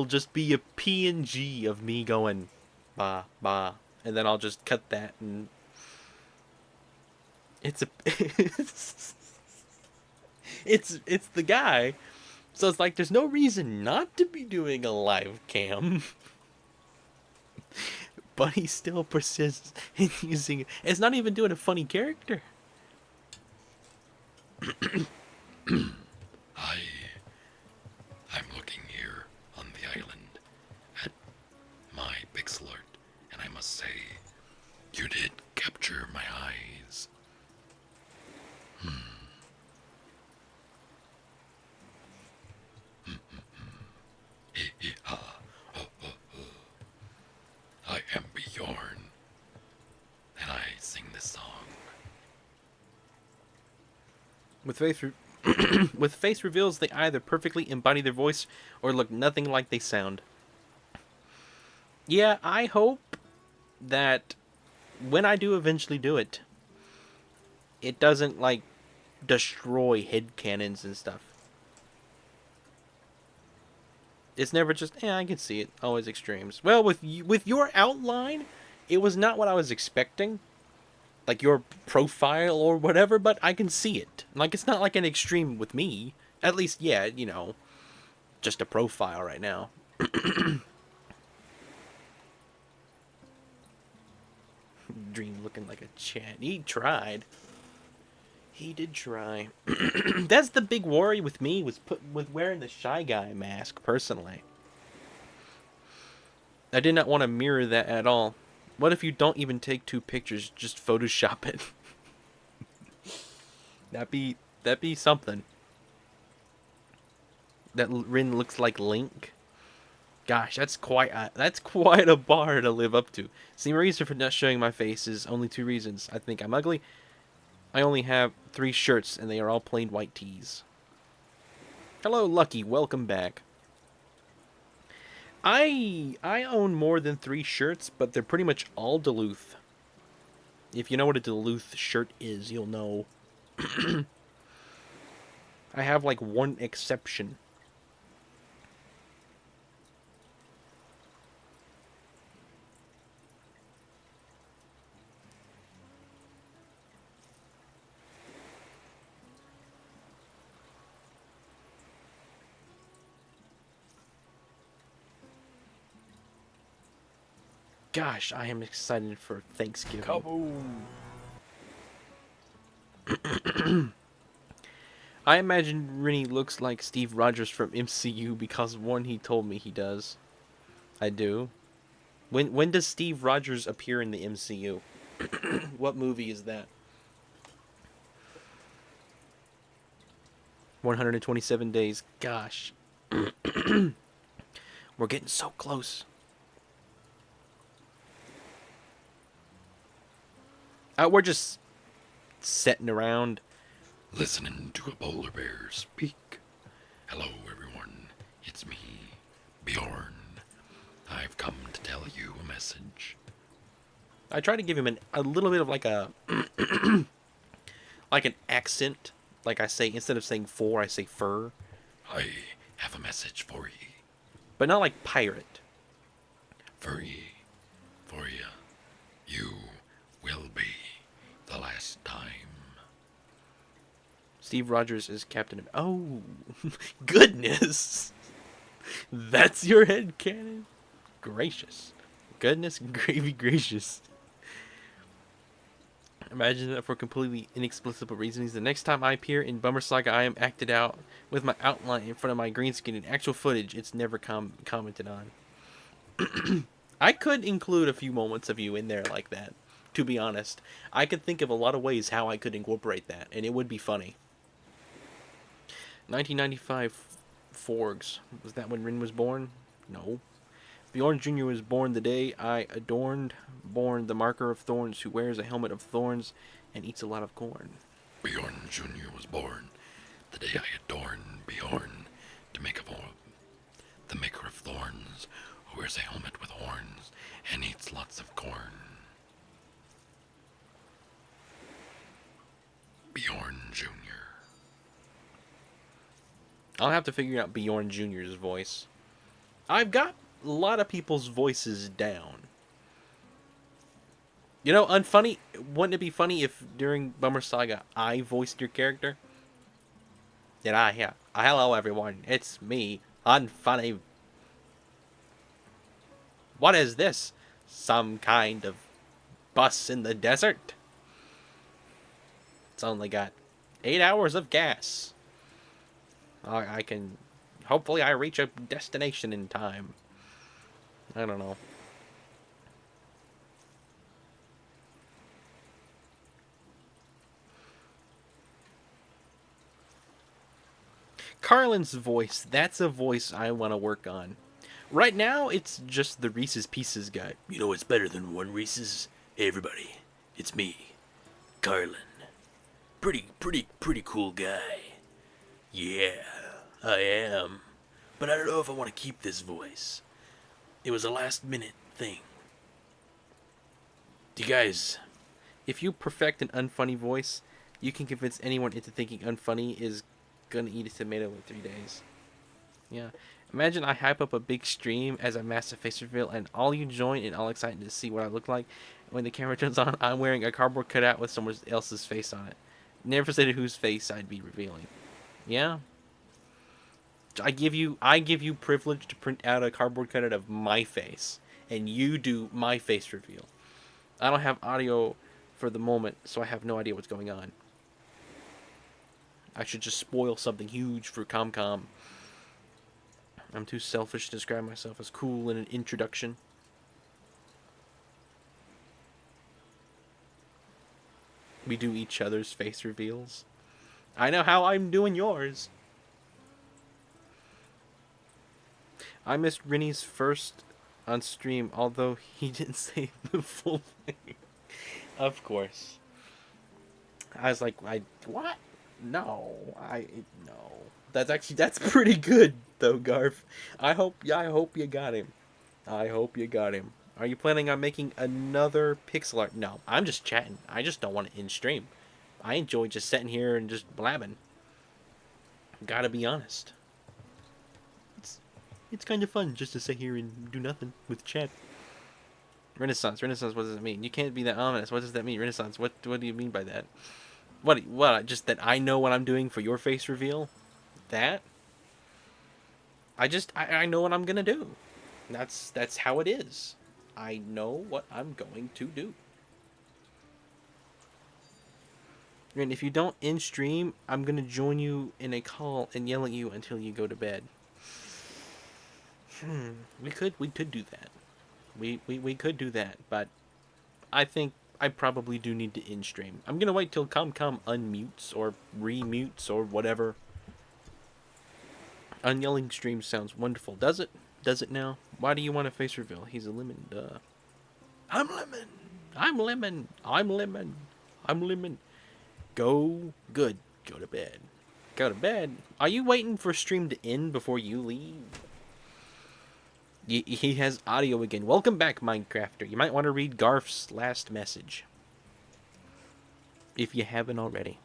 just be a PNG of me going bah bah, and then I'll just cut that, and it's a it's the guy. So it's like there's no reason not to be doing a live cam. But he still persists in using it. It's not even doing a funny character. I'm looking here on the island at my pixel art, and I must say, you did capture my eyes. I am Bjorn, and I sing this song. With with face reveals, they either perfectly embody their voice or look nothing like they sound. Yeah, I hope that when I do eventually do it, it doesn't, like, destroy headcanons and stuff. It's never just, I can see it. Always extremes. Well, with your outline, it was not what I was expecting. Like your profile or whatever, but I can see it. Like, it's not like an extreme with me. At least, yeah, you know, just a profile right now. Dream looking like a chat. He tried. He did try. That's the big worry with me, was with wearing the Shy Guy mask, personally. I did not want to mirror that at all. What if you don't even take 2 pictures, just Photoshop it? That'd be something. That Rin looks like Link. Gosh, that's quite a bar to live up to. See, my reason for not showing my face is only 2 reasons. I think I'm ugly. I only have 3 shirts, and they are all plain white tees. Hello, Lucky. Welcome back. I own more than 3 shirts, but they're pretty much all Duluth. If you know what a Duluth shirt is, you'll know. I have, like, 1 exception. Gosh, I am excited for Thanksgiving. Kaboom! I imagine Rennie looks like Steve Rogers from MCU because one, he told me he does. I do. When does Steve Rogers appear in the MCU? What movie is that? 127 days. Gosh. We're getting so close. We're just sitting around. Listening to a polar bear speak. Hello, everyone. It's me, Bjorn. I've come to tell you a message. I try to give him a little bit of like a like an accent. Like I say, instead of saying for, I say fur. I have a message for ye. But not like pirate. For ye. For ya. You will be the last time. Steve Rogers is Captain of... Oh, goodness. That's your headcanon? Gracious. Goodness gravy gracious. Imagine that for completely inexplicable reasons. The next time I appear in Bummer Saga, I am acted out with my outline in front of my green screen. In actual footage, it's never commented on. I could include a few moments of you in there like that, to be honest. I could think of a lot of ways how I could incorporate that, and it would be funny. 1995 Forgs. Was that when Rin was born? No. Bjorn Jr. was born the day I adorned, born the marker of thorns, who wears a helmet of thorns and eats a lot of corn. Bjorn Jr. was born the day I adorned Bjorn to make the maker of thorns, who wears a helmet with horns and eats lots of corn. Bjorn Jr. I'll have to figure out Bjorn Jr.'s voice. I've got a lot of people's voices down. You know, unfunny. Wouldn't it be funny if during Bummer Saga I voiced your character? Did I? Yeah. Hello, everyone. It's me, Unfunny. What is this? Some kind of bus in the desert? It's only got 8 hours of gas. I can... Hopefully I reach a destination in time. I don't know. Carlin's voice, that's a voice I want to work on. Right now, it's just the Reese's Pieces guy. You know it's better than one Reese's? Hey everybody, it's me, Carlin. Pretty cool guy. Yeah, I am. But I don't know if I want to keep this voice. It was a last minute thing. Do you guys... If you perfect an unfunny voice, you can convince anyone into thinking unfunny is gonna eat a tomato in 3 days. Yeah. Imagine I hype up a big stream as a massive face reveal and all you join and all excited to see what I look like. When the camera turns on, I'm wearing a cardboard cutout with someone else's face on it. Never stated whose face I'd be revealing. Yeah. I give you privilege to print out a cardboard cutout of my face, and you do my face reveal. I don't have audio for the moment, so I have no idea what's going on. I should just spoil something huge for ComCom. I'm too selfish to describe myself as cool in an introduction. We do each other's face reveals. I know how I'm doing yours. I missed Rennie's first on stream, although he didn't say the full thing. Of course. I was like, what? No. No. That's pretty good, though, Garf. I hope you got him. I hope you got him. Are you planning on making another pixel art? No, I'm just chatting. I just don't want it in stream. I enjoy just sitting here and just blabbing. Gotta be honest. It's kind of fun just to sit here and do nothing with chat. Renaissance, what does it mean? You can't be that ominous. What does that mean, Renaissance? What do you mean by that? What? Just that I know what I'm doing for your face reveal? That? I know what I'm gonna do. That's how it is. I know what I'm going to do. And if you don't in stream, I'm gonna join you in a call and yell at you until you go to bed. We could do that. We could do that, but I think I probably do need to in stream. I'm gonna wait till ComCom unmutes or remutes or whatever. Unyelling stream sounds wonderful. Does it? Does it now? Why do you want a face reveal? He's a lemon, duh. I'm lemon. I'm lemon. I'm lemon. I'm lemon. Go good. Go to bed. Go to bed. Are you waiting for stream to end before you leave? He has audio again. Welcome back, Minecrafter. You might want to read Garf's last message. If you haven't already.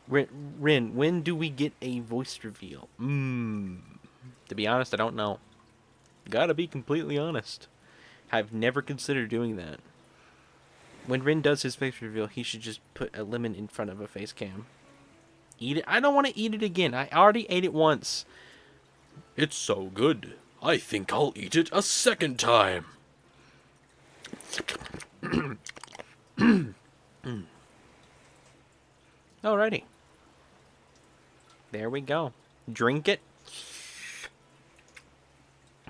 Rin, when do we get a voice reveal? To be honest, I don't know. Gotta be completely honest. I've never considered doing that. When Rin does his face reveal, he should just put a lemon in front of a face cam. Eat it? I don't want to eat it again. I already ate it once. It's so good. I think I'll eat it a second time. Alrighty. There we go. Drink it.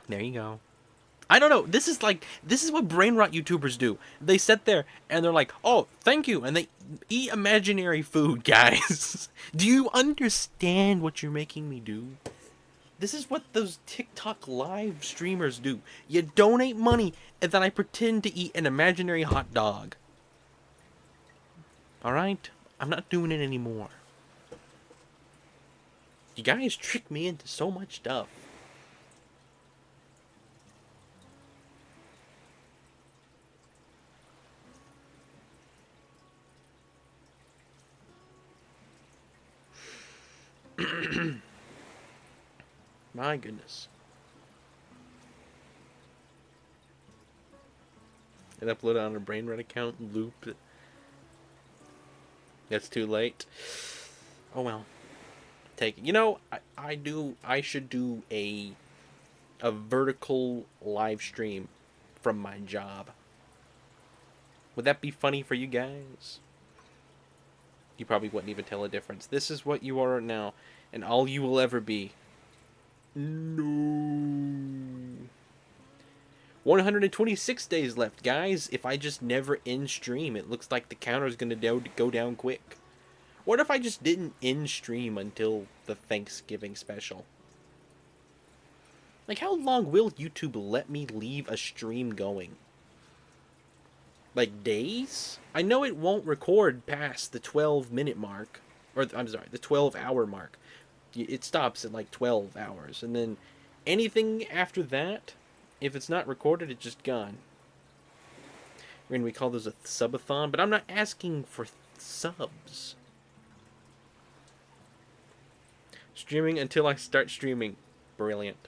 There you go. I don't know. This is what brain rot YouTubers do. They sit there and they're like, "Oh, thank you," and they eat imaginary food, guys. Do you understand what you're making me do? This is what those TikTok live streamers do. You donate money, and then I pretend to eat an imaginary hot dog. Alright? I'm not doing it anymore. You guys trick me into so much stuff. My goodness. And upload it on a Brainrot account, loop it. That's too late. Oh well. Take it. You know, I should do a vertical live stream from my job. Would that be funny for you guys? You probably wouldn't even tell a difference. This is what you are now, and all you will ever be. No. 126 days left, guys. If I just never end stream, it looks like the counter's gonna go down quick. What if I just didn't end stream until the Thanksgiving special? Like, how long will YouTube let me leave a stream going? Like, days? I know it won't record past the 12-minute mark. Or, I'm sorry, the 12-hour mark. It stops at, like, 12 hours. And then anything after that, if it's not recorded, it's just gone. I mean, we call those a subathon, but I'm not asking for subs. Streaming until I start streaming. Brilliant.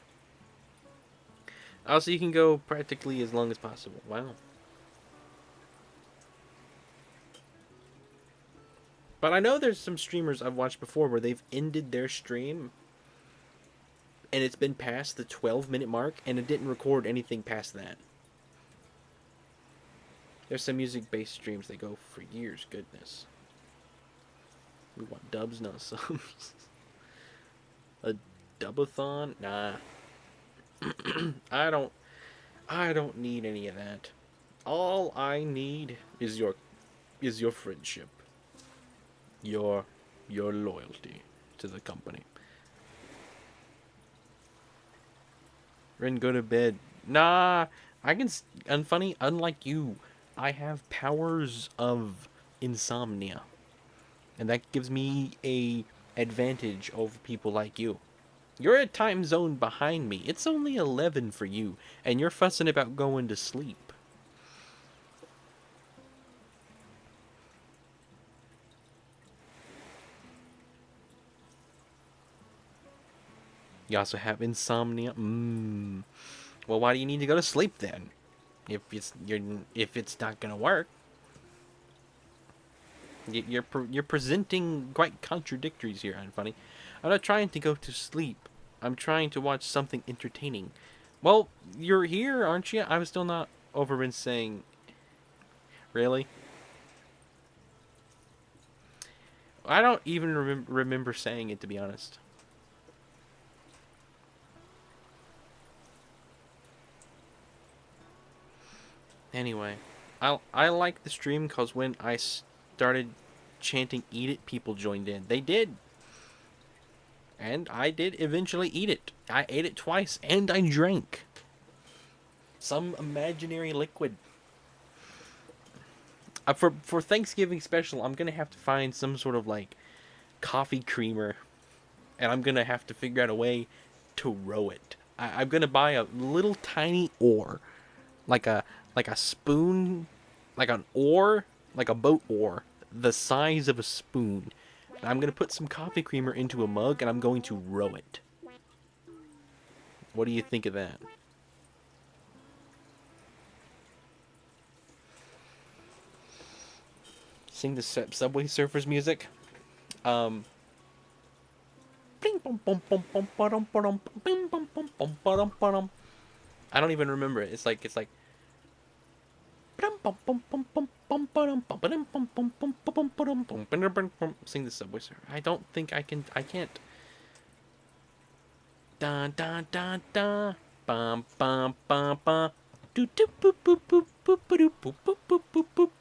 Also, you can go practically as long as possible. Wow. But I know there's some streamers I've watched before where they've ended their stream and it's been past the 12-minute mark and it didn't record anything past that. There's some music-based streams that go for years, goodness. We want dubs, not subs. A dubathon? Nah. I don't need any of that. All I need is your friendship. Your loyalty to the company. Ren, go to bed. Nah, I can. Unfunny, unlike you, I have powers of insomnia, and that gives me a advantage over people like you. You're a time zone behind me. It's only 11 for you, and you're fussing about going to sleep. You also have insomnia. Well, why do you need to go to sleep then? If it's not gonna work, you're presenting quite contradictories here, Unfunny. I'm not trying to go to sleep. I'm trying to watch something entertaining. Well, you're here, aren't you? I'm still not over in saying. Really? I don't even remember saying it, to be honest. Anyway, I like the stream because when I started chanting "Eat it," people joined in. They did. And I did eventually eat it. I ate it twice, and I drank some imaginary liquid. For Thanksgiving special, I'm gonna have to find some sort of like coffee creamer, and I'm gonna have to figure out a way to row it. I'm gonna buy a little tiny oar, like a spoon, like an oar, like a boat oar, the size of a spoon. And I'm gonna put some coffee creamer into a mug, and I'm going to row it. What do you think of that? Sing the Subway Surfers music. I don't even remember it. It's like sing the Subway Surfer. I don't think I can. I can't. Da da da da. Bum bum bum bum. Do do boop boop boop boop boop boop boop boop boop boop.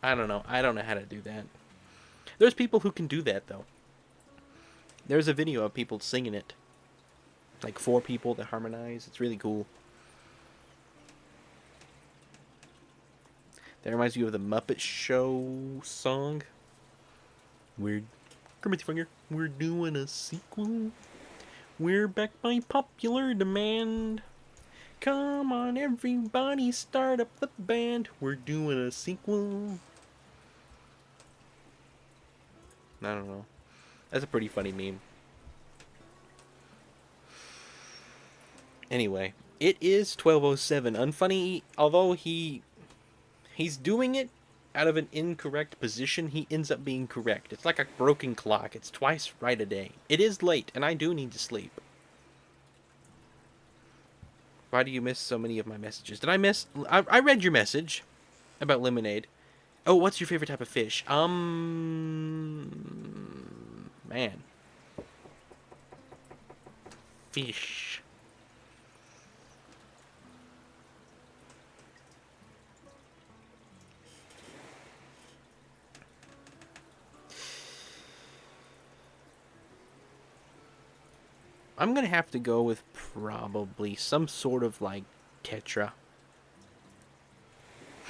I don't know. I don't know how to do that. There's people who can do that, though. There's a video of people singing it. Like 4 people that harmonize. It's really cool. That reminds you of the Muppet Show song. Weird. Kermit the Frog, we're doing a sequel. We're back by popular demand. Come on, everybody, start up the band. We're doing a sequel. I don't know. That's a pretty funny meme. Anyway, it is 12:07. Unfunny, although he's doing it out of an incorrect position, he ends up being correct. It's like a broken clock. It's twice right a day. It is late, and I do need to sleep. Why do you miss so many of my messages? Did I miss... I read your message about lemonade. Oh, what's your favorite type of fish? Man. Fish. I'm gonna have to go with probably some sort of, like, tetra.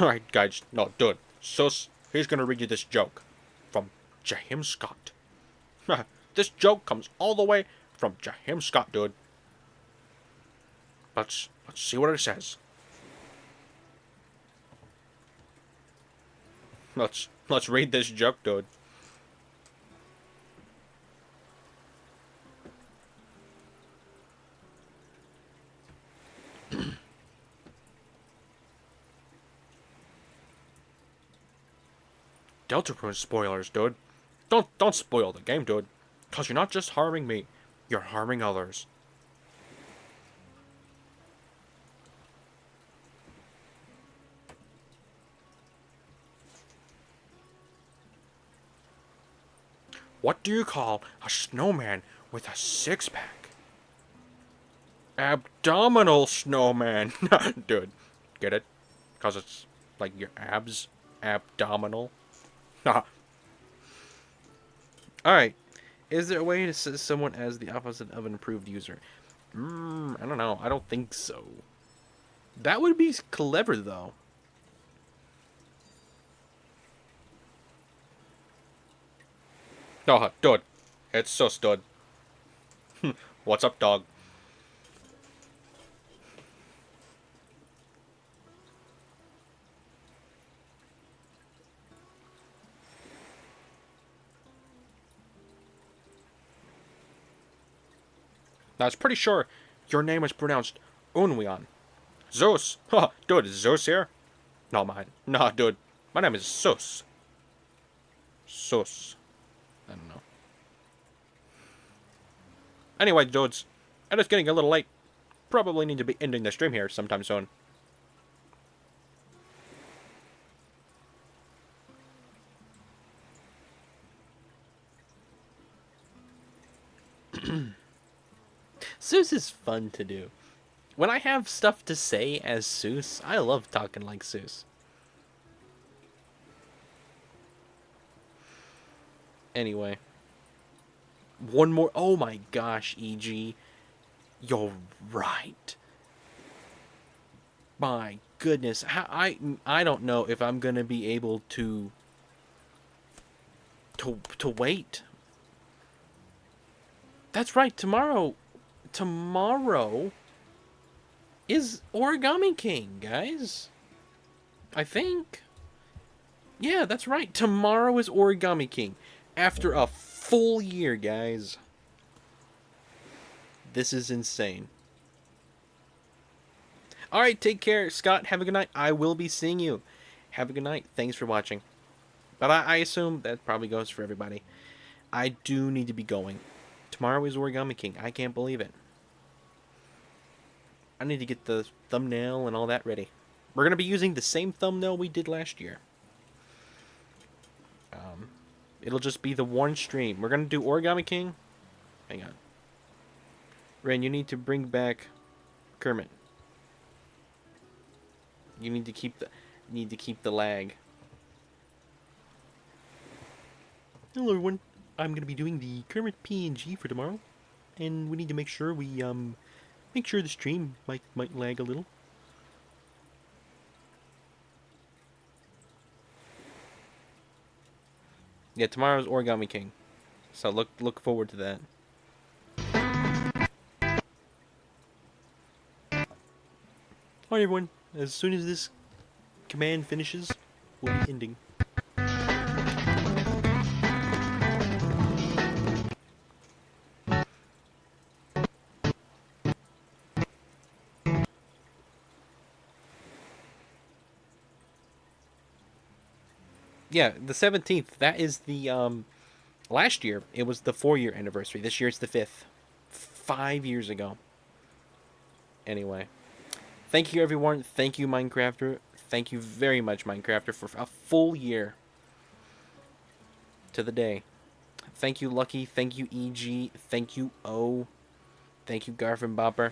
Alright, guys. No, dude. Sus, he's gonna read you this joke. From James Scott. This joke comes all the way from James Scott, dude. Let's see what it says. Let's read this joke, dude. Deltarune spoilers, dude. Don't spoil the game, dude. Cause you're not just harming me, you're harming others. What do you call a snowman with a 6-pack? Abdominal snowman. Dude, get it? Cause it's like your abs. Abdominal. Alright. Is there a way to set someone as the opposite of an approved user? I don't know. I don't think so. That would be clever, though. Oh, dude. It's so stud. What's up, dog? Now, I was pretty sure your name was pronounced Unwion. Zeus. Huh, dude, is Zeus here? No, mine. Nah, dude. My name is Sus. Sus. I don't know. Anyway, dudes. It is getting a little late. Probably need to be ending the stream here sometime soon. Seuss is fun to do. When I have stuff to say as Seuss, I love talking like Seuss. Anyway. One more. Oh my gosh, EG. You're right. My goodness. I don't know if I'm going to be able to wait. That's right. Tomorrow is Origami King, guys. I think. Yeah, that's right. Tomorrow is Origami King. After a full year, guys. This is insane. Alright, take care, Scott. Have a good night. I will be seeing you. Have a good night. Thanks for watching. But I assume that probably goes for everybody. I do need to be going. Tomorrow is Origami King. I can't believe it. I need to get the thumbnail and all that ready. We're going to be using the same thumbnail we did last year. It'll just be the one stream. We're going to do Origami King. Hang on. Ren, you need to bring back Kermit. You need to keep the lag. Hello everyone. I'm gonna be doing the Kermit PNG for tomorrow, and we need to make sure the stream might lag a little. Yeah, tomorrow's Origami King, so look forward to that. Alright everyone, as soon as this command finishes, we'll be ending. Yeah, the 17th. That is the last year it was the 4-year anniversary. This year it's the 5th. 5 years ago. Anyway, thank you everyone. Thank you Minecrafter. Thank you very much Minecrafter for a full year to the day. Thank you Lucky. Thank you EG. Thank you O. Thank you Garfin Bopper.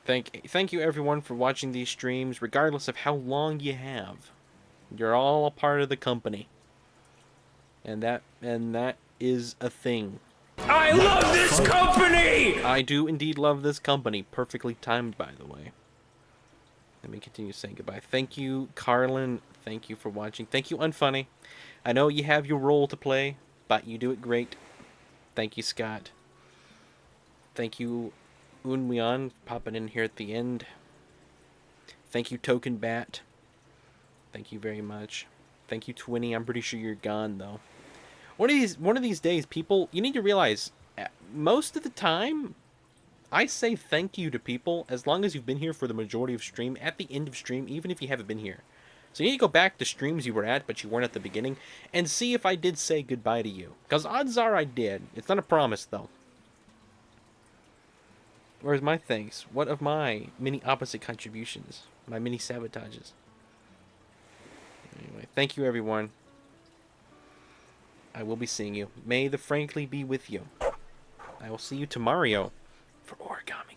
Thank you everyone for watching these streams, regardless of how long you have. You're all a part of the company. And that is a thing. I love this company! I do indeed love this company. Perfectly timed, by the way. Let me continue saying goodbye. Thank you, Carlin. Thank you for watching. Thank you, Unfunny. I know you have your role to play, but you do it great. Thank you, Scott. Thank you, Unwion, popping in here at the end. Thank you, Token Bat. Thank you very much. Thank you, Twinny. I'm pretty sure you're gone, though. One of these days, people, you need to realize, most of the time, I say thank you to people as long as you've been here for the majority of stream, at the end of stream, even if you haven't been here. So you need to go back to streams you were at, but you weren't at the beginning, and see if I did say goodbye to you. Because odds are I did. It's not a promise, though. Where's my thanks? What of my many opposite contributions? My many sabotages? Anyway, thank you, everyone. I will be seeing you. May the frankly be with you. I will see you tomorrow for Origami